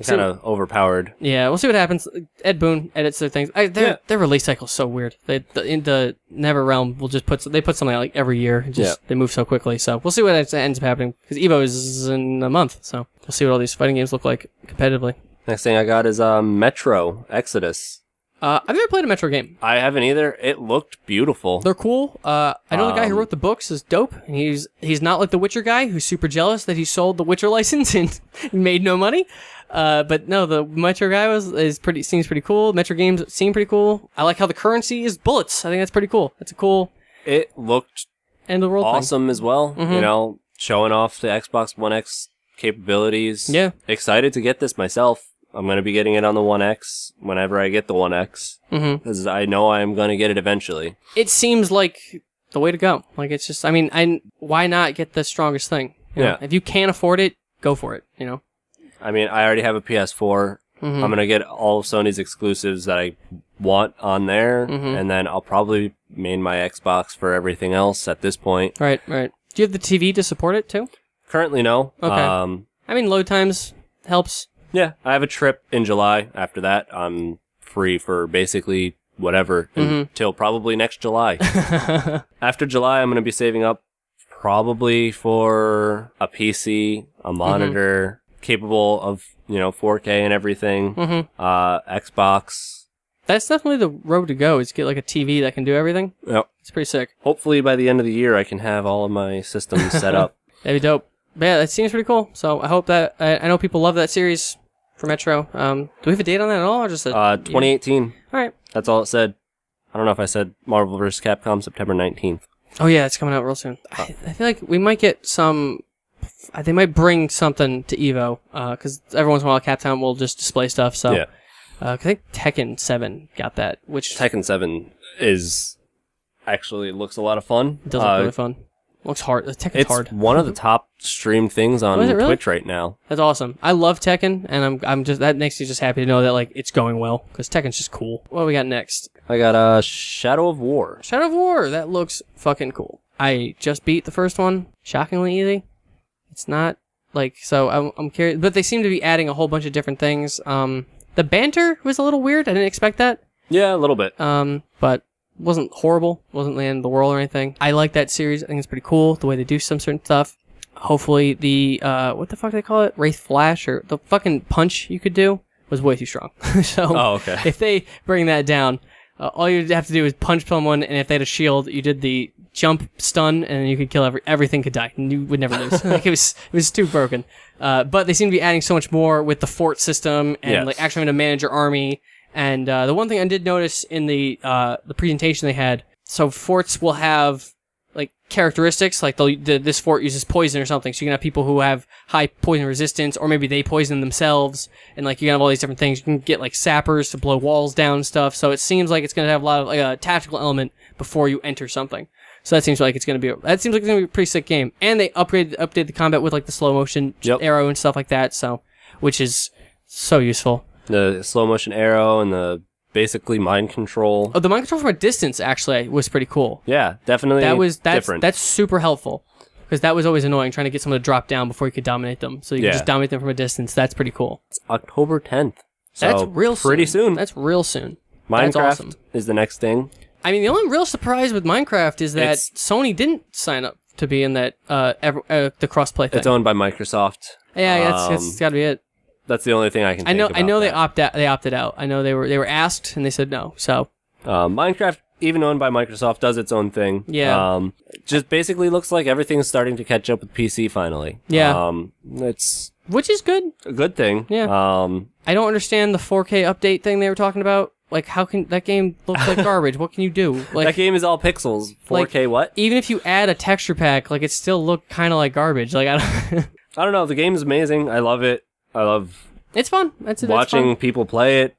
kind of overpowered. Yeah, we'll see what happens. Ed Boon edits their things. Their release cycle is so weird. In the NetherRealm will just put something out like every year. They move so quickly. So we'll see what ends up happening because Evo is in a month. So we'll see what all these fighting games look like competitively. Next thing I got is Metro Exodus. I've never played a Metro game. I haven't either. It looked beautiful. They're cool. I know the guy who wrote the books is dope, and he's not like the Witcher guy who's super jealous that he sold the Witcher license and made no money. But no, the Metro guy seems pretty cool. Metro games seem pretty cool. I like how the currency is bullets. I think that's pretty cool. That's a cool. It looked end of the world awesome thing. As well. Mm-hmm. You know, showing off the Xbox One X capabilities. Yeah. Excited to get this myself. I'm going to be getting it on the One X whenever I get the One X. Because I know I'm going to get it eventually. It seems like the way to go. Like, it's just, I mean, why not get the strongest thing? You know? If you can't afford it, go for it, you know? I mean, I already have a PS4. I'm going to get all of Sony's exclusives that I want on there. And then I'll probably main my Xbox for everything else at this point. Right. Do you have the TV to support it, too? Currently, no. Okay. I mean, load times helps. Yeah, I have a trip in July. After that, I'm free for basically whatever until probably next July. After July, I'm going to be saving up probably for a PC, a monitor capable of, 4K and everything, Xbox. That's definitely the road to go, is get like a TV that can do everything. Yep. It's pretty sick. Hopefully by the end of the year, I can have all of my systems set up. That'd be dope. But yeah, that seems pretty cool. So I hope that, I know people love that series for Metro. Do we have a date on that at all? Or just 2018. All right. That's all it said. I don't know if I said Marvel vs. Capcom September 19th. Oh yeah, it's coming out real soon. I feel like we might get some, they might bring something to Evo, because every once in a while Capcom will just display stuff. So, yeah. I think Tekken 7 got that, which... Tekken 7 looks a lot of fun. It does look really fun. Looks hard. Tekken's hard. It's one of the top streamed things on really? Twitch right now. That's awesome. I love Tekken, and I'm just, that makes me just happy to know that like it's going well, because Tekken's just cool. What do we got next? I got Shadow of War. Shadow of War. That looks fucking cool. I just beat the first one. Shockingly easy. It's not like, so I'm curious, but they seem to be adding a whole bunch of different things. The banter was a little weird. I didn't expect that. Yeah, a little bit. But wasn't horrible. Wasn't the end of the world or anything. I like that series. I think it's pretty cool the way they do some certain stuff. Hopefully the what the fuck do they call it? Wraith Flash, or the fucking punch you could do was way too strong. So okay. If they bring that down, all you'd have to do is punch someone, and if they had a shield, you did the jump stun, and you could kill everything could die, and you would never lose. Like, it was too broken. But they seem to be adding so much more with the fort system and like actually having to manage your army. And the one thing I did notice in the presentation they had, so forts will have like characteristics, like this fort uses poison or something, so you can have people who have high poison resistance, or maybe they poison themselves, and like you can have all these different things. You can get like sappers to blow walls down and stuff. So it seems like it's going to have a lot of like a tactical element before you enter something. So that seems like it's going to be a pretty sick game. And they updated the combat with like the slow motion arrow and stuff like that. So, which is so useful. The slow motion arrow and the basically mind control. Oh, the mind control from a distance actually was pretty cool. Yeah, definitely. That's different. That's super helpful, because that was always annoying trying to get someone to drop down before you could dominate them. So you can just dominate them from a distance. That's pretty cool. It's October 10th. So that's real soon. Pretty soon. That's real soon. Minecraft that's awesome. Is the next thing. I mean, the only real surprise with Minecraft is that Sony didn't sign up to be in that the crossplay thing. It's owned by Microsoft. Yeah, that's got to be it. That's the only thing I can think about. I know they opted out. I know they were asked and they said no. So Minecraft, even owned by Microsoft, does its own thing. Yeah. Just basically looks like everything's starting to catch up with PC finally. Yeah. Which is good. A good thing. Yeah. I don't understand the 4K update thing they were talking about. Like, how can that game look like garbage? What can you do? Like, that game is all pixels. 4K like, what? Even if you add a texture pack, like, it still look kind of like garbage. Like, I don't know. The game's amazing. I love it. I love it's fun. Watching people play it.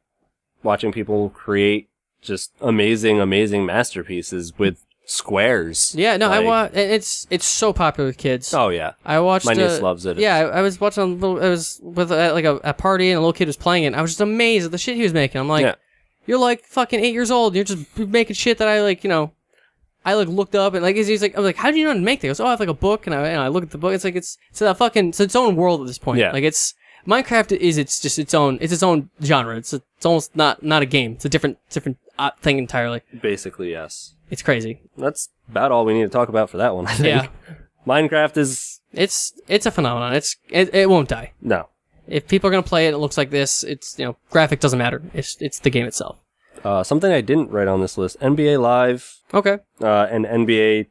watching people create just amazing, amazing masterpieces with squares. Yeah, no, it's so popular with kids. Oh yeah, I watched. My niece loves it. Yeah, I was watching I was with like a party, and a little kid was playing it. And I was just amazed at the shit he was making. I'm like, you're like fucking 8 years old. And you're just making shit that I like, I like looked up and like he's like, I was like, how do you know how to make things? I have like a book, and I look at the book. It's like it's its own world at this point. Yeah. Like Minecraft is its own genre. It's almost not a game. It's a different thing entirely. Basically, yes. It's crazy. That's about all we need to talk about for that one, I think. Yeah. Minecraft is... It's a phenomenon. It won't die. No. If people are going to play it, it looks like this. It's, graphic doesn't matter. It's the game itself. Something I didn't write on this list. NBA Live. Okay. And NBA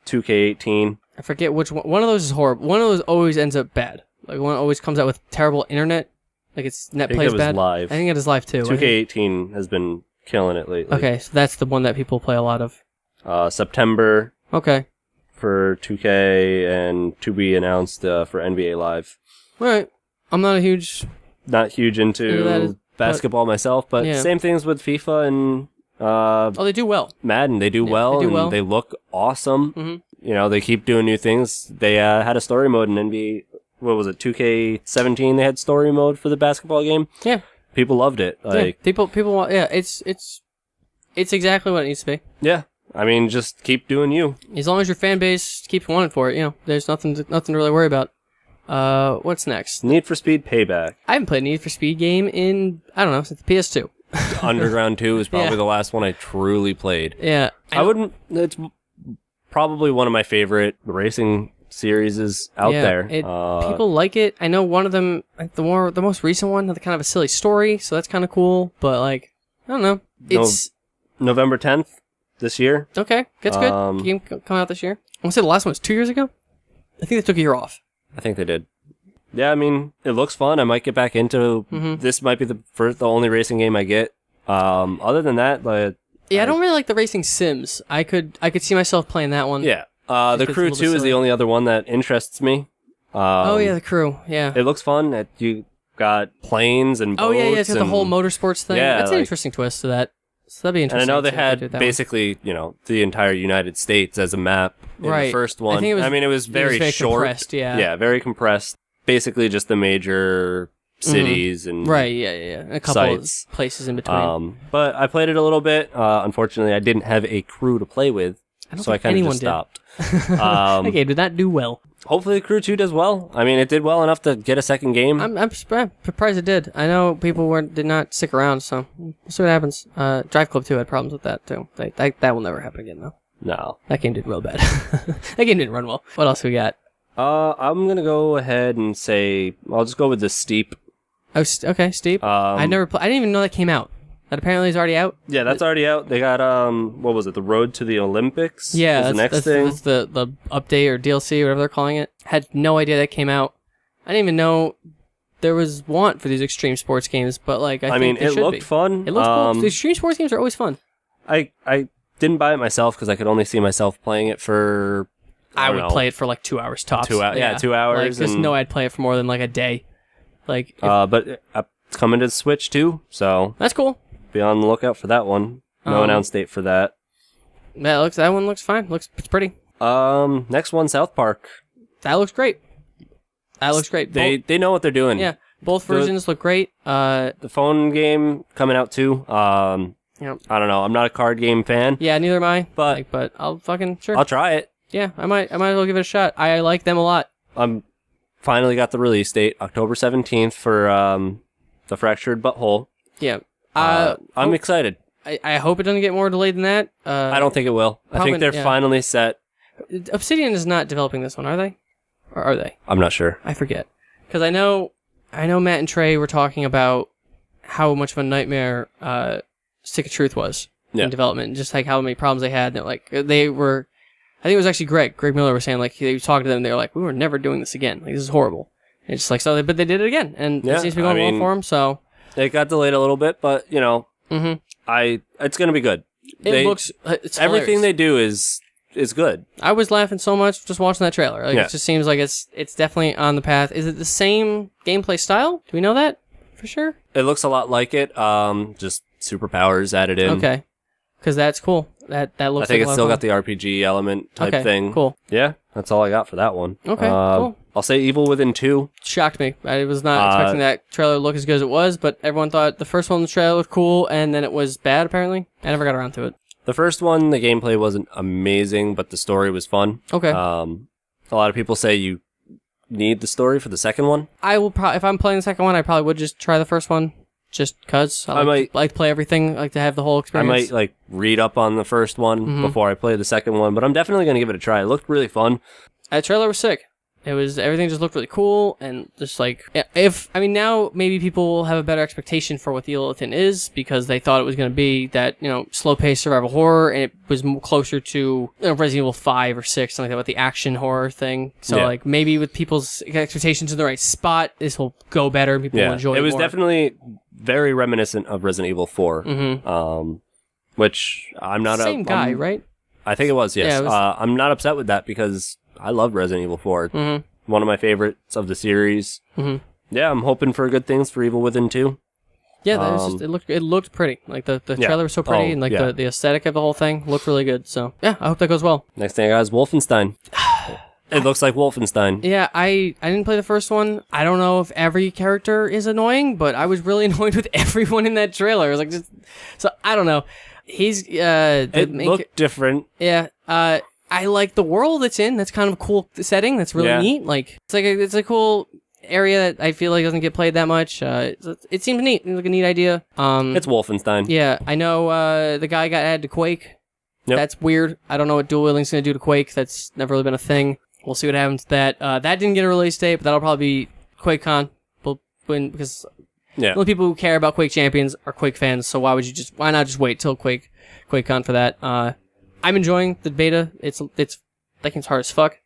2K18. I forget which one. One of those is horrible. One of those always ends up bad. Like, one always comes out with terrible internet. Like, its net plays bad. Live. I think it is live, too. 2K18 has been killing it lately. Okay, so that's the one that people play a lot of. September. Okay. For 2K and to be announced for NBA Live. All right. I'm not huge into basketball myself, but same things with FIFA and they do well. Madden. They do well, and they look awesome. Mm-hmm. They keep doing new things. They had a story mode in NBA. What was it? 2K17. They had story mode for the basketball game. Yeah. People loved it. Like people want. Yeah, it's exactly what it needs to be. Yeah. I mean, just keep doing you. As long as your fan base keeps wanting for it, there's nothing to really worry about. What's next? Need for Speed Payback. I haven't played a Need for Speed game in, I don't know, since the PS2. Underground 2 is probably the last one I truly played. Yeah. It's probably one of my favorite racing series out there. People like it. I know one of them, like the most recent one, had kind of a silly story, so that's kind of cool, but like, I don't know. It's November 10th. This year. Okay, that's good. Game coming out this year. I want to say the last one was 2 years ago. I think they took a year off. I think they did. Yeah, I mean, it looks fun. I might get back into. This might be the only racing game I get. Other than that, like. Yeah, I don't really like the racing sims. I could see myself playing that one. Yeah. The Crew 2 is the only other one that interests me. The Crew. Yeah. It looks fun. You got planes and boats. Oh yeah, it's got the whole motorsports thing. Yeah, that's an interesting twist to that. So that'd be interesting. And I know they had basically, the entire United States as a map in the first one. It was very short. Compressed, yeah. Yeah, very compressed. Basically just the major cities and a couple sites. Of places in between. But I played it a little bit. Unfortunately, I didn't have a crew to play with, so I kind of just stopped. Okay, did that do well? Hopefully Crew 2 does well. I mean, it did well enough to get a second game. I'm surprised it did. I know people did not stick around, so we'll see what happens. Drive Club 2 had problems with that, too. That will never happen again, though. No. That game did real bad. That game didn't run well. What else we got? I'm going to go ahead and say, I'll just go with the Steep. Oh, okay, Steep. I didn't even know that came out. That apparently is already out? Yeah, that's already out. They got, what was it, the Road to the Olympics? Yeah, that's the next thing. That's the update or DLC or whatever they're calling it. Had no idea that came out. I didn't even know there was want for these extreme sports games, but like, I think it looked fun. It looked cool. The extreme sports games are always fun. I didn't buy it myself because I could only see myself playing it for, I would play it for like 2 hours tops. 2 hours. Yeah, 2 hours. Like, there's no I'd play it for more than like a day. Like, but it's coming to the Switch too, so. That's cool. Be on the lookout for that one. No announced date for that. That one looks fine. It's pretty. Next one, South Park. That looks great. They know what they're doing. Yeah, both versions look great. The phone game coming out too. I don't know. I'm not a card game fan. Yeah, neither am I. But I'll fucking sure. I'll try it. Yeah, I might as well give it a shot. I like them a lot. Finally got the release date, October 17th for the Fractured Butthole. Yeah. I'm excited. I hope it doesn't get more delayed than that. I don't think it will. I think they're finally set. Obsidian is not developing this one, are they? Or are they? I'm not sure. I forget. Because I know Matt and Trey were talking about how much of a nightmare Stick of Truth was in development, and just like how many problems they had. And they were, I think it was actually Greg Miller was saying, like, he was talking to them, and they were like, we were never doing this again. Like, this is horrible. And it's like, but they did it again, and it seems to be going well for them, so. It got delayed a little bit, but, it's going to be good. It's everything hilarious. they do is good. I was laughing so much just watching that trailer. It just seems like it's definitely on the path. Is it the same gameplay style? Do we know that for for sure? It looks a lot like it. Just superpowers added in. Okay. Because that's cool. That looks. I think like it's still got the RPG element type thing. Cool. Yeah, that's all I got for that one. Okay. Cool. I'll say Evil Within 2. Shocked me. I was not expecting that trailer to look as good as it was, but everyone thought the first one in the trailer looked cool, and then it was bad. Apparently, I never got around to it. The first one, the gameplay wasn't amazing, but the story was fun. Okay. A lot of people say you need the story for the second one. I will probably, if I'm playing the second one, I probably would just try the first one. Just cause I like to play everything, I like to have the whole experience. I might read up on the first one before I play the second one, but I'm definitely going to give it a try. It looked really fun. That trailer was sick. Everything just looked really cool, and just now maybe people will have a better expectation for what the Evil Within is, because they thought it was going to be that, slow-paced survival horror, and it was closer to Resident Evil 5 or 6, something like that, with the action horror thing. So, maybe with people's expectations in the right spot, this will go better, and people will enjoy it more. It was definitely very reminiscent of Resident Evil 4, which I'm not Same guy, right? I think it was, yes. Yeah, I'm not upset with that, because I love Resident Evil 4. One of my favorites of the series. Yeah, I'm hoping for good things for Evil Within 2. Yeah, that was it looked pretty. Like the trailer was so pretty, and the aesthetic of the whole thing looked really good. So yeah, I hope that goes well. Next thing I got is Wolfenstein. It looks like Wolfenstein. Yeah, I didn't play the first one. I don't know if every character is annoying, but I was really annoyed with everyone in that trailer. It was so I don't know. He's it looked different. Yeah. I like the world it's in. That's kind of a cool setting. That's really neat. Like it's a cool area that I feel like doesn't get played that much. It seems neat. It's like a neat idea. It's Wolfenstein. Yeah, I know. The guy got added to Quake. Yep. That's weird. I don't know what dual wielding's gonna do to Quake. That's never really been a thing. We'll see what happens to that. That didn't get a release date, but that'll probably be QuakeCon. Because the only people who care about Quake Champions are Quake fans. So why not just wait till QuakeCon for that? I'm enjoying the beta. It's that game's hard as fuck.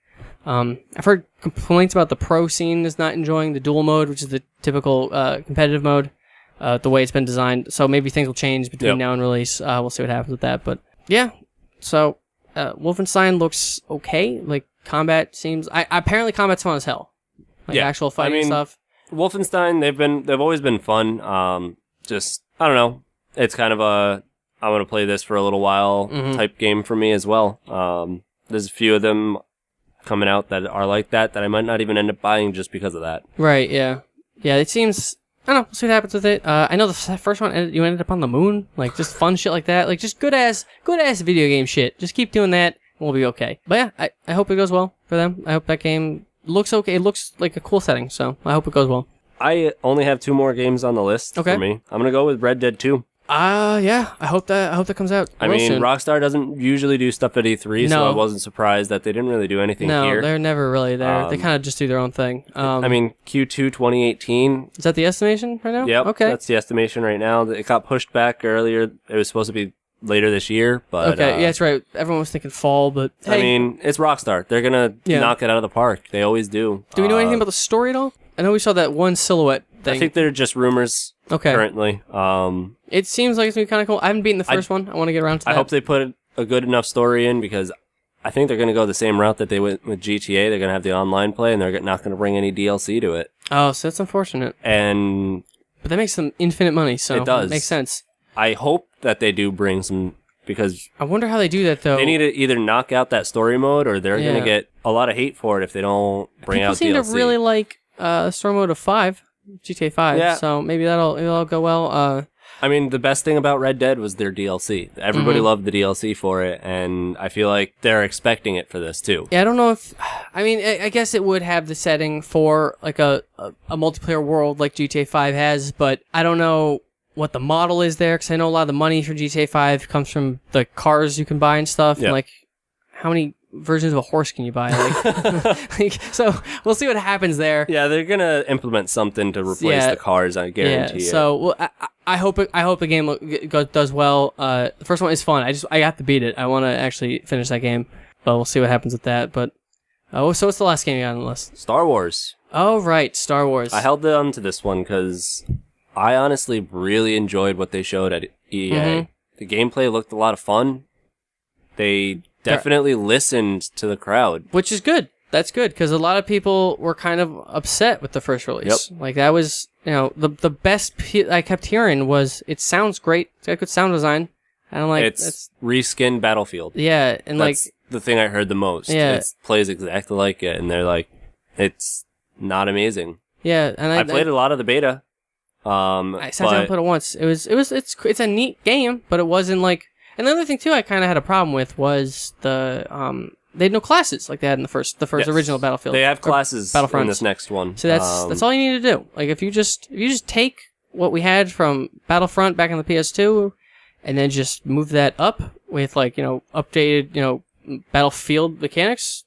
I've heard complaints about the pro scene is not enjoying the dual mode, which is the typical competitive mode, the way it's been designed. So maybe things will change between now and release. We'll see what happens with that. But yeah, so Wolfenstein looks okay. Like combat seems. Apparently combat's fun as hell. Like actual fighting stuff. Wolfenstein, they've always been fun. Just I don't know. It's kind of a I'm going to play this for a little while type game for me as well. There's a few of them coming out that are like that I might not even end up buying just because of that. Right, yeah. Yeah, it seems... I don't know, we'll see what happens with it. I know the first one, you ended up on the moon. Like, just fun shit like that. Like, just good-ass video game shit. Just keep doing that, and we'll be okay. But yeah, I hope it goes well for them. I hope that game looks okay. It looks like a cool setting, so I hope it goes well. I only have 2 more games on the list for me. I'm going to go with Red Dead 2. Yeah. I hope that comes out. Soon. Rockstar doesn't usually do stuff at E3, so I wasn't surprised that they didn't really do anything here. No, they're never really there. They kind of just do their own thing. Q2 2018. Is that the estimation right now? Yep. Okay. That's the estimation right now. It got pushed back earlier. It was supposed to be later this year, but... Okay, yeah, that's right. Everyone was thinking fall, but hey. It's Rockstar. They're gonna knock it out of the park. They always do. Do we know anything about the story at all? I know we saw that one silhouette thing. I think they're just rumors currently. It seems like it's going to be kind of cool. I haven't beaten the first one. I want to get around to that. I hope they put a good enough story in, because I think they're going to go the same route that they went with GTA. They're going to have the online play, and they're not going to bring any DLC to it. Oh, so that's unfortunate. But that makes them infinite money, so it does. It makes sense. I hope that they do bring some, because... I wonder how they do that, though. They need to either knock out that story mode, or they're going to get a lot of hate for it if they don't bring out DLC. People seem to really like story mode of 5, GTA 5, so maybe it'll go well. The best thing about Red Dead was their DLC. Everybody loved the DLC for it, and I feel like they're expecting it for this, too. Yeah, I don't know if... I guess it would have the setting for, like, a multiplayer world like GTA 5 has, but I don't know what the model is there, because I know a lot of the money for GTA 5 comes from the cars you can buy and stuff, and, like, how many versions of a horse can you buy? So we'll see what happens there. Yeah, they're gonna implement something to replace the cars. I guarantee. Yeah. So I hope the game does well. The first one is fun. I have to beat it. I want to actually finish that game, but we'll see what happens with that. But so what's the last game you got on the list? Star Wars. Oh right, Star Wars. I held on to this one because I honestly really enjoyed what they showed at EA. The gameplay looked a lot of fun. They definitely listened to the crowd. Which is good. That's good, because a lot of people were kind of upset with the first release. Like, that was, the best I kept hearing was, it sounds great, it's got good sound design, and I'm like, it's reskinned Battlefield. Yeah, and that's the thing I heard the most. Yeah. It plays exactly like it, and they're like, it's not amazing. Yeah, and I played a lot of the beta. I sat down and played it once. It's a neat game, but it wasn't like. And the other thing too, I kind of had a problem with was the they had no classes like they had in the first original Battlefield. They have classes in this next one. So that's all you need to do. Like if you just take what we had from Battlefront back on the PS2, and then just move that up with updated Battlefield mechanics.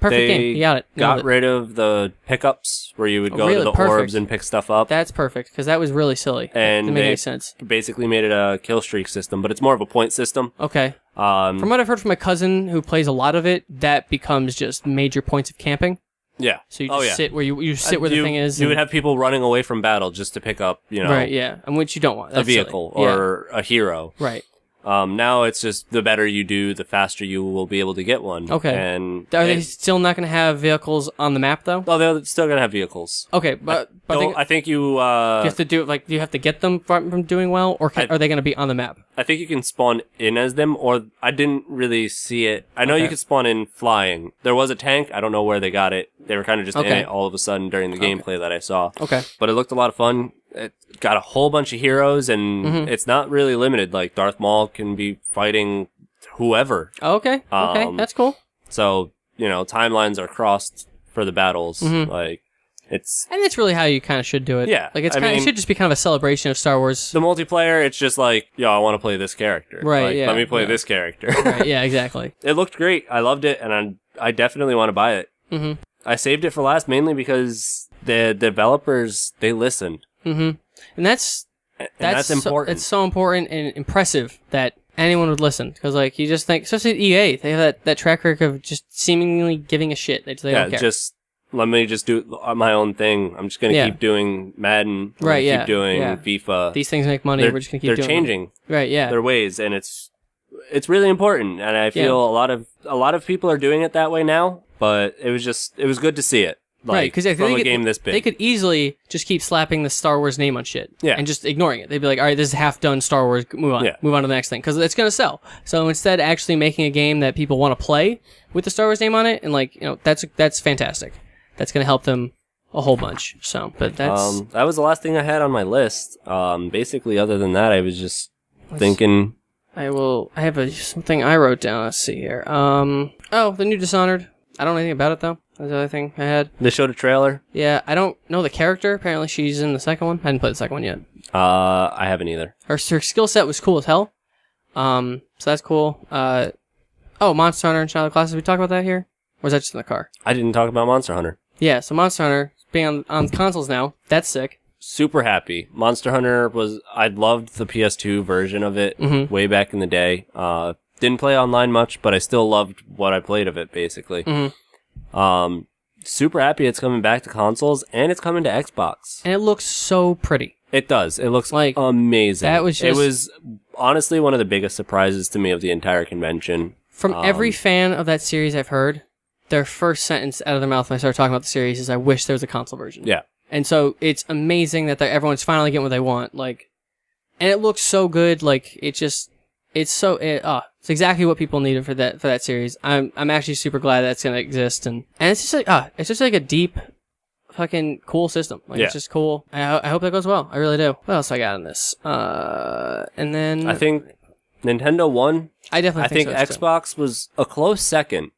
Perfect game. You got it. Got rid of the pickups where you would go to the orbs and pick stuff up. That's perfect, because that was really silly. And it didn't make any sense. Basically made it a kill streak system, but it's more of a point system. Okay. From what I've heard from my cousin who plays a lot of it, that becomes just major points of camping. Yeah. So you just sit where you sit where the thing is. You would have people running away from battle just to pick up, Right, yeah. And which you don't want. That's a vehicle or a hero. Right. Now it's just the better you do, the faster you will be able to get one. Okay. And are they still not going to have vehicles on the map though? Oh, they're still going to have vehicles. Okay, but I think you you have to do do you have to get them from doing well, or are they going to be on the map? I think you can spawn in as them, or I didn't really see it. I know you could spawn in flying. There was a tank. I don't know where they got it. They were kind of just in it all of a sudden during the gameplay that I saw. Okay. But it looked a lot of fun. It got a whole bunch of heroes, and it's not really limited. Like Darth Maul can be fighting whoever. Okay. Okay, that's cool. So timelines are crossed for the battles. Like and that's really how you kind of should do it. Yeah, like it should just be kind of a celebration of Star Wars. The multiplayer, it's just like, I want to play this character. Right. Like, yeah. Let me play this character. Right. Yeah. Exactly. It looked great. I loved it, and I definitely want to buy it. I saved it for last mainly because the developers, they listened. And that's important. It's so important and impressive that anyone would listen, because you just think, especially at EA, they have that track record of just seemingly giving a shit. They don't care. Just let me just do my own thing. I'm just gonna keep doing Madden. Keep doing FIFA. These things make money. We're just gonna keep doing. They're changing. Right. Yeah. Their ways, and it's really important. And I feel a lot of people are doing it that way now. But it was good to see it. Right, because from a game this big. They could easily just keep slapping the Star Wars name on shit. Yeah. And just ignoring it. They'd be like, all right, this is half done Star Wars, move on. Yeah. Move on to the next thing, because it's going to sell. So instead, actually making a game that people want to play with the Star Wars name on it, and that's fantastic. That's going to help them a whole bunch. So, but that's... that was the last thing I had on my list. Basically, other than that, I was just thinking... I have something I wrote down. Let's see here. The new Dishonored. I don't know anything about it, though. That's the other thing I had. They showed a trailer? Yeah, I don't know the character. Apparently she's in the second one. I didn't play the second one yet. I haven't either. Her skill set was cool as hell. So that's cool. Monster Hunter and Shadow Classes. We talk about that here? Or was that just in the car? I didn't talk about Monster Hunter. Yeah, so Monster Hunter being on consoles now. That's sick. Super happy. Monster Hunter I loved the PS2 version of it way back in the day. Didn't play online much, but I still loved what I played of it, basically. Super happy it's coming back to consoles, and it's coming to Xbox. And it looks so pretty. It does. It looks amazing. It was honestly one of the biggest surprises to me of the entire convention. From every fan of that series I've heard, their first sentence out of their mouth when I started talking about the series is, I wish there was a console version. Yeah. And so it's amazing that everyone's finally getting what they want. And it looks so good. It's exactly what people needed for that series. I'm actually super glad that's gonna exist, and it's just like a deep, fucking cool system. It's just cool. I hope that goes well. I really do. What else I got in this? And then I think Nintendo won. I think Xbox was a close second,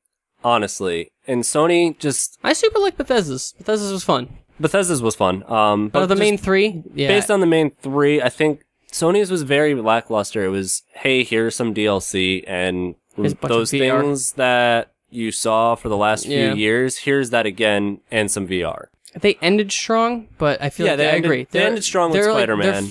honestly, and Sony just. I super like Bethesda's. Bethesda's was fun. But the main three, based on the main three, I think Sony's was very lackluster. It was, hey, here's some DLC, and those things that you saw for the last few years, here's that again, and some VR. They ended strong, but I feel I agree. They ended strong with Spider-Man.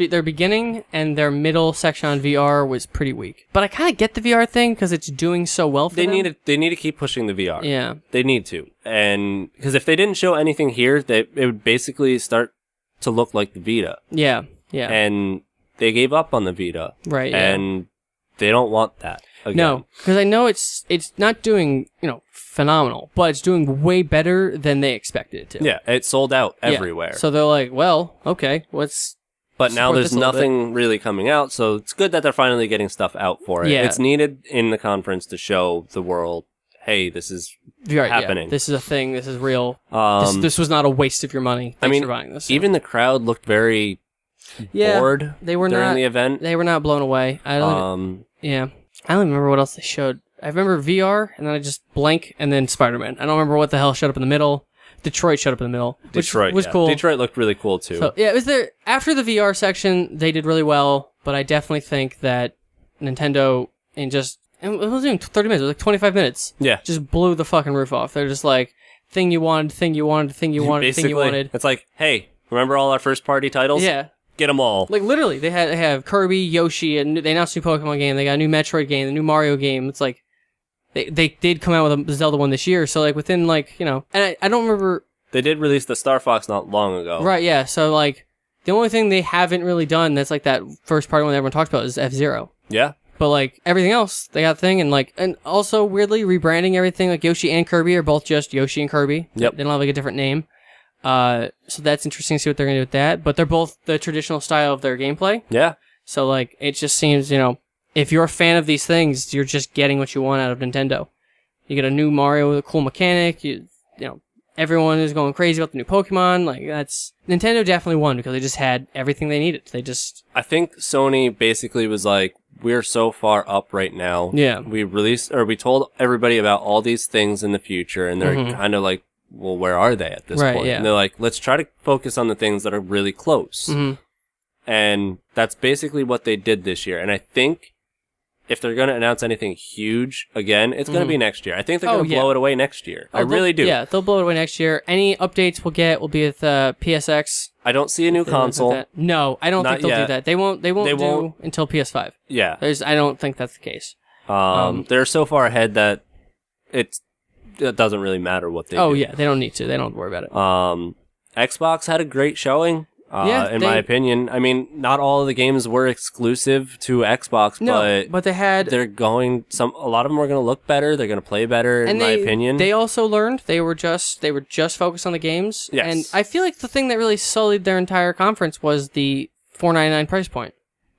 Their beginning and their middle section on VR was pretty weak. But I kind of get the VR thing because it's doing so well for them. They need to keep pushing the VR. Yeah. They need to. And because if they didn't show anything here, it would basically start to look like the Vita. Yeah. Yeah. And they gave up on the Vita. Right. Yeah. And they don't want that again. No, because I know it's not doing, phenomenal, but it's doing way better than they expected it to. Yeah, it sold out everywhere. So they're like, well, okay, But now there's nothing really coming out, so it's good that they're finally getting stuff out for it. Yeah. It's needed in the conference to show the world, hey, this is happening. Yeah. This is a thing. This is real. This was not a waste of your money. Thanks for buying this. Even the crowd looked very bored during the event. They were not blown away. I don't remember what else they showed. I remember VR, and then I just blank, and then Spider-Man. I don't remember what the hell showed up in the middle. Detroit showed up in the middle, which was cool. Detroit looked really cool, too. So, yeah, it was there. After the VR section, they did really well, but I definitely think that Nintendo, it wasn't even 30 minutes, it was like 25 minutes. Yeah. Just blew the fucking roof off. They're just like, thing you wanted, thing you wanted, thing you wanted, thing you wanted. It's like, hey, remember all our first-party titles? Yeah. Get them all. Like, literally, they have Kirby, Yoshi, and they announced a new Pokemon game, they got a new Metroid game, a new Mario game. It's like, they did come out with a Zelda one this year, so like within and I don't remember... They did release the Star Fox not long ago. Right, yeah, so like, the only thing they haven't really done that's like that first party one that everyone talks about is F-Zero. Yeah. But like, everything else, they got a thing, and also, weirdly, rebranding everything, like Yoshi and Kirby are both just Yoshi and Kirby. Yep. They don't have like a different name. So that's interesting to see what they're gonna do with that, but they're both the traditional style of their gameplay. Yeah. So like, it just seems, if you're a fan of these things, you're just getting what you want out of Nintendo. You get a new Mario with a cool mechanic, everyone is going crazy about the new Pokemon, Nintendo definitely won because they just had everything they needed. I think Sony basically was like, we're so far up right now. Yeah. We told everybody about all these things in the future, and they're kind of like, well, where are they at this point? Yeah. And they're like, let's try to focus on the things that are really close. Mm-hmm. And that's basically what they did this year. And I think if they're going to announce anything huge again, it's going to be next year. I think they're going to blow it away next year. I really do. Yeah, they'll blow it away next year. Any updates we'll get will be with PSX. I don't see a new console. No, I don't think they'll do that. They won't do until PS5. Yeah. I don't think that's the case. They're so far ahead that it doesn't really matter what they do. Oh, yeah, they don't need to. They don't worry about it. Xbox had a great showing. In my opinion. I mean, not all of the games were exclusive to Xbox, but they had... A lot of them are going to look better, they're going to play better, in my opinion. They also learned they were just focused on the games. Yes. And I feel like the thing that really sullied their entire conference was the $4.99 price point.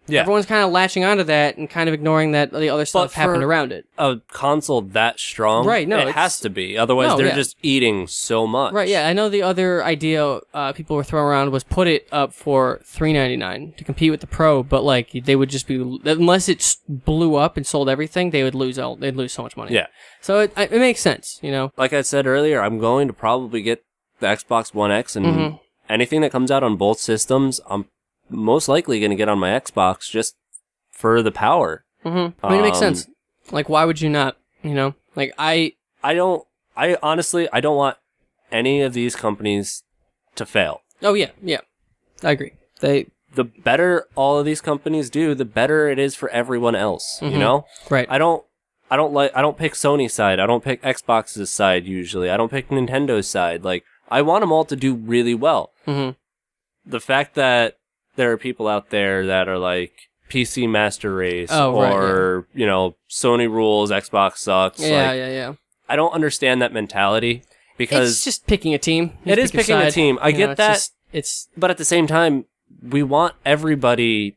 Yeah. Everyone's kind of latching onto that and kind of ignoring that the other stuff happened around it. A console that strong, right? No, it has to be. Otherwise, they're just eating so much. Right? Yeah, I know the other idea people were throwing around was put it up for $3.99 to compete with the Pro, but like they would just be unless it blew up and sold everything, they'd lose so much money. Yeah. So it makes sense, Like I said earlier, I'm going to probably get the Xbox One X and anything that comes out on both systems, I'm most likely going to get on my Xbox just for the power. Mm-hmm. I mean, it makes sense. Like, why would you not? Like I honestly don't want any of these companies to fail. Oh yeah, I agree. The better all of these companies do, the better it is for everyone else. Right? I don't pick Sony's side. I don't pick Xbox's side usually. I don't pick Nintendo's side. Like, I want them all to do really well. Mm-hmm. The fact that there are people out there that are like PC Master Race Sony rules, Xbox sucks. Yeah. I don't understand that mentality because it's just picking a team. It is picking a team. I get that. But at the same time, we want everybody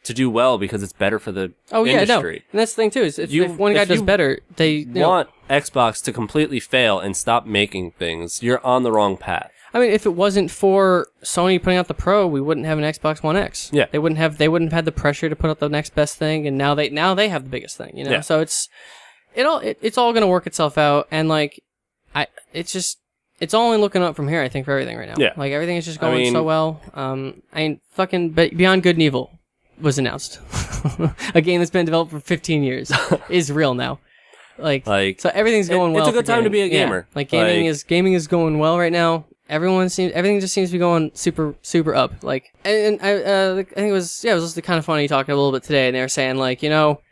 to do well because it's better for the industry. And that's the thing too. Is if one guy does better, they want Xbox to completely fail and stop making things. You're on the wrong path. I mean, if it wasn't for Sony putting out the Pro, we wouldn't have an Xbox One X. Yeah. They wouldn't have had the pressure to put out the next best thing, and now they have the biggest thing, Yeah. So it's all going to work itself out, and like it's only looking up from here, I think, for everything right now. Yeah. Like everything is just going so well. Fucking Beyond Good and Evil was announced. A game that's been developed for 15 years is real now. Like so everything's going well. It's a good time to be a gamer. Yeah. Like gaming is going well right now. Everything just seems to be going super, super up. Like, and I think it was just kind of funny talking a little bit today, and they were saying like,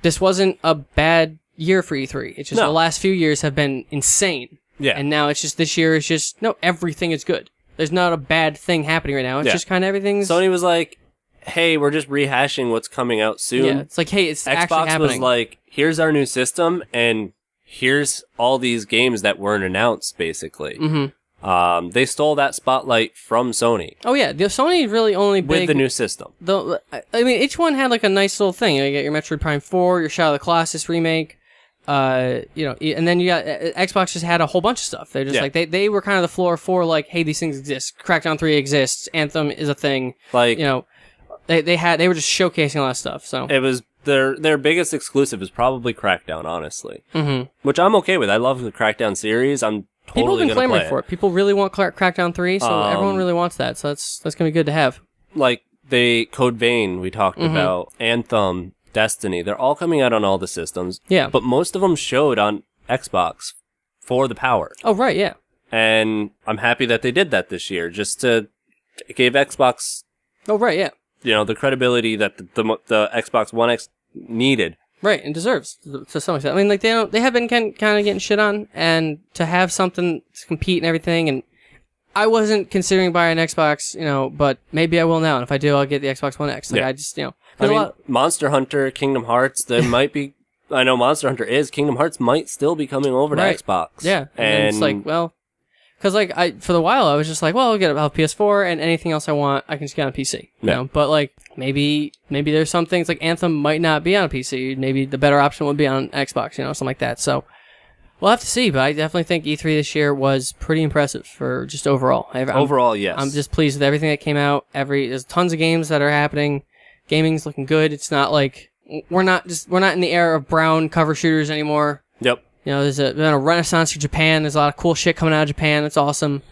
this wasn't a bad year for E3. It's just the last few years have been insane. Yeah. And now it's just this year is just everything is good. There's not a bad thing happening right now. It's just kind of everything's. Sony was like, hey, we're just rehashing what's coming out soon. Yeah, it's like, hey, it's actually Xbox happening. was like, here's our new system, and here's all these games that weren't announced, basically. Mm-hmm. They stole that spotlight from Sony. Oh yeah, the Sony really only big with the new system. I mean, each one had like a nice little thing. You get your Metroid Prime 4, your Shadow of the Colossus remake, and then you got Xbox just had a whole bunch of stuff. They're just like they were kind of the floor for like, hey, these things exist. Crackdown 3 exists. Anthem is a thing. Like, they were just showcasing a lot of stuff. So it was their biggest exclusive is probably Crackdown, honestly. Mm-hmm. Which I'm okay with. I love the Crackdown series. I'm totally People have been clamoring for it. People really want Crackdown 3, so everyone really wants that. So that's gonna be good to have. Like Code Vein we talked about, Anthem, Destiny, they're all coming out on all the systems. Yeah. But most of them showed on Xbox for the power. Oh right, yeah. And I'm happy that they did that this year, just to give Xbox. Oh right, yeah. The credibility that the Xbox One X needed. Right, and deserves to some extent. I mean, like they have been kind of getting shit on, and to have something to compete and everything. And I wasn't considering buying an Xbox, but maybe I will now. And if I do, I'll get the Xbox One X. Like I just, I mean, Monster Hunter, Kingdom Hearts, there might be. I know Monster Hunter is. Kingdom Hearts might still be coming over to Xbox. Yeah, and it's like, well, because like for the while I was just like, well, I'll have PS4 and anything else I want, I can just get on a PC. You know, but like maybe there's some things like Anthem might not be on a PC. Maybe the better option would be on Xbox. Something like that. So we'll have to see. But I definitely think E3 this year was pretty impressive for just overall. Overall, yes. I'm just pleased with everything that came out. There's tons of games that are happening. Gaming's looking good. It's not like we're not in the era of brown cover shooters anymore. Yep. There's been a renaissance for Japan. There's a lot of cool shit coming out of Japan. That's awesome.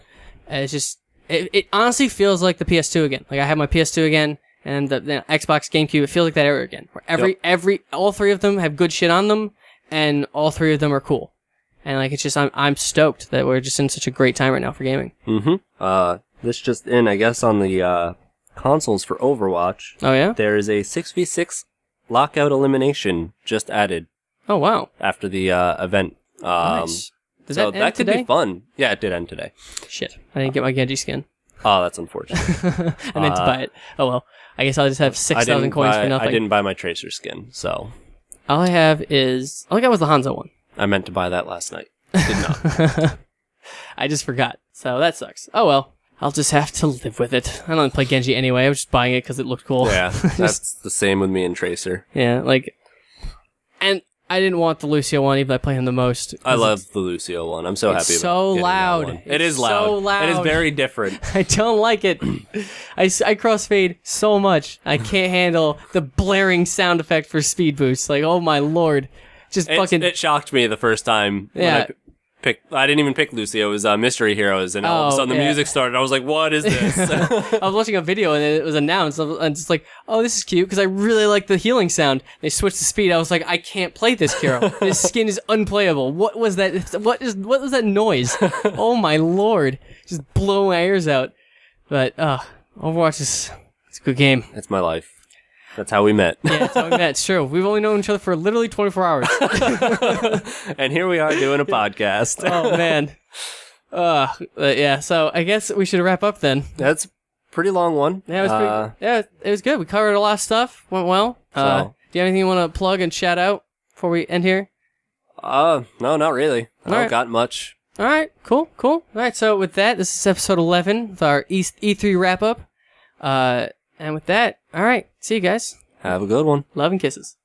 It's just, it honestly feels like the PS2 again. Like I have my PS2 again, and the Xbox, GameCube. It feels like that era again, where all three of them have good shit on them, and all three of them are cool. And like it's just, I'm stoked that we're just in such a great time right now for gaming. Mm-hmm. This just in, I guess, on the consoles for Overwatch. Oh yeah. There is a 6v6 lockout elimination just added. Oh wow! After the event, nice. Does so that end that could today? be fun. Yeah, it did end today. Shit, I didn't get my Genji skin. Oh, that's unfortunate. I meant to buy it. Oh well, I guess I'll just have 6,000 coins for nothing. I didn't buy my Tracer skin, so all I got was the Hanzo one. I meant to buy that last night. Did not. I just forgot, so that sucks. Oh well. I'll just have to live with it. I don't play Genji anyway. I was just buying it because it looked cool. Yeah, that's the same with me and Tracer. Yeah, and I didn't want the Lucio one, even though I play him the most. I love the Lucio one. I'm so happy about it. It's so loud. It is loud. So loud. It is very different. I don't like it. I crossfade so much. I can't handle the blaring sound effect for speed boost. Like, oh my lord. It shocked me the first time. Yeah. I didn't even pick Lucio. It was Mystery Heroes, and all of a sudden the music started. I was like, what is this? I was watching a video, and it was announced, and it's like, oh, this is cute, because I really like the healing sound. They switched the speed. I was like, I can't play this hero. His skin is unplayable. What was that? What was that noise? Oh my lord. Just blow my ears out. But, Overwatch it's a good game. It's my life. That's how we met. Yeah, that's how we met. It's true. We've only known each other for literally 24 hours. And here we are doing a podcast. Oh, man. Yeah, so I guess we should wrap up then. That's a pretty long one. Yeah, it was good. We covered a lot of stuff. Went well. Do you have anything you want to plug and shout out before we end here? No, not really. I don't got much. All right, cool. All right, so with that, this is episode 11 with our E3 wrap-up. And with that, all right, see you guys. Have a good one. Love and kisses.